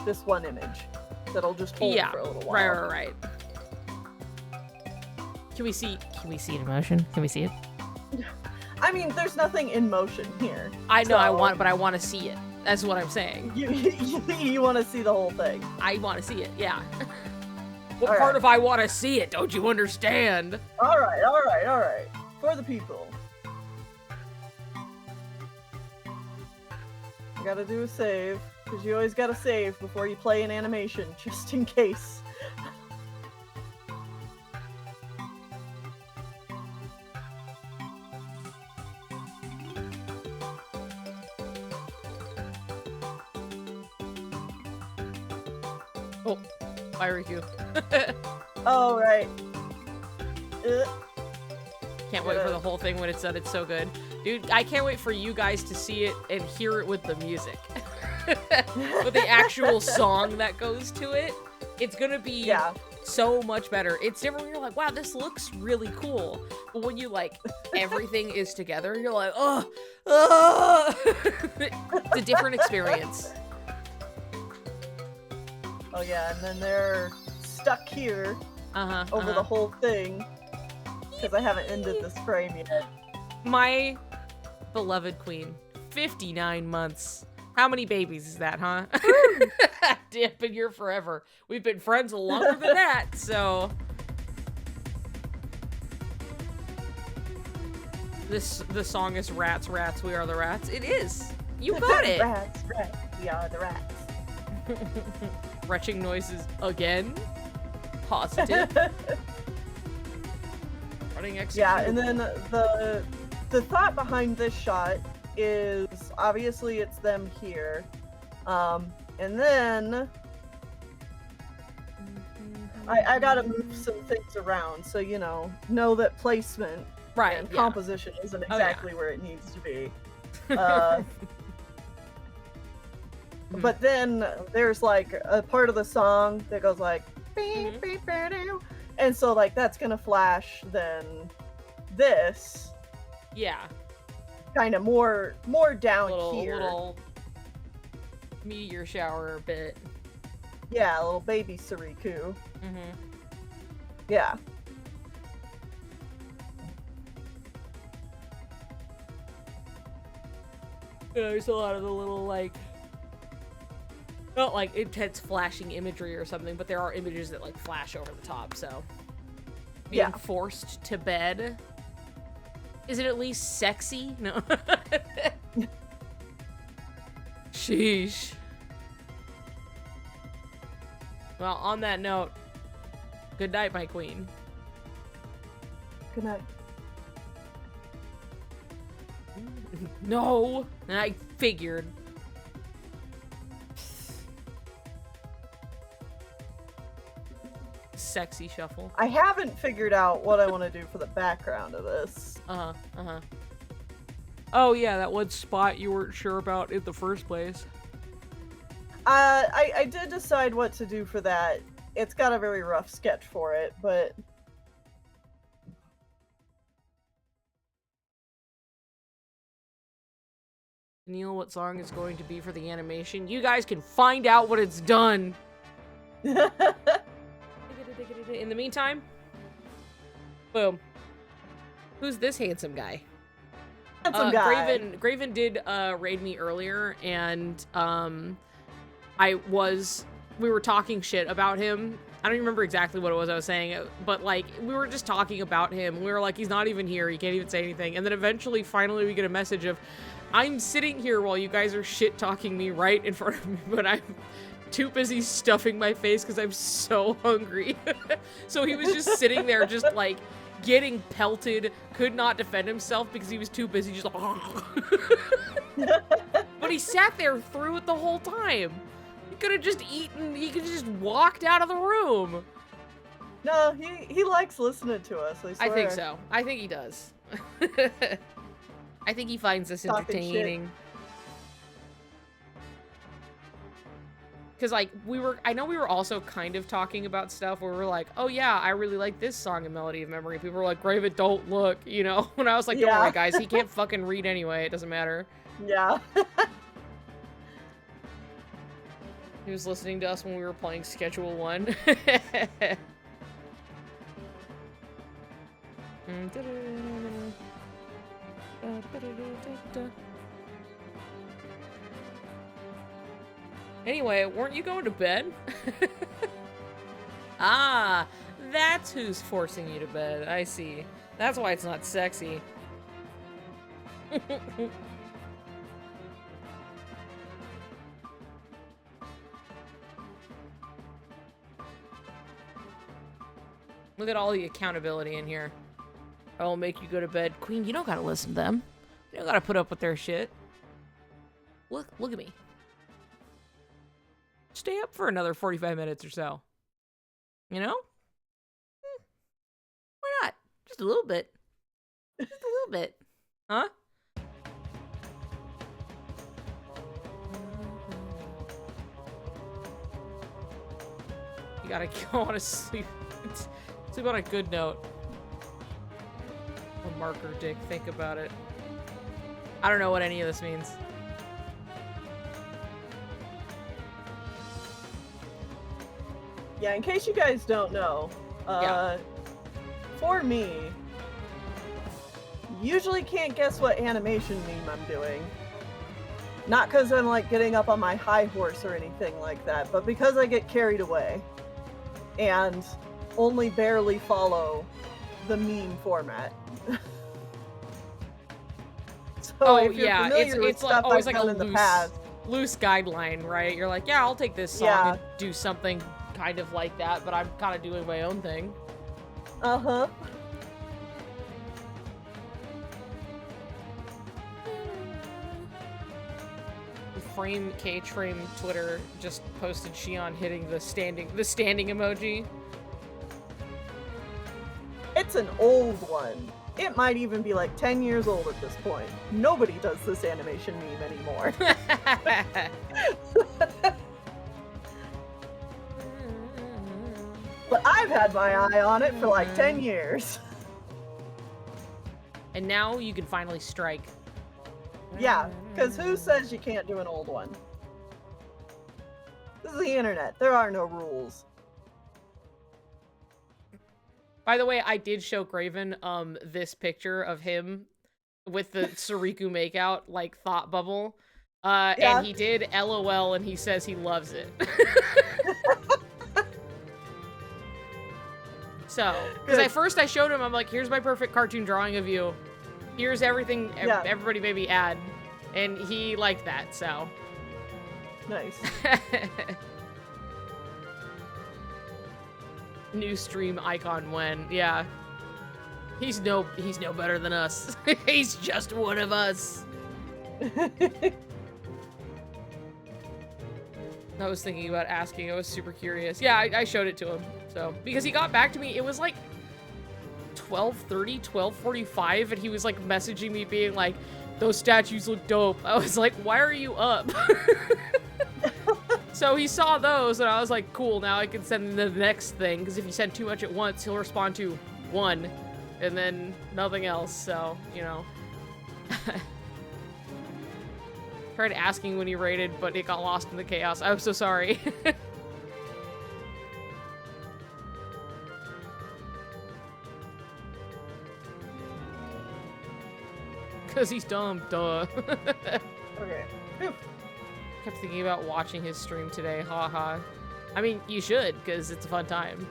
this one image that'll just hold for a little while. Right. Can we see it in motion? Can we see it? I mean, there's nothing in motion here. I know, so but I want to see it. That's what I'm saying. You want to see the whole thing. I want to see it, yeah. What part of I want to see it? Don't you understand? All right. For the people. I gotta do a save, because you always gotta save before you play an animation, just in case. Oh, bye, Riku. Oh, right. Can't wait for the whole thing when it's done. It's so good. Dude, I can't wait for you guys to see it and hear it with the music. With the actual song that goes to it. It's gonna be so much better. It's different when you're like, wow, this looks really cool. But when you, like, everything is together, you're like, oh. It's a different experience. Oh yeah, and then they're stuck here over the whole thing because I haven't ended this frame yet. My beloved queen. 59 months. How many babies is that, huh? Damn, been here forever. We've been friends longer than that, so... The song is Rats, Rats, We Are the Rats. It is. You got it. Rats, rats, we are the rats. Retching noises again. Positive. Running execution. Yeah, and then the thought behind this shot is obviously it's them here. And then I gotta move some things around, so know that placement and composition isn't exactly where it needs to be. But then there's like a part of the song that goes like beep, beep, beep, and so like that's gonna flash then this. Yeah. Kind of more down here. Little meteor shower bit. Yeah, a little baby Soriku. Yeah. There's a lot of the little, like, not like intense flashing imagery or something, but there are images that, like, flash over the top, so. Being forced to bed. Is it at least sexy? No. Sheesh. Well, on that note, good night, my queen. Good night. No! I figured. Sexy shuffle. I haven't figured out what I want to do for the background of this. Oh yeah, that one spot you weren't sure about in the first place. I did decide what to do for that. It's got a very rough sketch for it, but... Neil, what song is going to be for the animation? You guys can find out when it's done. In the meantime, boom. Who's this handsome guy? Handsome guy. Graven did raid me earlier, and we were talking shit about him. I don't even remember exactly what it was I was saying, but like we were just talking about him. We were like, he's not even here. He can't even say anything. And then eventually, finally, we get a message of, I'm sitting here while you guys are shit talking me right in front of me, but I'm too busy stuffing my face because I'm so hungry. So he was just sitting there, just like getting pelted, could not defend himself because he was too busy just like, but he sat there through it the whole time. He could have just eaten, he could have just walked out of the room. No, he likes listening to us, I swear. I think so. I think he does. I think he finds this entertaining. Because, like, I know we were also kind of talking about stuff where we were like, oh yeah, I really like this song in Melody of Memory. People were like, Graven, don't look, you know? When I was like, don't worry, guys, he can't fucking read anyway, it doesn't matter. Yeah. He was listening to us when we were playing Schedule 1. Anyway, weren't you going to bed? Ah, that's who's forcing you to bed. I see. That's why it's not sexy. Look at all the accountability in here. I will make you go to bed. Queen, you don't gotta listen to them. You don't gotta put up with their shit. Look at me. Stay up for another 45 minutes or so. You know? Why not? Just a little bit. Just a little bit. Huh? You gotta go on to sleep. Sleep on a good note. A marker dick, think about it. I don't know what any of this means. Yeah, in case you guys don't know, for me, usually can't guess what animation meme I'm doing. Not because I'm like getting up on my high horse or anything like that, but because I get carried away and only barely follow the meme format. So if you're familiar with stuff always I've like done a in the past, loose guideline, right? You're like, yeah, I'll take this song and do something kind of like that, but I'm kind of doing my own thing. Uh-huh. Frame K-Frame Twitter just posted Shion hitting the standing emoji. It's an old one. It might even be like 10 years old at this point. Nobody does this animation meme anymore. But I've had my eye on it for like 10 years. And now you can finally strike. Yeah, because who says you can't do an old one? This is the internet. There are no rules. By the way, I did show Graven this picture of him with the Soriku makeout, like, thought bubble. And he did LOL, and he says he loves it. So, because at first I showed him, I'm like, here's my perfect cartoon drawing of you. Here's everything everybody maybe add. And he liked that, so. Nice. New stream icon when, yeah. He's no better than us. He's just one of us. I was thinking about asking. I was super curious. Yeah, I showed it to him. So, because he got back to me, it was like 12:30, 12:45, and he was like messaging me being like, those statues look dope. I was like, why are you up? So he saw those, and I was like, cool, now I can send him the next thing, because if you send too much at once, he'll respond to one, and then nothing else, so, you know. Tried asking when he raided, but it got lost in the chaos. I'm so sorry. Because he's dumb, duh. Okay. Kept thinking about watching his stream today, haha. I mean, you should, because it's a fun time.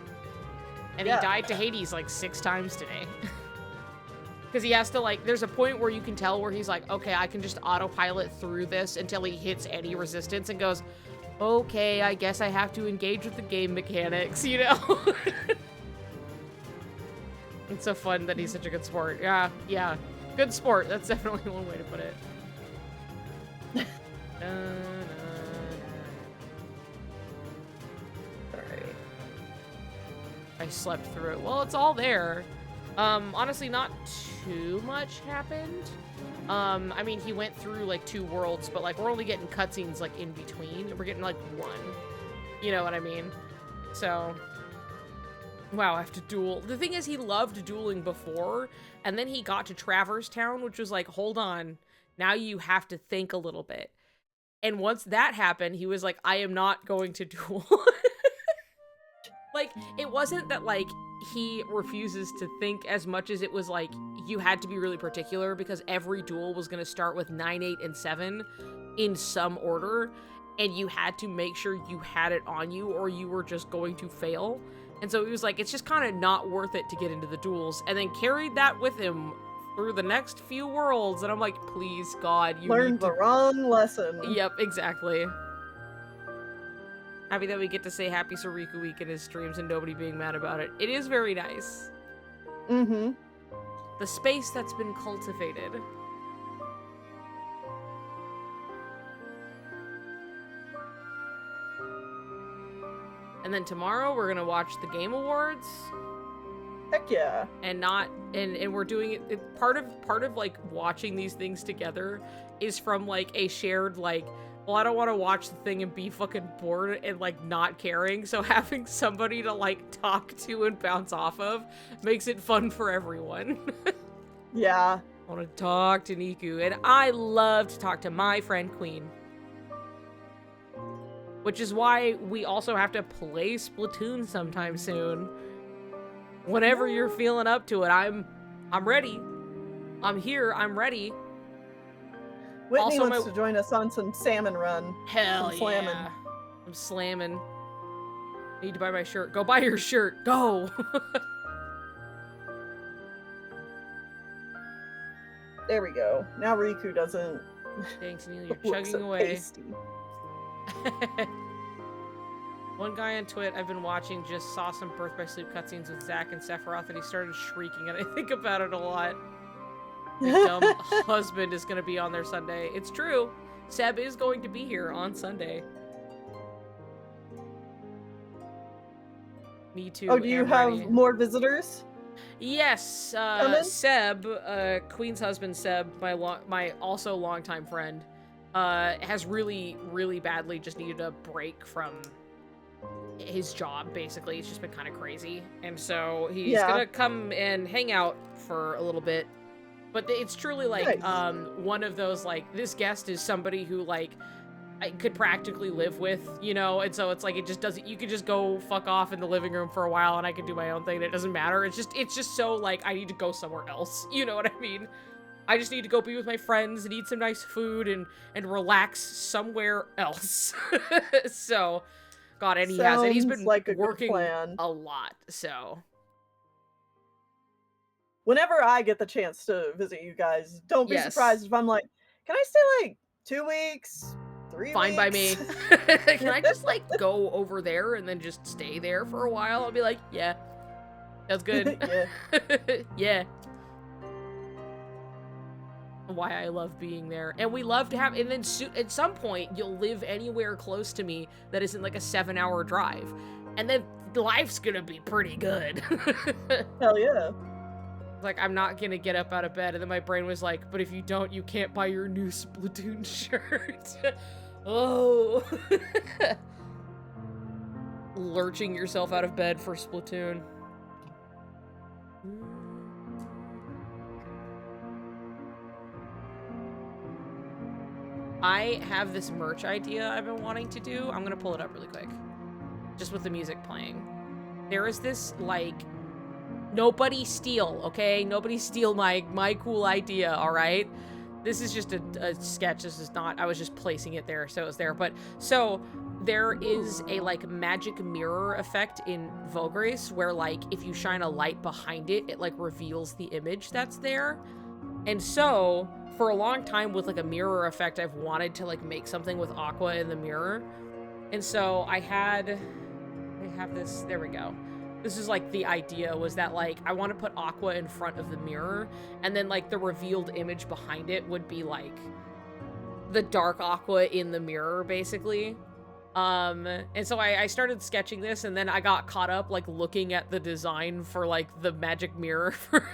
And he died to Hades like 6 times today. Because he has to, like, there's a point where you can tell where he's like, okay, I can just autopilot through this until he hits any resistance and goes, okay, I guess I have to engage with the game mechanics, you know? It's so fun that he's such a good sport. Yeah. Good sport. That's definitely one way to put it. Alright. I slept through it. Well, it's all there. Honestly, not too much happened. I mean, he went through, like, 2 worlds, but, like, we're only getting cutscenes, like, in between. We're getting, like, 1. You know what I mean? So... Wow, I have to duel. The thing is, he loved dueling before, and then he got to Traverse Town, which was like, hold on, now you have to think a little bit. And once that happened, he was like, I am not going to duel. Like, it wasn't that, like, he refuses to think as much as it was like, you had to be really particular, because every duel was going to start with 9, 8, and 7 in some order, and you had to make sure you had it on you, or you were just going to fail. And so he was like, it's just kind of not worth it to get into the duels, and then carried that with him through the next few worlds. And I'm like, please, God, you learned the wrong lesson. Yep, exactly. Happy that we get to say Happy Soriku Week in his streams and nobody being mad about it. It is very nice. Mm-hmm. The space that's been cultivated. And then tomorrow we're gonna watch the Game Awards. Heck yeah. And we're doing it part of like watching these things together is from like a shared like, well, I don't want to watch the thing and be fucking bored and like not caring, so having somebody to like talk to and bounce off of makes it fun for everyone. Yeah. I want to talk to Niku, and I love to talk to my friend Queen. Which is why we also have to play Splatoon sometime soon. Whenever you're feeling up to it, I'm ready. I'm here. I'm ready. Whitney Also, wants to join us on some salmon run. Hell some slamming. yeah. I'm slamming. Need to buy my shirt. Go buy your shirt. Go. There we go. Now Riku doesn't. Thanks, Neil. You're look chugging so away. pasty. One guy on Twit I've been watching just saw some Birth by Sleep cutscenes with Zack and Sephiroth, and he started shrieking, and I think about it a lot. My dumb husband is going to be on there Sunday. It's true. Seb is going to be here on Sunday. Me too. Oh, do you have ready. more visitors? Yes, Seb, Queen's husband Seb, my also longtime friend, has really, really badly just needed a break from his job, basically. It's just been kind of crazy. And so he's gonna come and hang out for a little bit. But it's truly like, nice. one of those, like, this guest is somebody who, like, I could practically live with, you know, and so it's like, it just doesn't, you could just go fuck off in the living room for a while and I could do my own thing. It doesn't matter. It's just so, like, I need to go somewhere else. You know what I mean? I just need to go be with my friends and eat some nice food and relax somewhere else. So, God, and he has it. He's been like a working plan. a lot, so. Whenever I get the chance to visit you guys, don't be surprised if I'm like, can I stay like 2 weeks? 3 Fine weeks? by me. Can I just, like, go over there and then just stay there for a while? I'll be like, yeah, that's good. Yeah. Why I love being there. And we love to have, and then at some point, you'll live anywhere close to me that isn't like a 7-hour drive. And then life's gonna be pretty good. Hell yeah. Like, I'm not gonna get up out of bed. And then my brain was like, but if you don't, you can't buy your new Splatoon shirt. Oh. Lurching yourself out of bed for Splatoon. I have this merch idea I've been wanting to do. I'm gonna pull it up really quick. Just with the music playing. There is this, like, nobody steal, okay? Nobody steal my cool idea, all right? This is just a sketch. This is not, I was just placing it there, so it was there. But, so, there is a, like, magic mirror effect in Vograce where, like, if you shine a light behind it, it, like, reveals the image that's there. And so, for a long time with, like, a mirror effect, I've wanted to, like, make something with Aqua in the mirror. And so, I have this, there we go. This is, like, the idea was that, like, I want to put Aqua in front of the mirror, and then, like, the revealed image behind it would be, like, the dark Aqua in the mirror, basically. And so I started sketching this, and then I got caught up, like, looking at the design for, like, the magic mirror for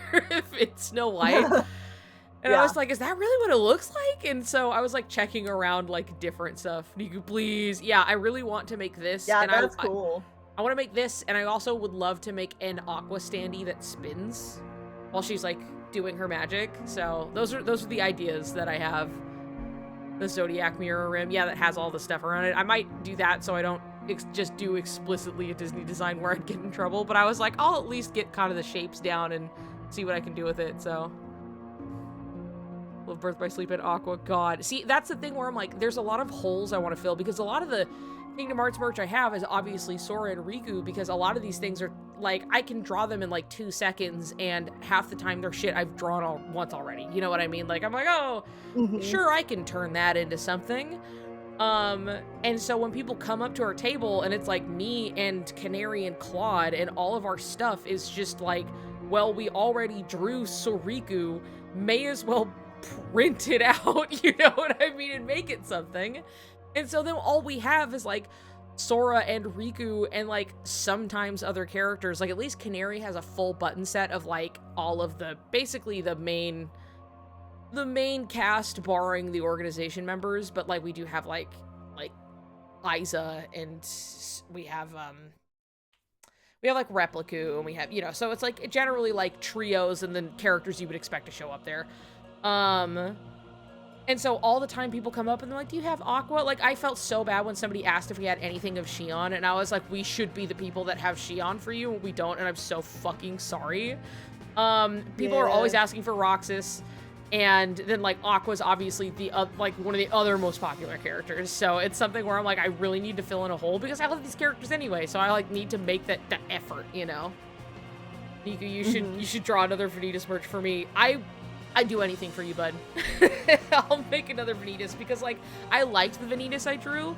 Snow White. And I was like, is that really what it looks like? And so I was, like, checking around, like, different stuff. Niku, please. Yeah, I really want to make this. Yeah, and that's cool. I want to make this, and I also would love to make an Aqua standee that spins while she's, like, doing her magic. So those are the ideas that I have. The Zodiac Mirror Rim, yeah, that has all the stuff around it. I might do that so I don't just do explicitly a Disney design where I'd get in trouble, but I was like, I'll at least get kind of the shapes down and see what I can do with it, so. Love Birth by Sleep and Aqua, God. See, that's the thing where I'm like, there's a lot of holes I want to fill, because a lot of the Kingdom Hearts merch I have is obviously Sora and Riku, because a lot of these things are, like, I can draw them in, like, 2 seconds, and half the time they're shit I've drawn once already. You know what I mean? Like, I'm like, oh, sure, I can turn that into something. And so when people come up to our table, and it's, like, me and Canary and Claude, and all of our stuff is just, like, well, we already drew Soriku, may as well print it out, you know what I mean, and make it something. And so then all we have is, like, Sora and Riku and, like, sometimes other characters. Like, at least Canary has a full button set of, like, all of the, basically the main cast, barring the organization members. But, like, we do have, like Liza, and we have, like, Repliku, and we have, you know, so it's, like, generally, like, trios and then characters you would expect to show up there. And so all the time people come up and they're like, do you have Aqua? Like, I felt so bad when somebody asked if we had anything of Xion, and I was like, we should be the people that have Xion for you, and we don't, and I'm so fucking sorry. People are always asking for Roxas, and then like Aqua's obviously the like one of the other most popular characters. So it's something where I'm like, I really need to fill in a hole because I love these characters anyway. So I like need to make that effort, you know. Niku, you should draw another Vanitas merch for me. I'd do anything for you, bud. I'll make another Vanitas because like I liked the Vanitas I drew.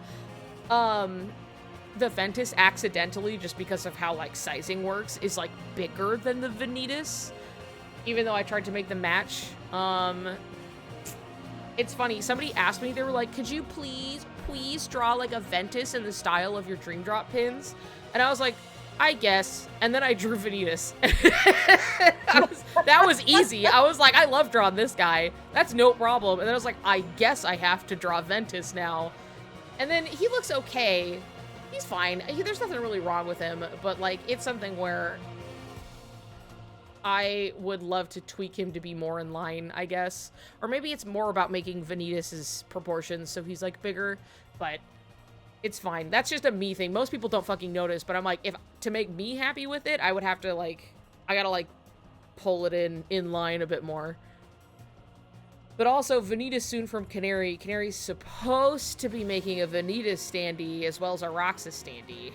The Ventus accidentally, just because of how like sizing works, is like bigger than the Vanitas, even though I tried to make them match. It's funny, somebody asked me, they were like, could you please draw like a Ventus in the style of your Dream Drop pins? And I was like, I guess. And then I drew Vanitas. That was easy. I was like, I love drawing this guy, that's no problem. And then I was like, I guess I have to draw Ventus now. And then he looks okay. He's fine. There's nothing really wrong with him, but like it's something where I would love to tweak him to be more in line, I guess. Or maybe it's more about making Vanitas' proportions so he's like bigger, but it's fine. That's just a me thing. Most people don't fucking notice, but I'm like, if to make me happy with it, I would have to like, I gotta like pull it in line a bit more. But also, Vanitas soon from Canary. Canary's supposed to be making a Vanitas standee as well as a Roxas standee.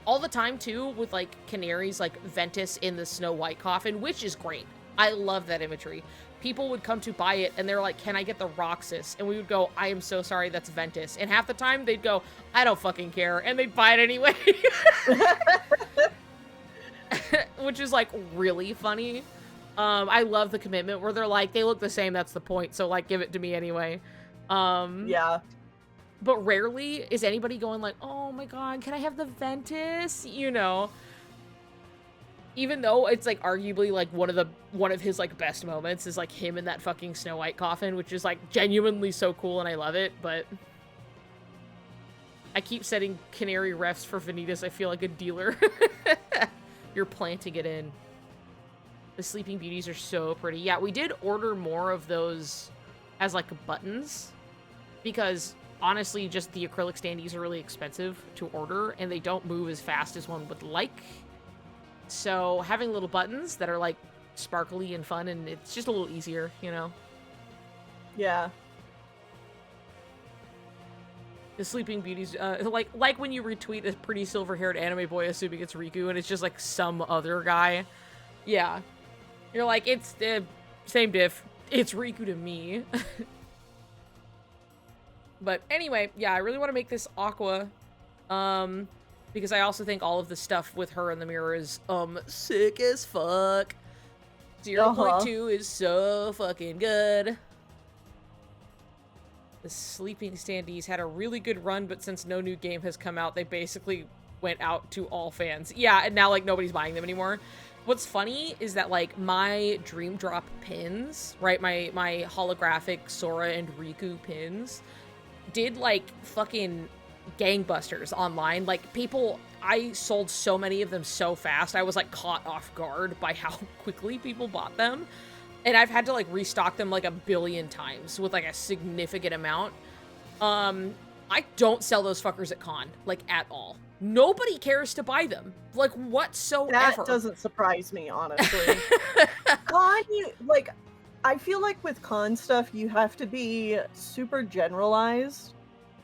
All the time, too, with, like, Canary's, like, Ventus in the Snow White coffin, which is great. I love that imagery. People would come to buy it, and they're like, can I get the Roxas? And we would go, I am so sorry, that's Ventus. And half the time, they'd go, I don't fucking care. And they'd buy it anyway. Which is, like, really funny. I love the commitment where they're like, they look the same, that's the point, so like give it to me anyway. Yeah. But rarely is anybody going like, oh my god, can I have the Ventus? You know. Even though it's like arguably like one of his like best moments is like him in that fucking Snow White coffin, which is like genuinely so cool and I love it, but I keep setting Canary refs for Vanitas. I feel like a dealer. You're planting it in. The Sleeping Beauties are so pretty. Yeah, we did order more of those as, like, buttons. Because, honestly, just the acrylic standees are really expensive to order. And they don't move as fast as one would like. So, having little buttons that are, like, sparkly and fun. And it's just a little easier, you know? Yeah. The Sleeping Beauties, like when you retweet a pretty silver-haired anime boy assuming it's Riku. And it's just, like, some other guy. Yeah. You're like, it's the same diff. It's Riku to me. But anyway, yeah, I really want to make this Aqua. Because I also think all of the stuff with her in the mirror is, sick as fuck. 0.2 is so fucking good. The Sleeping Standees had a really good run, but since no new game has come out, they basically went out to all fans. Yeah, and now, like, nobody's buying them anymore. What's funny is that, like, my Dream Drop pins, right, my holographic Sora and Riku pins, did, like, fucking gangbusters online. Like, people, I sold so many of them so fast, I was, like, caught off guard by how quickly people bought them. And I've had to, like, restock them, like, 1 billion times with, like, a significant amount. I don't sell those fuckers at con, like, at all. Nobody cares to buy them, like, whatsoever. That doesn't surprise me, honestly. Con, like, I feel like with con stuff, you have to be super generalized,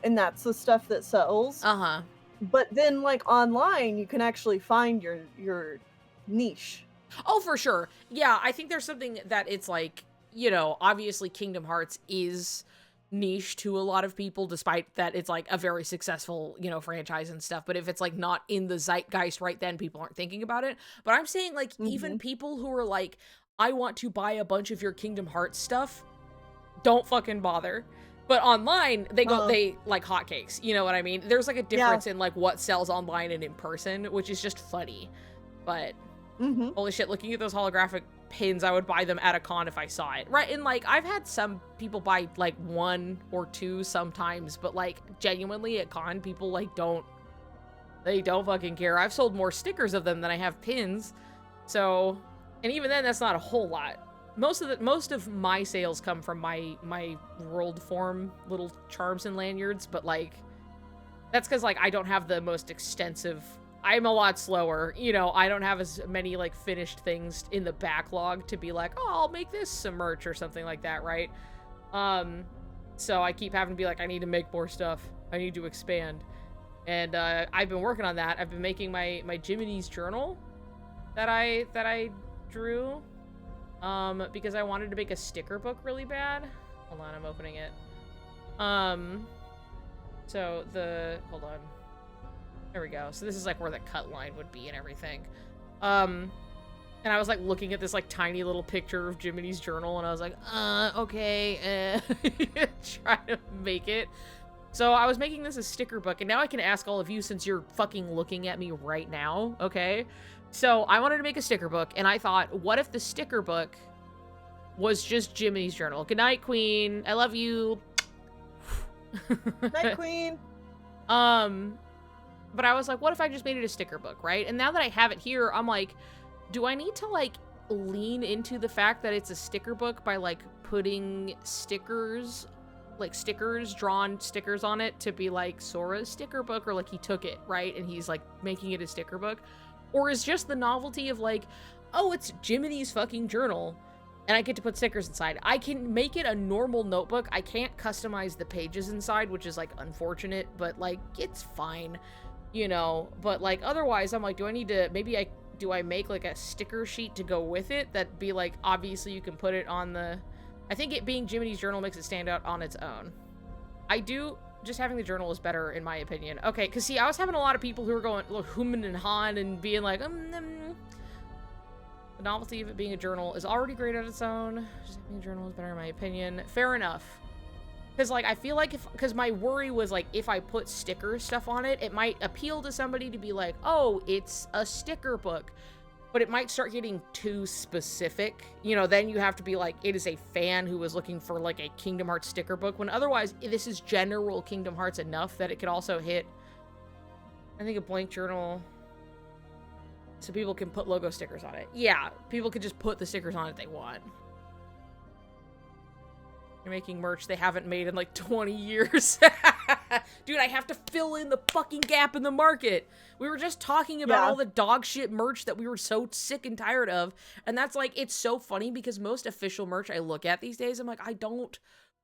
and that's the stuff that sells. Uh-huh. But then, like, online, you can actually find your niche. Oh, for sure. Yeah, I think there's something that it's like, you know, obviously Kingdom Hearts is niche to a lot of people, despite that it's like a very successful, you know, franchise and stuff. But if it's like not in the zeitgeist right then, people aren't thinking about it. But I'm saying like even people who are like, I want to buy a bunch of your Kingdom Hearts stuff, don't fucking bother. But online, they go, they like hotcakes. You know what I mean? There's like a difference in like what sells online and in person, which is just funny. But holy shit, looking at those holographic pins, I would buy them at a con if I saw it. Right, and like, I've had some people buy like 1 or 2 sometimes, but like, genuinely at con, people like they don't fucking care. I've sold more stickers of them than I have pins. So, and even then, that's not a whole lot. Most of my sales come from my world form little charms and lanyards, but like, that's because like, I don't have the most extensive I'm a lot slower. You know, I don't have as many, like, finished things in the backlog to be like, oh, I'll make this some merch or something like that, right? So I keep having to be like, I need to make more stuff. I need to expand. And, I've been working on that. I've been making my Jiminy's journal that I drew, because I wanted to make a sticker book really bad. Hold on, I'm opening it. So hold on. There we go. So this is like where the cut line would be and everything. And I was like looking at this like tiny little picture of Jiminy's journal and I was like, okay, trying to make it. So I was making this a sticker book and now I can ask all of you since you're fucking looking at me right now, okay? So I wanted to make a sticker book and I thought, what if the sticker book was just Jiminy's journal? Good night, Queen. I love you. Night, Queen. But I was like, what if I just made it a sticker book, right? And now that I have it here, I'm like, do I need to, like, lean into the fact that it's a sticker book by, like, putting stickers, like, drawn stickers on it to be, like, Sora's sticker book? Or, like, he took it, right? And he's, like, making it a sticker book? Or is just the novelty of, like, oh, it's Jiminy's fucking journal, and I get to put stickers inside. I can make it a normal notebook. I can't customize the pages inside, which is, like, unfortunate, but, like, it's fine. You know, but like otherwise I'm like, do I need to do I make like a sticker sheet to go with it that be like, obviously you can put it on the, I think it being Jiminy's journal makes it stand out on its own. I do, just having the journal is better in my opinion. Okay, because see, I was having a lot of people who were going, look, human and han and being like, the novelty of it being a journal is already great on its own. Just having a journal is better in my opinion. Fair enough. Because, like, I feel like because my worry was, like, if I put sticker stuff on it, it might appeal to somebody to be like, oh, it's a sticker book. But it might start getting too specific. You know, then you have to be like, it is a fan who was looking for, like, a Kingdom Hearts sticker book. When otherwise, this is general Kingdom Hearts enough that it could also hit, I think, a blank journal. So people can put logo stickers on it. Yeah, people could just put the stickers on it they want. You're making merch they haven't made in like 20 years. Dude, I have to fill in the fucking gap in the market. We were just talking about all the dog shit merch that we were so sick and tired of. And that's like, it's so funny because most official merch I look at these days, I'm like, I don't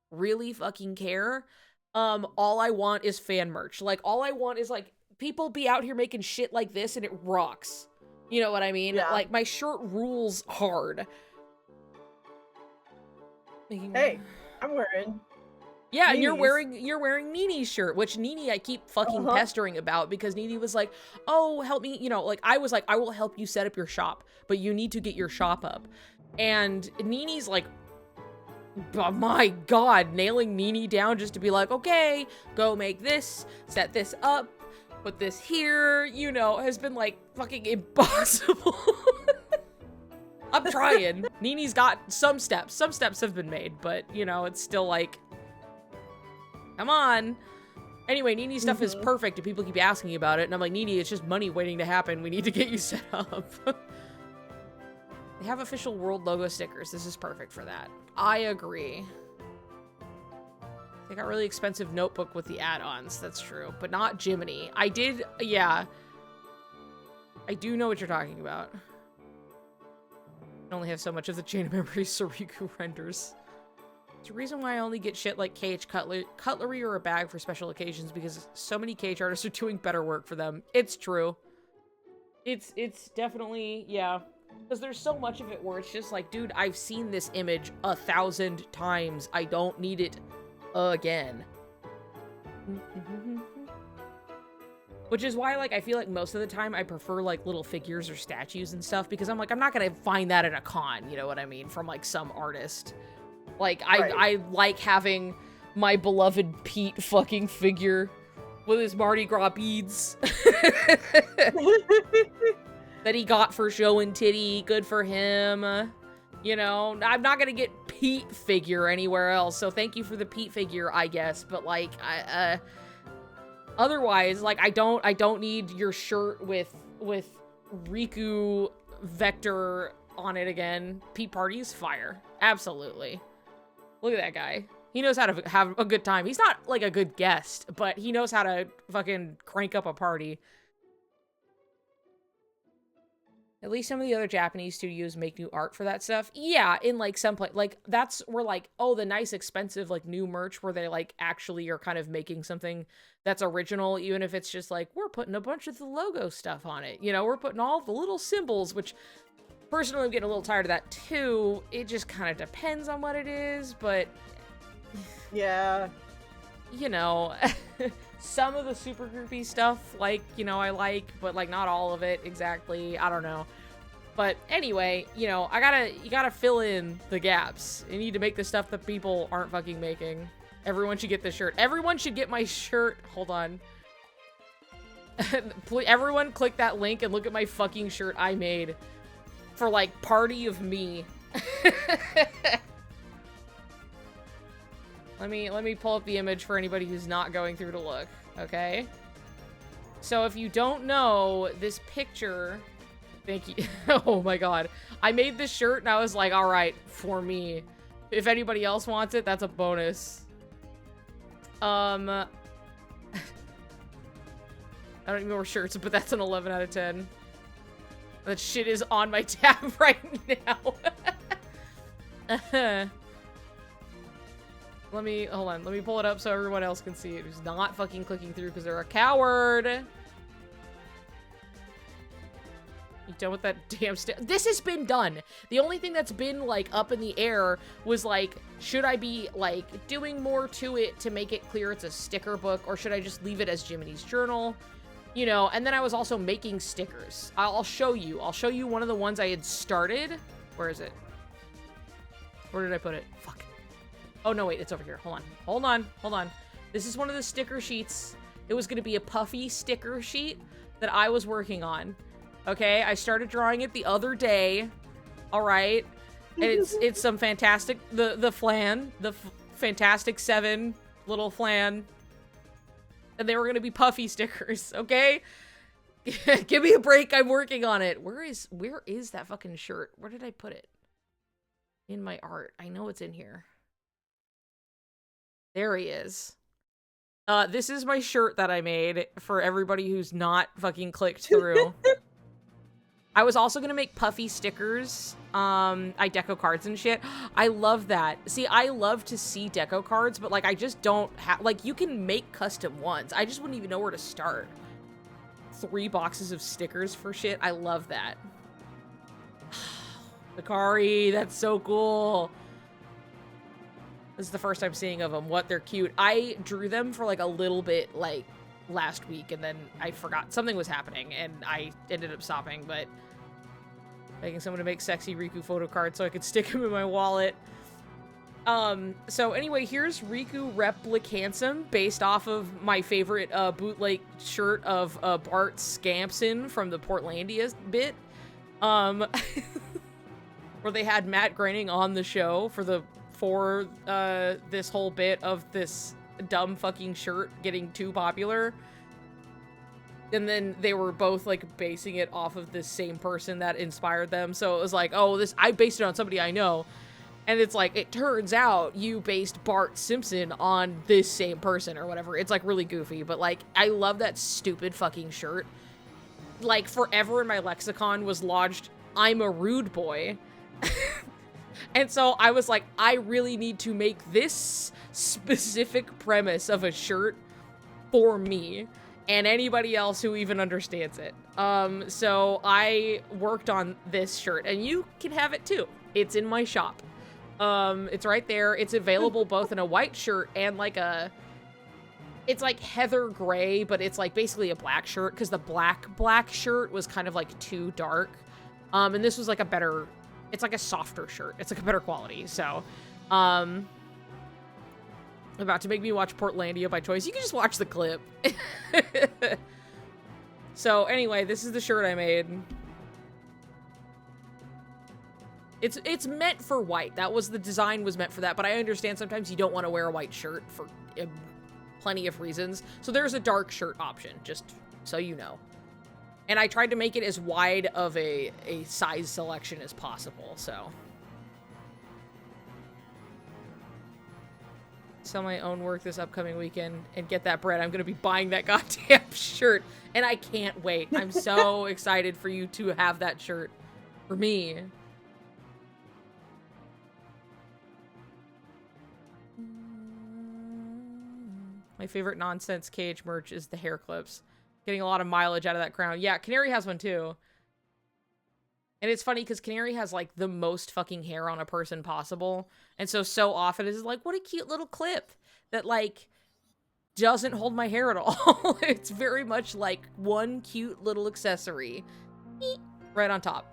really fucking care. All I want is fan merch. Like, all I want is like, people be out here making shit like this and it rocks. You know what I mean? Yeah. Like, my shirt rules hard. Hey, I'm wearing. Yeah, and you're wearing Nini's shirt, which Nini I keep fucking pestering about because Nini was like, oh, help me, you know, like, I was like, I will help you set up your shop, but you need to get your shop up. And Nini's like, oh my god, nailing Nini down just to be like, okay, go make this, set this up, put this here, you know, has been like fucking impossible. I'm trying. Nini's got some steps. Some steps have been made, but, you know, it's still like, come on. Anyway, Nini's stuff is perfect, and people keep asking about it, and I'm like, Nini, it's just money waiting to happen. We need to get you set up. They have official world logo stickers. This is perfect for that. I agree. They got really expensive notebook with the add-ons. That's true, but not Jiminy. I did, yeah. I do know what you're talking about. I only have so much of the chain of memory Soriku renders. It's the reason why I only get shit like KH cutlery or a bag for special occasions because so many KH artists are doing better work for them. It's true. It's definitely, yeah. Because there's so much of it where it's just like, dude, I've seen this image 1,000 times. I don't need it again. Which is why, like, I feel like most of the time I prefer, like, little figures or statues and stuff, because I'm like, I'm not gonna find that at a con, you know what I mean, from, like, some artist. Like, I like having my beloved Pete fucking figure with his Mardi Gras beads. That he got for show and titty, good for him. You know, I'm not gonna get Pete figure anywhere else, so thank you for the Pete figure, I guess, but, like, otherwise, like, I don't need your shirt with Riku Vector on it again. Pete Party's fire. Absolutely. Look at that guy. He knows how to have a good time. He's not, like, a good guest, but he knows how to fucking crank up a party. At least some of the other Japanese studios make new art for that stuff. Yeah, in like some place, like that's where like, oh, the nice expensive like new merch where they like actually are kind of making something that's original, even if it's just like we're putting a bunch of the logo stuff on it. You know, we're putting all the little symbols, which personally I'm getting a little tired of that too. It just kind of depends on what it is, but yeah, you know, some of the super groupy stuff, like, you know, I like, but like not all of it exactly. I don't know. But anyway, you know, you gotta fill in the gaps. You need to make the stuff that people aren't fucking making. Everyone should get this shirt. Everyone should get my shirt. Hold on. Everyone click that link and look at my fucking shirt I made for like Party of Me. Let me pull up the image for anybody who's not going through to look, okay? So if you don't know, this picture... Thank you. Oh my god. I made this shirt and I was like, alright, for me. If anybody else wants it, that's a bonus. I don't even know where shirts, but that's an 11 out of 10. That shit is on my tab right now. Hold on. Let me pull it up so everyone else can see it. Who's not fucking clicking through because they're a coward. You done with that damn This has been done. The only thing that's been, like, up in the air was, like, should I be, like, doing more to it to make it clear it's a sticker book, or should I just leave it as Jiminy's journal? You know, and then I was also making stickers. I'll show you. I'll show you one of the ones I had started. Where is it? Where did I put it? Fuck. Oh, no, wait. It's over here. Hold on. Hold on. Hold on. This is one of the sticker sheets. It was going to be a puffy sticker sheet that I was working on. Okay, I started drawing it the other day. All right, and it's some fantastic the flan, the Fantastic 7 little flan, and they were gonna be puffy stickers. Okay, give me a break. I'm working on it. Where is that fucking shirt? Where did I put it? In my art. I know it's in here. There he is. This is my shirt that I made for everybody who's not fucking clicked through. I was also gonna make puffy stickers, deco cards and shit. I love that. See, I love to see deco cards, but, like, I just don't have, like, you can make custom ones. I just wouldn't even know where to start. 3 boxes of stickers for shit. I love that. Hikari, that's so cool. This is the first time seeing of them. What, they're cute. I drew them for, like, a little bit, like, last week, and then I forgot something was happening, and I ended up stopping, but begging someone to make sexy Riku photo cards so I could stick them in my wallet. So anyway, here's Riku Replicansum, based off of my favorite bootleg shirt of Bart Scampson from the Portlandia bit, where they had Matt Groening on the show for this whole bit of this dumb fucking shirt getting too popular. And then they were both, like, basing it off of this same person that inspired them. So it was like, oh, I based it on somebody I know. And it's like, it turns out you based Bart Simpson on this same person or whatever. It's, like, really goofy. But, like, I love that stupid fucking shirt. Like, forever in my lexicon was lodged, I'm a rude boy. And so I was like, I really need to make this specific premise of a shirt for me and anybody else who even understands it. So I worked on this shirt, and you can have it too. It's in my shop. It's right there. It's available both in a white shirt and like it's like heather gray, but it's like basically a black shirt because the black shirt was kind of like too dark. And this was like it's like a softer shirt. It's like a better quality. So, about to make me watch Portlandia by choice. You can just watch the clip. So anyway, this is the shirt I made. It's meant for white. That was the design was meant for that, but I understand sometimes you don't want to wear a white shirt for plenty of reasons. So there's a dark shirt option, just so you know. And I tried to make it as wide of a size selection as possible, so. sell my own work this upcoming weekend and get that bread. I'm gonna be buying that goddamn shirt, and I can't wait. I'm so excited for you to have that shirt for me. My favorite nonsense KH merch is the hair clips. Getting a lot of mileage out of that crown. Yeah, Canary has one too. And it's funny because Canary has like the most fucking hair on a person possible. And so often it's like, what a cute little clip that like doesn't hold my hair at all. It's very much like one cute little accessory. Eek, right on top.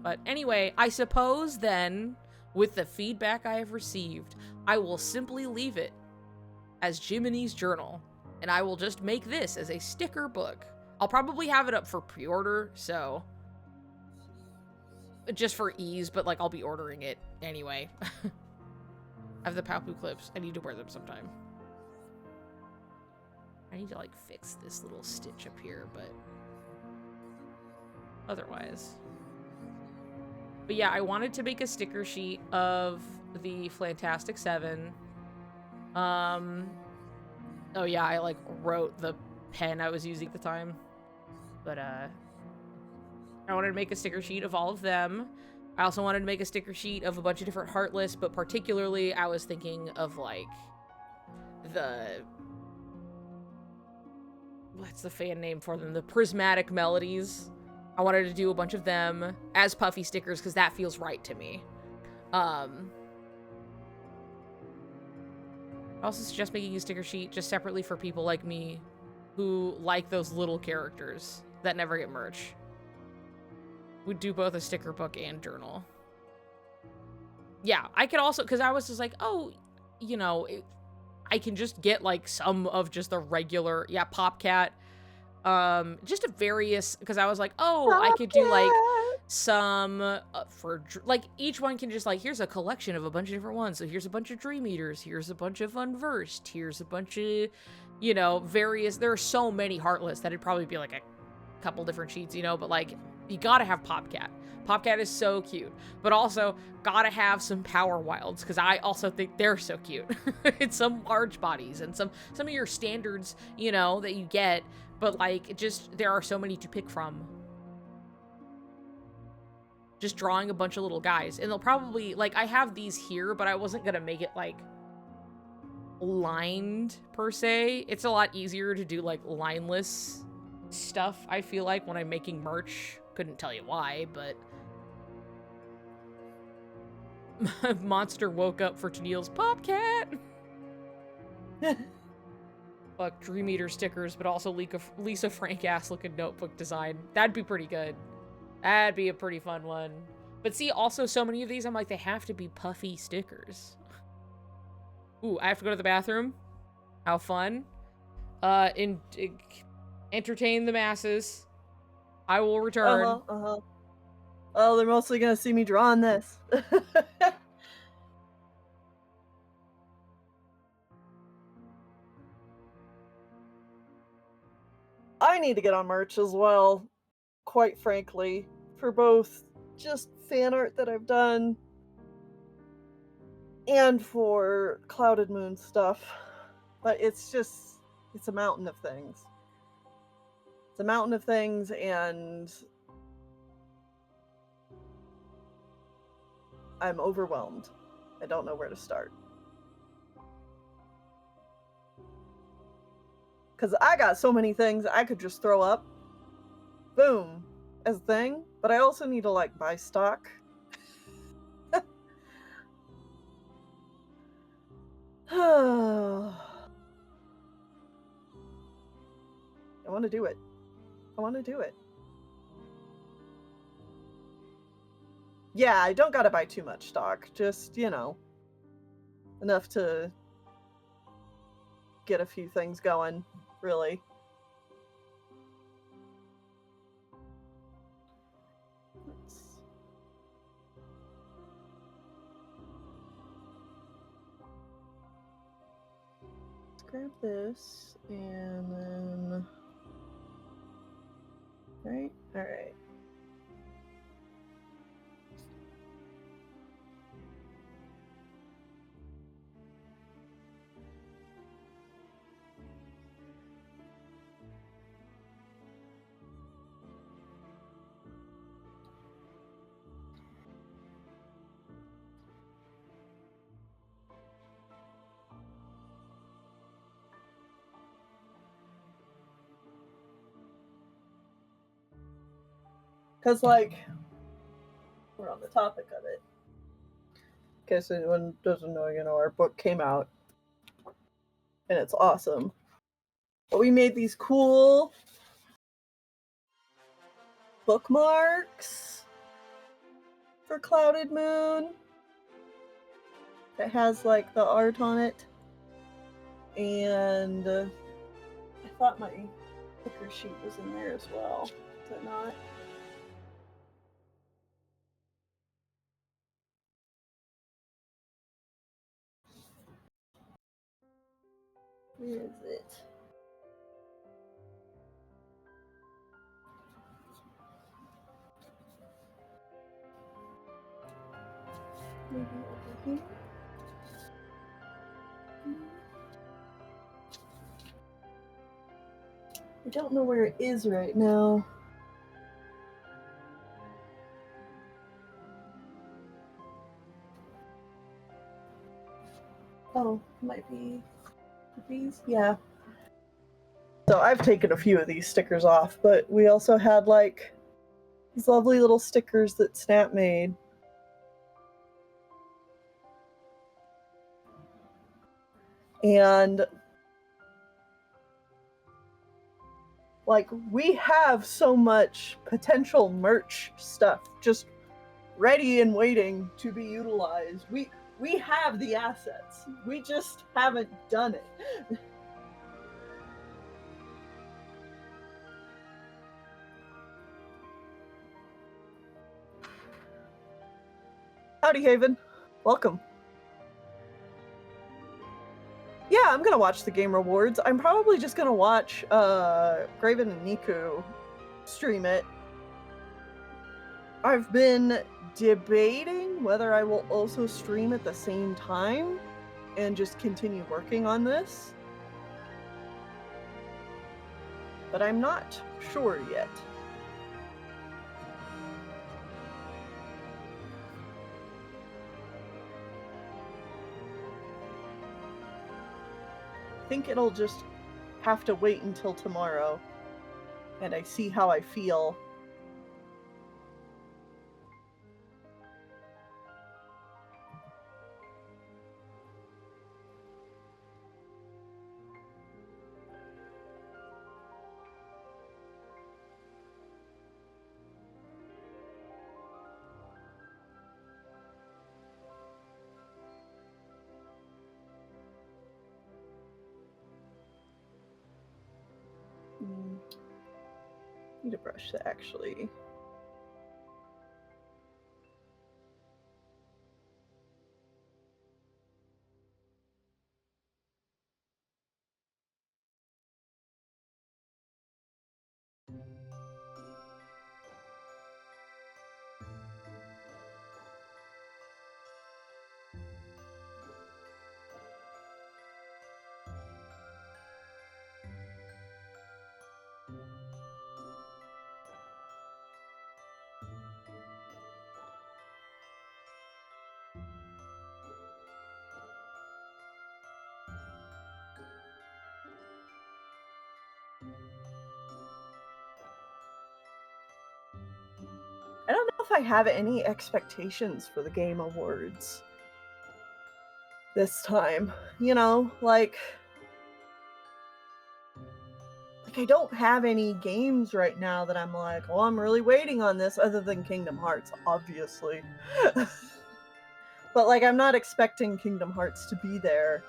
But anyway, I suppose then, with the feedback I have received, I will simply leave it as Jiminy's journal, and I will just make this as a sticker book. I'll probably have it up for pre-order, so just for ease, but like I'll be ordering it anyway. I have the Papu clips. I need to wear them sometime. I need to like fix this little stitch up here, but otherwise. But yeah, I wanted to make a sticker sheet of the Fantastic Seven. Oh yeah, I like wrote the pen I was using at the time. But I wanted to make a sticker sheet of all of them. I also wanted to make a sticker sheet of a bunch of different Heartless, but particularly I was thinking of like what's the fan name for them? The Prismatic Melodies. I wanted to do a bunch of them as puffy stickers because that feels right to me. I also suggest making a sticker sheet just separately for people like me who like those little characters that never get merch. We'd do both a sticker book and journal. Yeah, I could also, because I was just like, oh, you know, I can just get like some of just the regular, yeah, PopCat. Just a various, because I was like, oh, I could do like some for like each one can just like, here's a collection of a bunch of different ones. So here's a bunch of Dream Eaters, here's a bunch of Unversed, here's a bunch of, you know, various. There are so many Heartless that it'd probably be like a couple different sheets, you know, but like you gotta have PopCat. PopCat is so cute, but also gotta have some Power Wilds because I also think they're so cute. It's some large bodies and some of your standards, you know, that you get. But, like, just, there are so many to pick from. Just drawing a bunch of little guys. And they'll probably, like, I have these here, but I wasn't gonna make it, like, lined, per se. It's a lot easier to do, like, lineless stuff, I feel like, when I'm making merch. Couldn't tell you why, but... Monster woke up for Tennille's PopCat! Fuck, Dream Eater stickers, but also Lisa Frank ass looking notebook design. That'd be pretty good. That'd be a pretty fun one. But see, also so many of these, I'm like, they have to be puffy stickers. Ooh, I have to go to the bathroom. How fun. Entertain the masses. I will return. Oh, they're mostly gonna see me drawing this. I need to get on merch as well, quite frankly, for both just fan art that I've done and for Clouded Moon stuff. But it's a mountain of things. It's a mountain of things, and I'm overwhelmed. I don't know where to start. Because I got so many things I could just throw up, boom, as a thing. But I also need to, like, buy stock. I want to do it. I want to do it. Yeah, I don't gotta buy too much stock. Just, you know, enough to get a few things going. Really. Let's grab this and then... Right? Alright. Because, like, we're on the topic of it. In case anyone doesn't know, our book came out. And it's awesome. But we made these cool bookmarks for Clouded Moon. It has, like, the art on it. And I thought my sticker sheet was in there as well. Is it not? Where is it? Maybe over here? I don't know where it is right now. Oh, might be these? Yeah. So I've taken a few of these stickers off, but we also had like these lovely little stickers that Snap made. And like we have so much potential merch stuff just ready and waiting to be utilized. We have the assets. We just haven't done it. Howdy, Haven. Welcome. Yeah, I'm gonna watch the Game Rewards. I'm probably just gonna watch Graven and Niku stream it. I've been debating whether I will also stream at the same time and just continue working on this. But I'm not sure yet. I think it'll just have to wait until tomorrow and I see how I feel. Need to brush that actually. I don't know if I have any expectations for the Game Awards this time. You know, like I don't have any games right now that I'm like, oh, I'm really waiting on this, other than Kingdom Hearts, obviously. But like, I'm not expecting Kingdom Hearts to be there.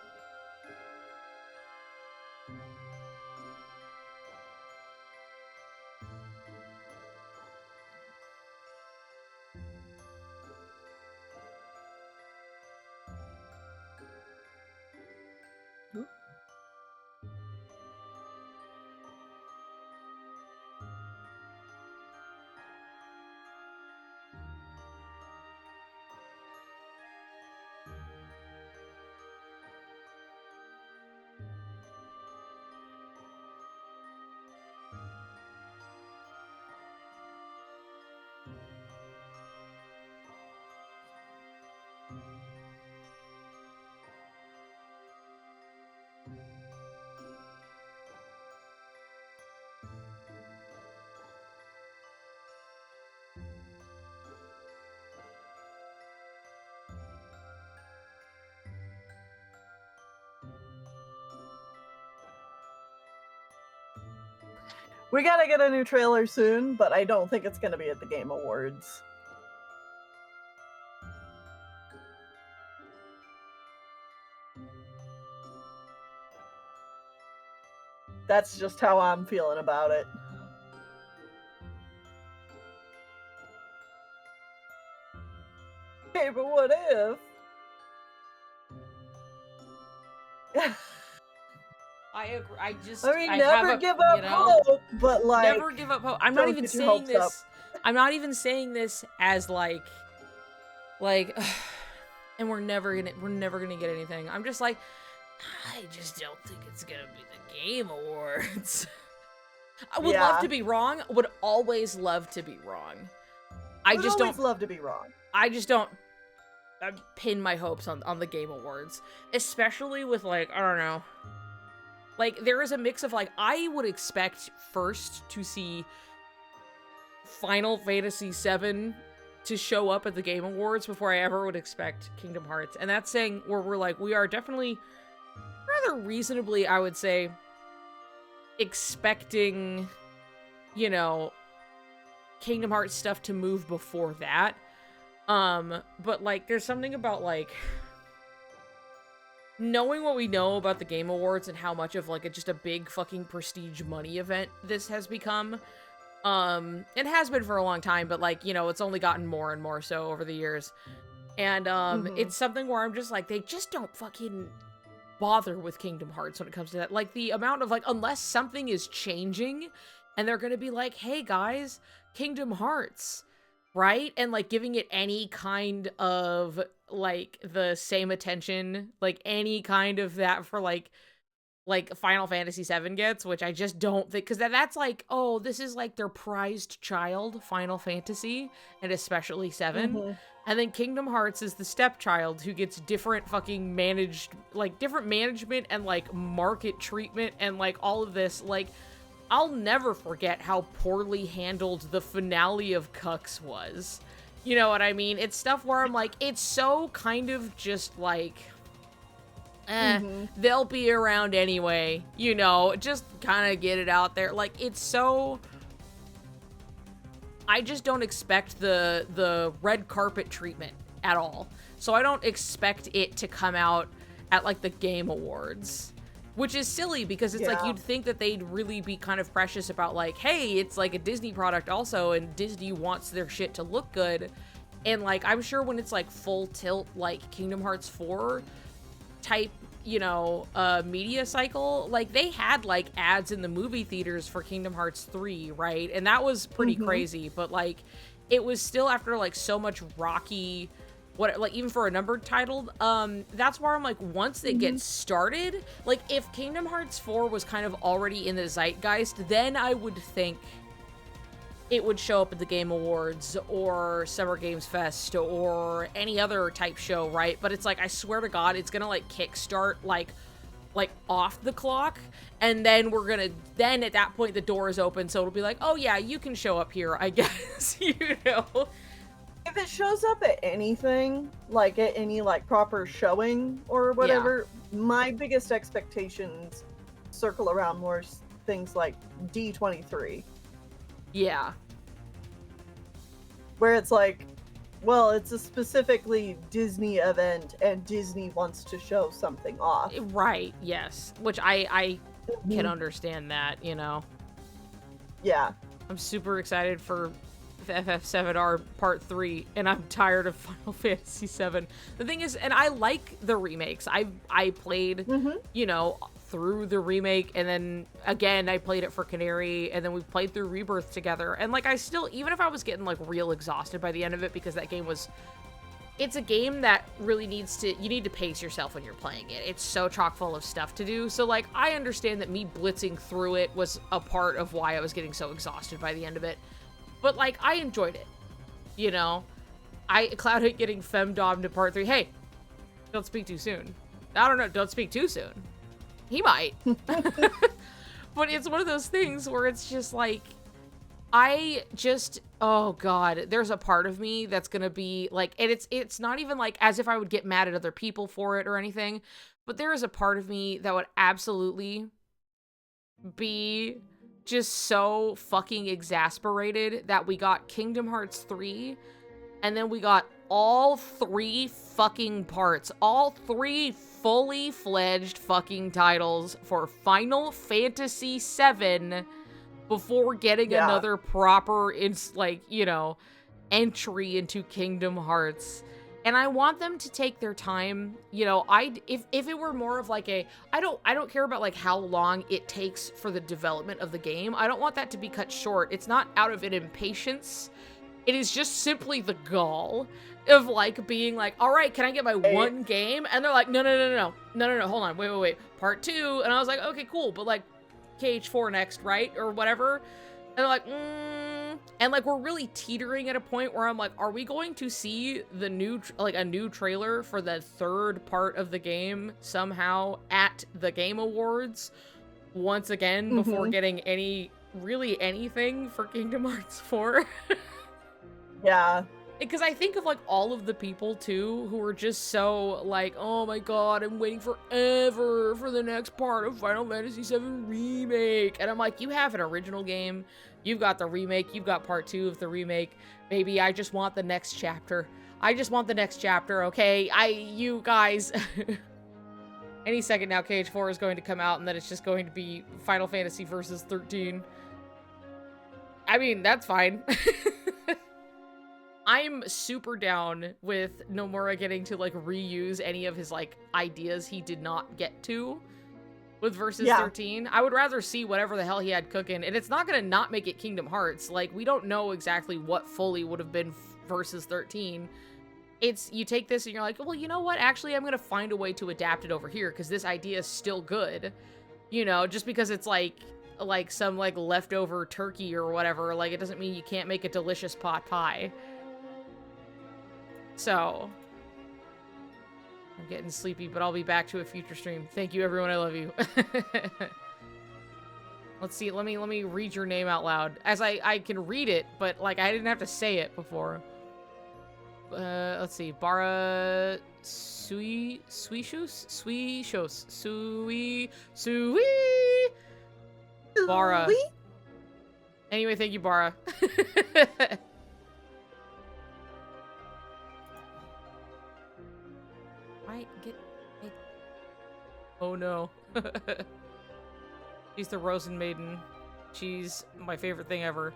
We gotta get a new trailer soon, but I don't think it's gonna be at the Game Awards. That's just how I'm feeling about it. Hey, but what if? I agree. I mean, never give up hope, but like, never give up hope. I'm not even saying this. I'm not even saying this as like, and we're never gonna get anything. I'm just like, I just don't think it's gonna be the Game Awards. I would love to be wrong. Would always love to be wrong. I just don't love to be wrong. I just don't pin my hopes on the Game Awards, especially with like, I don't know. Like, there is a mix of, like, I would expect first to see Final Fantasy VII to show up at the Game Awards before I ever would expect Kingdom Hearts. And that's saying where we're like, we are definitely rather reasonably, I would say, expecting, you know, Kingdom Hearts stuff to move before that. But, like, there's something about, like, knowing what we know about the Game Awards and how much of, like, just a big fucking prestige money event this has become. It has been for a long time, but, like, you know, it's only gotten more and more so over the years. And, it's something where I'm just like, they just don't fucking bother with Kingdom Hearts when it comes to that. Like, the amount of, like, unless something is changing, and they're gonna be like, hey, guys, Kingdom Hearts, right? And, like, giving it any kind of, like, the same attention, like, any kind of that for, like Final Fantasy VII gets, which I just don't think, because that's like, oh, this is, like, their prized child, Final Fantasy, and especially 7. And then Kingdom Hearts is the stepchild who gets different fucking different management and, like, market treatment and, like, all of this, like, I'll never forget how poorly handled the finale of Cucks was. You know what I mean? It's stuff where I'm like, it's so kind of just like, they'll be around anyway, you know, just kind of get it out there. Like, it's so, I just don't expect the red carpet treatment at all. So I don't expect it to come out at, like, the Game Awards. Which is silly, because it's like, you'd think that they'd really be kind of precious about, like, hey, it's like a Disney product also, and Disney wants their shit to look good. And, like, I'm sure when it's, like, full tilt, like, Kingdom Hearts 4 type, you know, media cycle, like, they had, like, ads in the movie theaters for Kingdom Hearts 3, right? And that was pretty crazy, but, like, it was still after, like, so much rocky, even for a numbered title, that's where I'm like, once they get started, like, if Kingdom Hearts 4 was kind of already in the zeitgeist, then I would think it would show up at the Game Awards or Summer Games Fest or any other type show, right? But it's like, I swear to God, it's gonna, like, kickstart, like off the clock, and then then at that point the door is open, so it'll be like, oh yeah, you can show up here, I guess, you know? If it shows up at anything, like at any, like, proper showing or whatever, my biggest expectations circle around more things like D23. Yeah. Where it's like, well, it's a specifically Disney event and Disney wants to show something off. Right, yes. Which I can understand that, you know? Yeah. I'm super excited for FF7R Part 3, and I'm tired of Final Fantasy VII. The thing is, and I like the remakes. I played, you know, through the remake, and then, again, I played it for Canary, and then we played through Rebirth together, and, like, I still, even if I was getting, like, real exhausted by the end of it, because that game was, it's a game that really you need to pace yourself when you're playing it. It's so chock full of stuff to do, so, like, I understand that me blitzing through it was a part of why I was getting so exhausted by the end of it. But, like, I enjoyed it, you know? Cloud hate getting femdomed to Part 3. Hey, don't speak too soon. I don't know, don't speak too soon. He might. But it's one of those things where it's just, like, oh God, there's a part of me that's gonna be, like, and it's not even, like, as if I would get mad at other people for it or anything, but there is a part of me that would absolutely be just so fucking exasperated that we got Kingdom Hearts 3, and then we got all 3 fucking parts, all 3 fully fledged fucking titles for Final Fantasy VII before getting another proper, entry into Kingdom Hearts. And I want them to take their time. You know, if it were more of like I don't care about like how long it takes for the development of the game. I don't want that to be cut short. It's not out of an impatience. It is just simply the gall of like being like, all right, can I get my one game? And they're like, no, hold on, wait, part 2. And I was like, okay, cool, but like KH4 next, right? Or whatever. And they're like, and like we're really teetering at a point where I'm like, are we going to see the new a new trailer for the 3rd part of the game somehow at the Game Awards once again before getting anything for Kingdom Hearts 4? Yeah. Because I think of like all of the people too who are just so like, oh my god, I'm waiting forever for the next part of Final Fantasy VII Remake. And I'm like, you have an original game, you've got the remake, you've got part 2 of the remake. Baby, I just want the next chapter. I just want the next chapter, okay? You guys. Any second now, KH4 is going to come out and then it's just going to be Final Fantasy versus 13. I mean, that's fine. I'm super down with Nomura getting to, like, reuse any of his, like, ideas he did not get to with Versus 13. I would rather see whatever the hell he had cooking, and it's not gonna not make it Kingdom Hearts. Like, we don't know exactly what fully would have been Versus 13. It's, you take this and you're like, well, you know what? Actually, I'm gonna find a way to adapt it over here, because this idea is still good. You know, just because it's, like some, like, leftover turkey or whatever, like, it doesn't mean you can't make a delicious pot pie. So, I'm getting sleepy, but I'll be back to a future stream. Thank you, everyone. I love you. Let's see. Let me read your name out loud. As I can read it, but, like, I didn't have to say it before. Let's see. Bara Suishos? Bara. Anyway, thank you, Bara. Oh no. She's the Rosen Maiden. She's my favorite thing ever.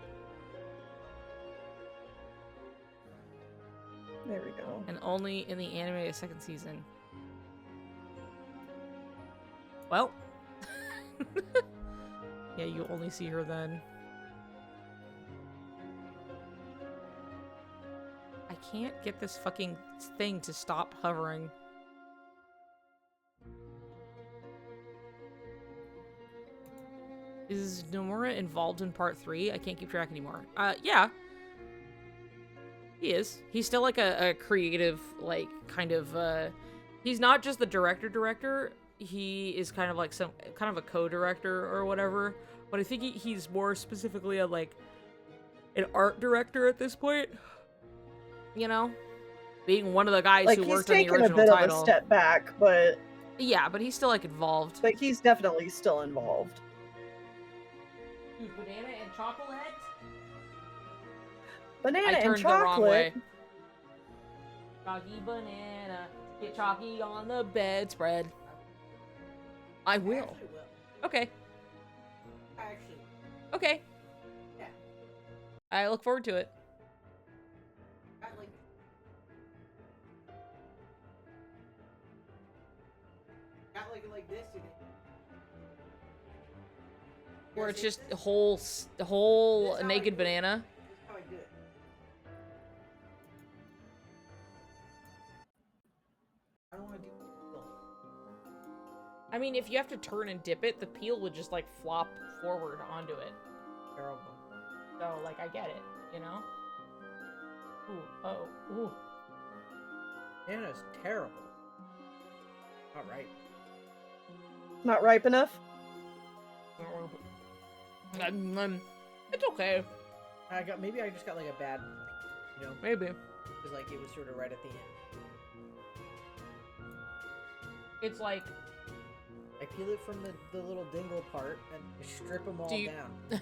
There we go. And only in the anime 2nd season. Well. Yeah, you only see her then. I can't get this fucking thing to stop hovering. Is Nomura involved in part 3? I can't keep track anymore. Yeah. He is. He's still like a creative, like, kind of, he's not just the director. He is kind of like kind of a co-director or whatever. But I think he's more specifically a, like, an art director at this point. You know? Being one of the guys like, who worked on the original title. He's taken a bit title. of a step back, but... Yeah, but he's still, like, involved. But he's definitely still involved. Banana and chocolate? Banana I and turned chocolate. the wrong way. Chalky banana, get chalky on the bedspread. I will. Okay. Okay. Yeah. I look forward to it. Got like this in it. Where it's just a whole naked banana. That's how I do it. I don't want to do it. I mean, if you have to turn and dip it, the peel would just, like, flop forward onto it. Terrible. So, like, I get it, you know? Ooh, oh, ooh. Banana's terrible. Alright. Not ripe enough? It's okay. Maybe I just got like a bad, you know, Maybe. because like it was sort of right at the end. It's like peel it from the little dingle part and strip them all Do you- down.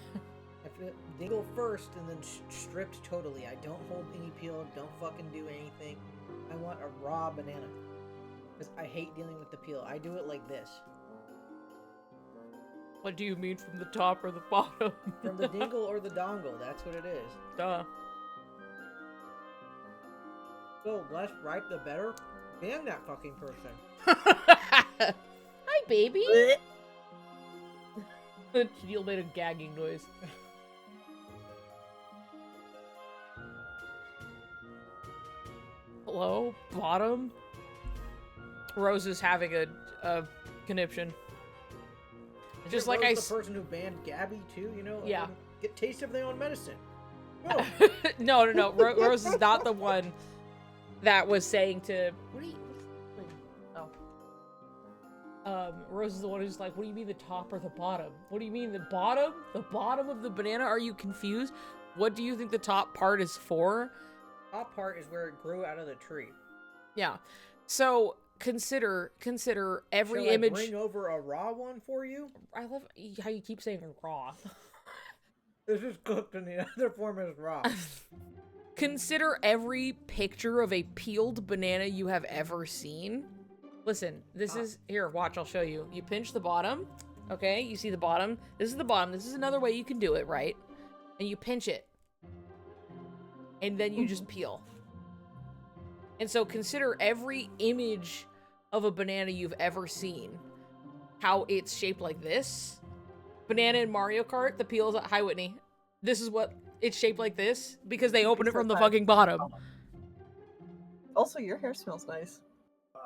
I peel dingle first and then stripped totally. I don't hold any peel. Don't fucking do anything. I want a raw banana. Because I hate dealing with the peel. I do it like this. What do you mean from the top or the bottom? From the dingle or the dongle. That's what it is. Duh. So less ripe the better. Damn that fucking person. Hi, baby. Neil made a gagging noise. Hello, bottom. Rose is having a conniption. Is Just it like Rose the person who banned Gabby too, you know? Yeah. Get taste of their own medicine. No. no. Rose is not the one that was saying to. What do you? Wait, oh. Rose is the one who's like, "What do you mean the top or the bottom? What do you mean the bottom? The bottom of the banana? Are you confused? What do you think the top part is for?" Top part is where it grew out of the tree. Yeah. So consider every Shall image. I bring over a raw one for you? I love how you keep saying raw. This is cooked and the other form is raw. Consider every picture of a peeled banana you have ever seen. Listen, this is here. Watch, I'll show you. You pinch the bottom. Okay, you see the bottom. This is the bottom. This is another way you can do it, right? And you pinch it, and then you just peel. And so consider every image of a banana you've ever seen. How it's shaped like this. Banana in Mario Kart, the peel's hi Whitney. This is what it's shaped like this because they open it from the fucking bottom. Also, your hair smells nice.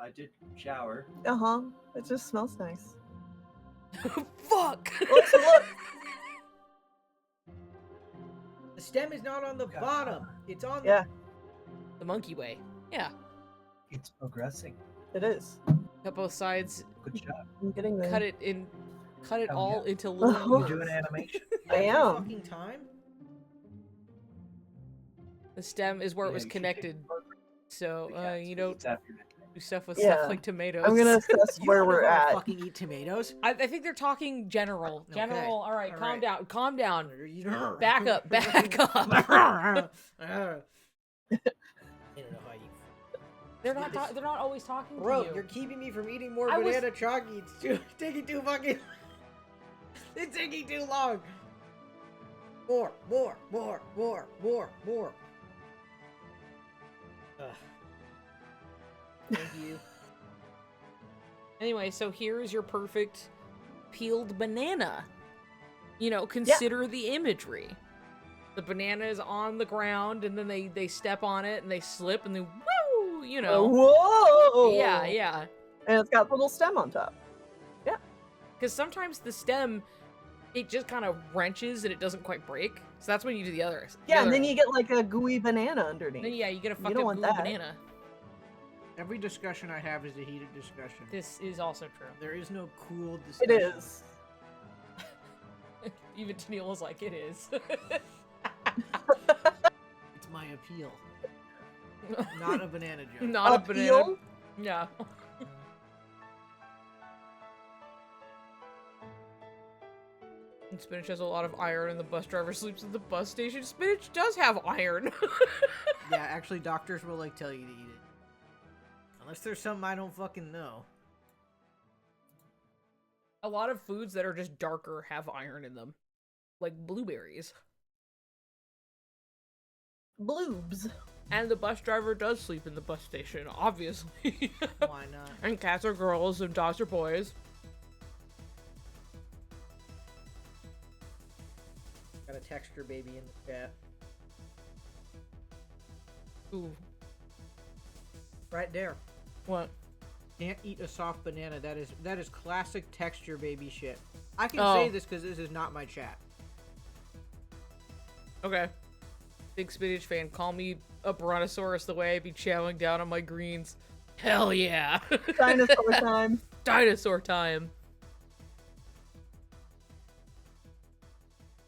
I did shower. Uh-huh. It just smells nice. Fuck! Also, look! The stem is not on the bottom. It's on Yeah, The monkey way. Yeah. It's progressing. it is. Cut both sides, Good job. I'm getting there. cut it Oh, all yeah. into little Oh. You cubes. do an animation. I Every am. fucking time? The stem is where it Yeah, was you should connected. take the So, cats, you 'cause don't it's after midnight. do stuff with Yeah. stuff like tomatoes. I'm gonna assess You where don't know we're how to at. fucking eat tomatoes? I think they're talking general. Okay. General, alright, All calm right. down, calm down. You don't- Back up, back up. I don't know how you... They're not always talking Bro, to you. you're keeping me from eating more I was- banana chalky. It's taking too fucking... It's taking too long. More. Ugh. Thank you. Anyway, so here's your perfect peeled banana. You know, consider the imagery. The banana is on the ground, and then they step on it, and they slip, and they woo, you know. Whoa! Yeah. And it's got a little stem on top. Because sometimes the stem, it just kind of wrenches, and it doesn't quite break. So that's when you do the others. Yeah, and then you get like a gooey banana underneath. Then, yeah, you get a You fucking don't want gooey that. banana. Every discussion I have is a heated discussion. This is also true. There is no cool It discussion. is. Even Tennille was like, it is. It's my appeal. Not a banana joke. Not a banana. Appeal? Yeah. And Spinach has a lot of iron, and the bus driver sleeps at the bus station. Spinach does have iron. Yeah, actually, doctors will like tell you to eat it. Unless there's something I don't fucking know. A lot of foods that are just darker have iron in them. Like blueberries. Bloobs. And the bus driver does sleep in the bus station, obviously. Why not? And cats are girls and dogs are boys. Got a texture baby in the chat. Ooh. Right there. What? Can't eat a soft banana. That is classic texture baby shit. I can Oh. say this because this is not my chat. Okay. Big Spinach fan. Call me a brontosaurus the way I be chowing down on my greens. Hell yeah. Dinosaur time. Dinosaur time.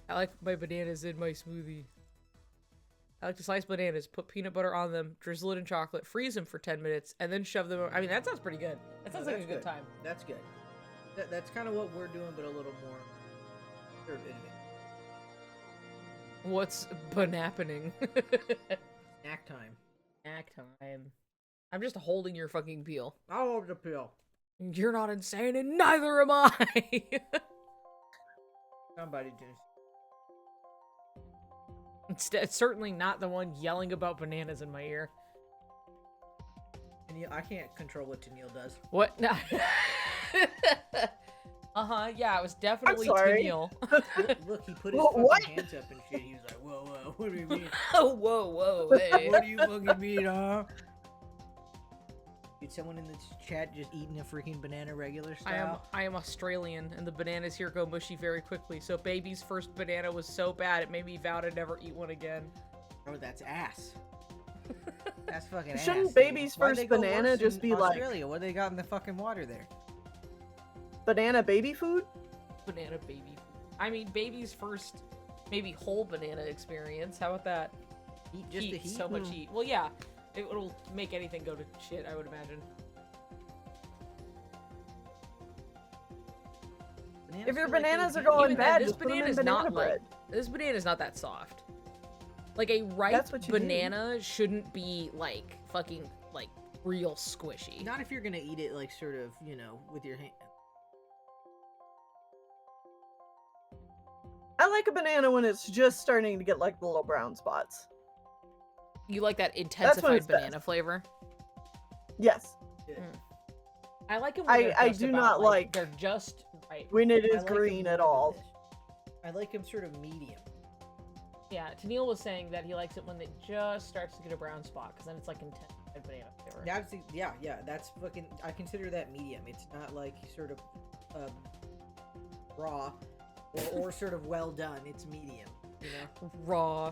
I like my bananas in my smoothie. I like to slice bananas, put peanut butter on them, drizzle it in chocolate, freeze them for 10 minutes, and then shove them. I mean, that sounds pretty good. That sounds like a That's good time. That's good. That's kind of what we're doing, but a little more sort of advanced. What's banappening? Snack time. Snack time. I'm just holding your fucking peel. I'll hold the peel. You're not insane, and neither am I. Somebody just. It's certainly not the one yelling about bananas in my ear. I can't control what Tennille does. What? No. Yeah, it was definitely sorry. Tennille. Look, he put his What? fucking hands up and shit. He was like, whoa, what do you mean? Oh, whoa, hey. What do you fucking mean, huh? Dude, someone in the chat just eating a freaking banana regular style? I am Australian, and the bananas here go mushy very quickly, so baby's first banana was so bad it made me vow to never eat one again. Oh, that's ass. That's fucking ass. Shouldn't dude. baby's Why'd first they go banana worse just in be like Australia? What they got in the fucking water there? banana baby food? Banana baby. I mean, baby's first maybe whole banana experience. How about that? Eat just the heat? So much heat. Well, yeah. It'll make anything go to shit, I would imagine. If your feel like they bananas would are be- going Even then, bad, this just put them in banana's banana not bread. This banana's not that soft. Like, a ripe That's what you do. banana shouldn't be, like, fucking, like, real squishy. Not if you're gonna eat it, like, sort of, you know, with your hand. I like a banana when it's just starting to get like the little brown spots. You like that when intensified it's banana best. flavor? Yes, I like it when they're I just do about, not like they're just right. when it I is like 'em green more at than all. this. I like them sort of medium. Yeah, Tennille was saying that he likes it when it just starts to get a brown spot, because then it's like intensified banana flavor. Yeah, that's fucking. I consider that medium. It's not like sort of raw or sort of well done. It's medium. You know, Raw.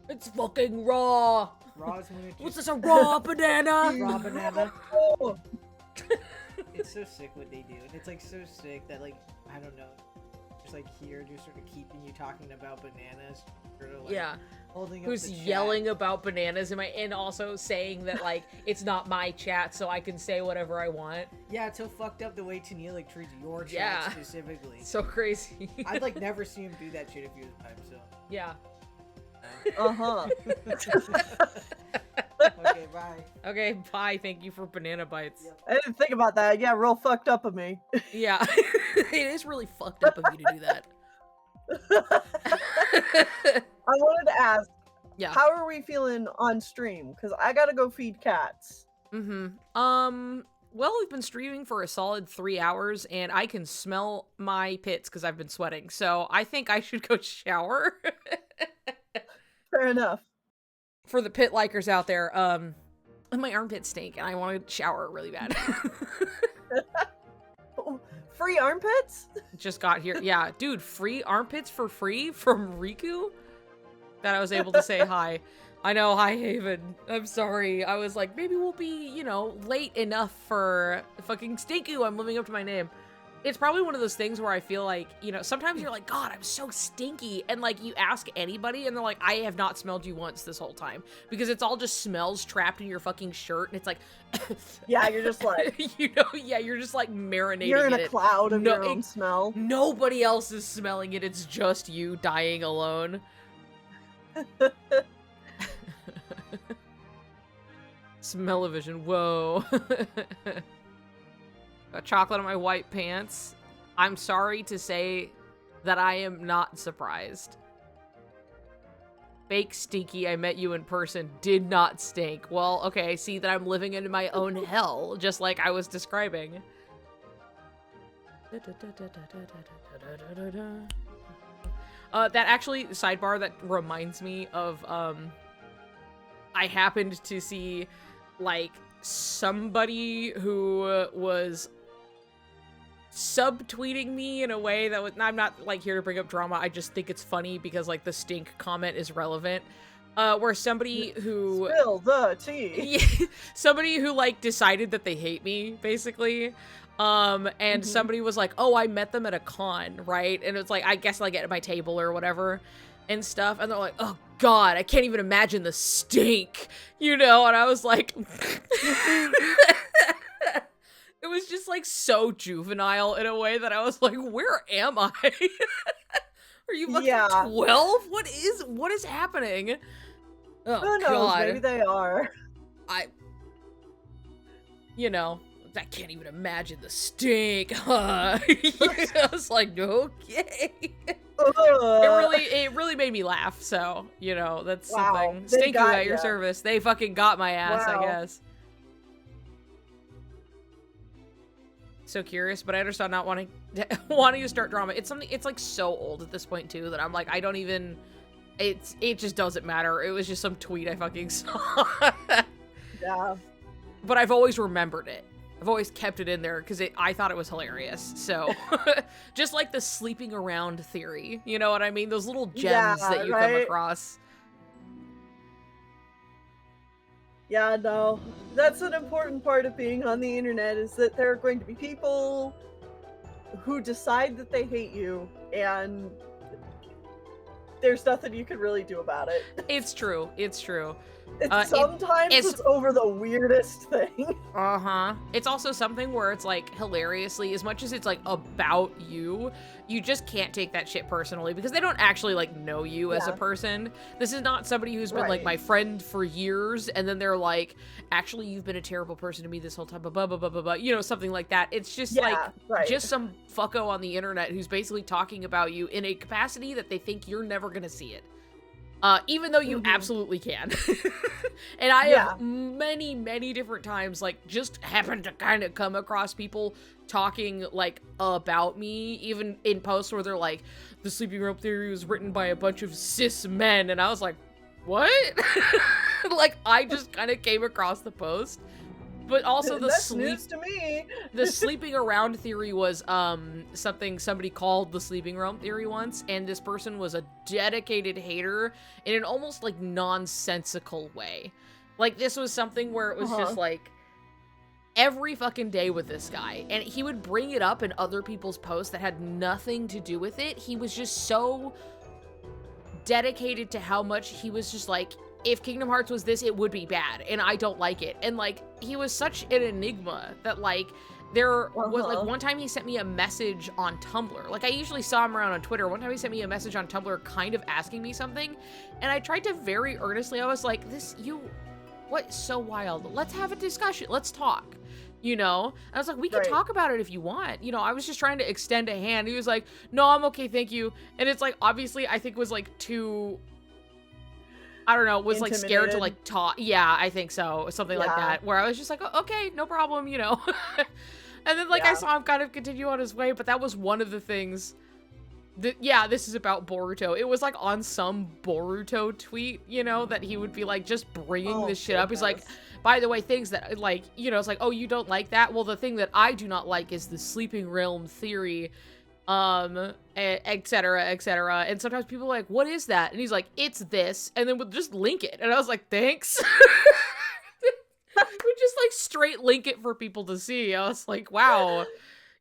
It's fucking raw. raw is when it What's just this, a raw banana? raw banana. Oh, It's so sick what they do, and it's like so sick that like I don't know, just like here, just sort of keeping you talking about bananas, sort of like Yeah. holding up Who's the chat. yelling about bananas and also saying that, like, it's not my chat, so I can say whatever I want. Yeah, it's so fucked up the way Tennille like treats your chat Yeah. specifically. So crazy. I'd like never see him do that shit if he was by himself. Yeah. uh-huh. Okay, bye. Okay, bye. Thank you for banana bites. Yep. I didn't think about that. Yeah, real fucked up of me. Yeah. It is really fucked up of you to do that. I wanted to ask, Yeah. how are we feeling on stream? Because I gotta go feed cats. Well, we've been streaming for a solid 3 hours, and I can smell my pits because I've been sweating. So I think I should go shower. Fair enough. For the pit likers out there, my armpits stink, and I want to shower really bad. Free armpits? Just got here. Yeah, dude, free armpits for free from Riku? That I was able to say hi. I know, hi Haven. I'm sorry. I was like, maybe we'll be, you know, late enough for fucking Stinku. I'm living up to my name. It's probably one of those things where I feel like, you know, sometimes you're like, God, I'm so stinky. And like, you ask anybody and they're like, I have not smelled you once this whole time. Because it's all just smells trapped in your fucking shirt. And it's like, Yeah, you're just like, you know, yeah, you're just like marinating you're in a it. cloud of No, your own smell. Nobody else is smelling it. It's just you dying alone. Smell-o-vision. Whoa. Got chocolate on my white pants. I'm sorry to say that I am not surprised. Fake stinky, I met you in person, did not stink. Well, okay, I see that I'm living in my own hell, just like I was describing. That actually, sidebar, that reminds me of, I happened to see, like, somebody who was subtweeting me in a way that was, I'm not, like, here to bring up drama, I just think it's funny because, like, the stink comment is relevant, where somebody who... Spill the tea. Somebody who, like, decided that they hate me, basically, and somebody was like, oh, I met them at a con, right? And it's like, I guess, like, at my table or whatever, and stuff, and they're like, oh, God, I can't even imagine the stink, you know? And I was like... It was just, like, like so juvenile in a way that I was like, where am I? Are you fucking 12? What is happening? Oh, Who knows? God. Maybe they are. You know, I can't even imagine the stink. I was like, okay. It really made me laugh. So, you know, that's something. Thank you at your service. They fucking got my ass, I guess. So curious, but I understand not wanting to start drama. It's something. It's like so old at this point too that I'm like, I don't even. It just doesn't matter. It was just some tweet I fucking saw. Yeah. But I've always remembered it. I've always kept it in there because I thought it was hilarious. So, just like the sleeping around theory, you know what I mean? Those little gems that you come across. Yeah, no. That's an important part of being on the internet, is that there are going to be people who decide that they hate you, and there's nothing you can really do about it. It's true. It's true. Sometimes it's over the weirdest thing. Uh-huh. It's also something where it's like hilariously, as much as it's like about you, you just can't take that shit personally because they don't actually like know you as a person. This is not somebody who's been like my friend for years and then they're like, actually you've been a terrible person to me this whole time, blah, blah, blah, blah, blah, you know, something like that. It's just just some fucko on the internet who's basically talking about you in a capacity that they think you're never gonna see it. Even though you absolutely can. And I have many, many different times, like, just happened to kind of come across people talking, like, about me, even in posts where they're like, the sleeping rope theory was written by a bunch of cis men, and I was like, what? Like, I just kind of came across the post. But also That's news to me. The sleeping around theory was something somebody called the sleeping realm theory once, and this person was a dedicated hater in an almost like nonsensical way. Like this was something where it was just like every fucking day with this guy, and he would bring it up in other people's posts that had nothing to do with it. He was just so dedicated to how much he was just like, if Kingdom Hearts was this, it would be bad, and I don't like it. And, like, he was such an enigma that, like, there was, like, one time he sent me a message on Tumblr. Like, I usually saw him around on Twitter. One time he sent me a message on Tumblr kind of asking me something, and I tried to very earnestly, I was like, what's so wild? Let's have a discussion. Let's talk. You know? And I was like, we can talk about it if you want. You know, I was just trying to extend a hand. He was like, no, I'm okay, thank you. And it's, like, obviously, I think was, like, too... I don't know, was like scared to like talk. Yeah, I think so. Something like that. Where I was just like, oh, okay, no problem, you know. And then like I saw him kind of continue on his way, but that was one of the things that, this is about Boruto. It was like on some Boruto tweet, you know, that he would be like just bringing this shit up. He's like, by the way, things that like, you know, it's like, oh, you don't like that? Well, the thing that I do not like is the sleeping realm theory. Et cetera, et cetera. And sometimes people are like, what is that? And he's like, it's this. And then we'll just link it. And I was like, thanks. We just like straight link it for people to see. I was like, wow,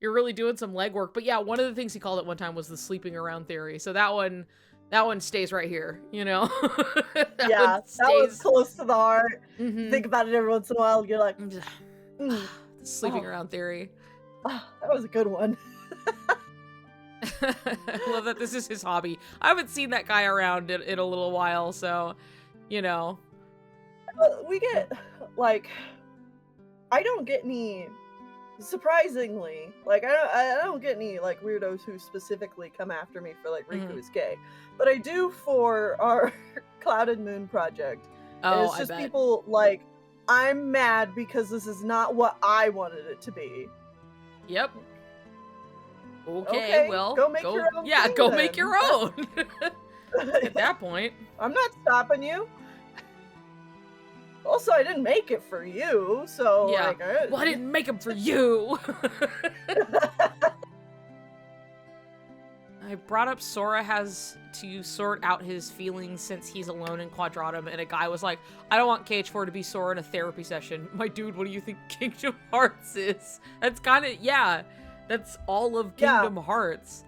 you're really doing some legwork. But yeah, one of the things he called it one time was the sleeping around theory. So that one stays right here, you know? that was close to the heart. Think about it every once in a while. You're like, the sleeping around theory. That was a good one. I love that this is his hobby. I haven't seen that guy around in a little while, so, you know. We get, like, I don't get any, surprisingly, like, I don't get any, like, weirdos who specifically come after me for, like, Riku is gay. But I do for our Cloud and Moon project. And it's just people, like, I'm mad because this is not what I wanted it to be. Yep. Okay, well, go make your own. Yeah, go make your own. At that point, I'm not stopping you. Also, I didn't make it for you, so like, well, I didn't make them for you. I brought up Sora has to sort out his feelings since he's alone in Quadratum, and a guy was like, I don't want KH4 to be Sora in a therapy session. My dude, what do you think Kingdom Hearts is? That's kind of, that's all of Kingdom Hearts.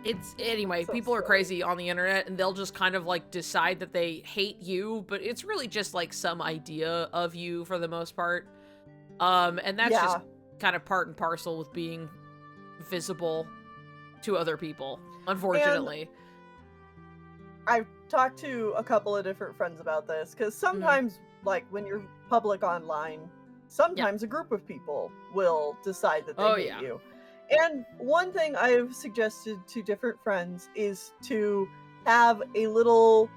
It's anyway, So people are silly. crazy on the internet and they'll just kind of like decide that they hate you, but it's really just like some idea of you for the most part. And that's just kind of part and parcel with being visible to other people, unfortunately. I've talked to a couple of different friends about this because sometimes, like when you're public online, sometimes a group of people will decide that they hate you. And one thing I've suggested to different friends is to have a little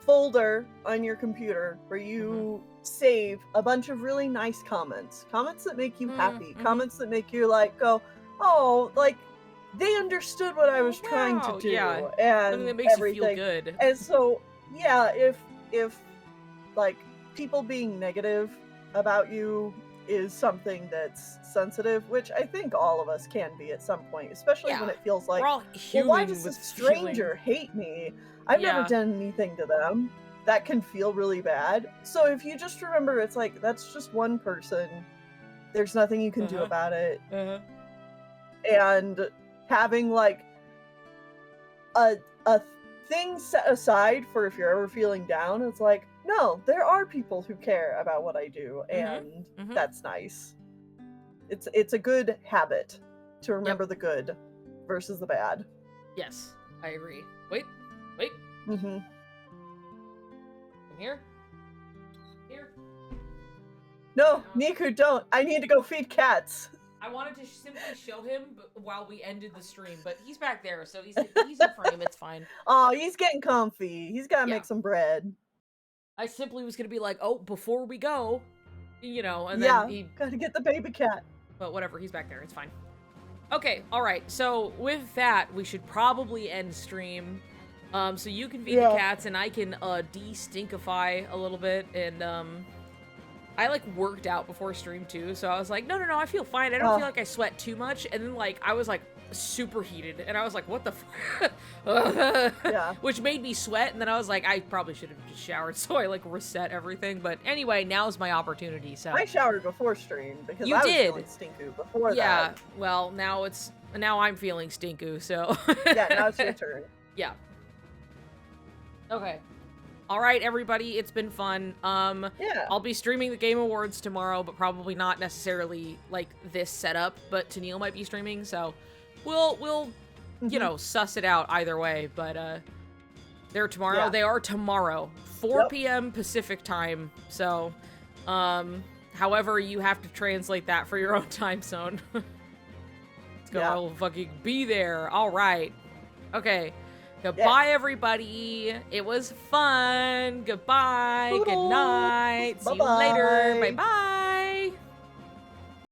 folder on your computer where you save a bunch of really nice comments that make you happy, comments that make you like go, oh, like they understood what I was trying to do, and something that makes everything. You feel good. And so, yeah, if like people being negative about you is something that's sensitive, which I think all of us can be at some point, especially when it feels like, well, why does this stranger hate me? I've never done anything to them. That can feel really bad. So if you just remember, it's like, that's just one person. There's nothing you can do about it. And having like a thing set aside for if you're ever feeling down, it's like, no, there are people who care about what I do, and that's nice. It's a good habit to remember the good versus the bad. Yes, I agree. Wait. Mm-hmm. Come here. Here. No, Niku, don't. I need to go feed cats. I wanted to simply show him while we ended the stream, but he's back there, so he's in frame. It's fine. Oh, he's getting comfy. He's got to make some bread. I simply was going to be like, oh, before we go, you know, and then he... gotta get the baby cat. But whatever, he's back there. It's fine. Okay, alright. So, with that, we should probably end stream. So you can feed the cats, and I can, de-stinkify a little bit, and, I, like, worked out before stream, too, so I was like, no, I feel fine. I don't feel like I sweat too much, and then, like, I was, like, super heated, and I was like, what the which made me sweat, and then I was like, I probably should have just showered, so I like reset everything. But anyway, now's my opportunity. So I showered before stream because you I was did feeling stinku before that. Yeah, well, now I'm feeling stinku, so yeah, now it's your turn. Yeah. Okay. All right, everybody, it's been fun. I'll be streaming the Game Awards tomorrow, but probably not necessarily like this setup, but Tennille might be streaming, so we'll you know, suss it out either way. But they're tomorrow. They are tomorrow, 4 p.m. Pacific time. So however you have to translate that for your own time zone. Let's go. I'll fucking be there. All right. Okay. Goodbye, everybody. It was fun. Goodbye. Toodles. Good night. See you Bye-bye. later. Bye-bye.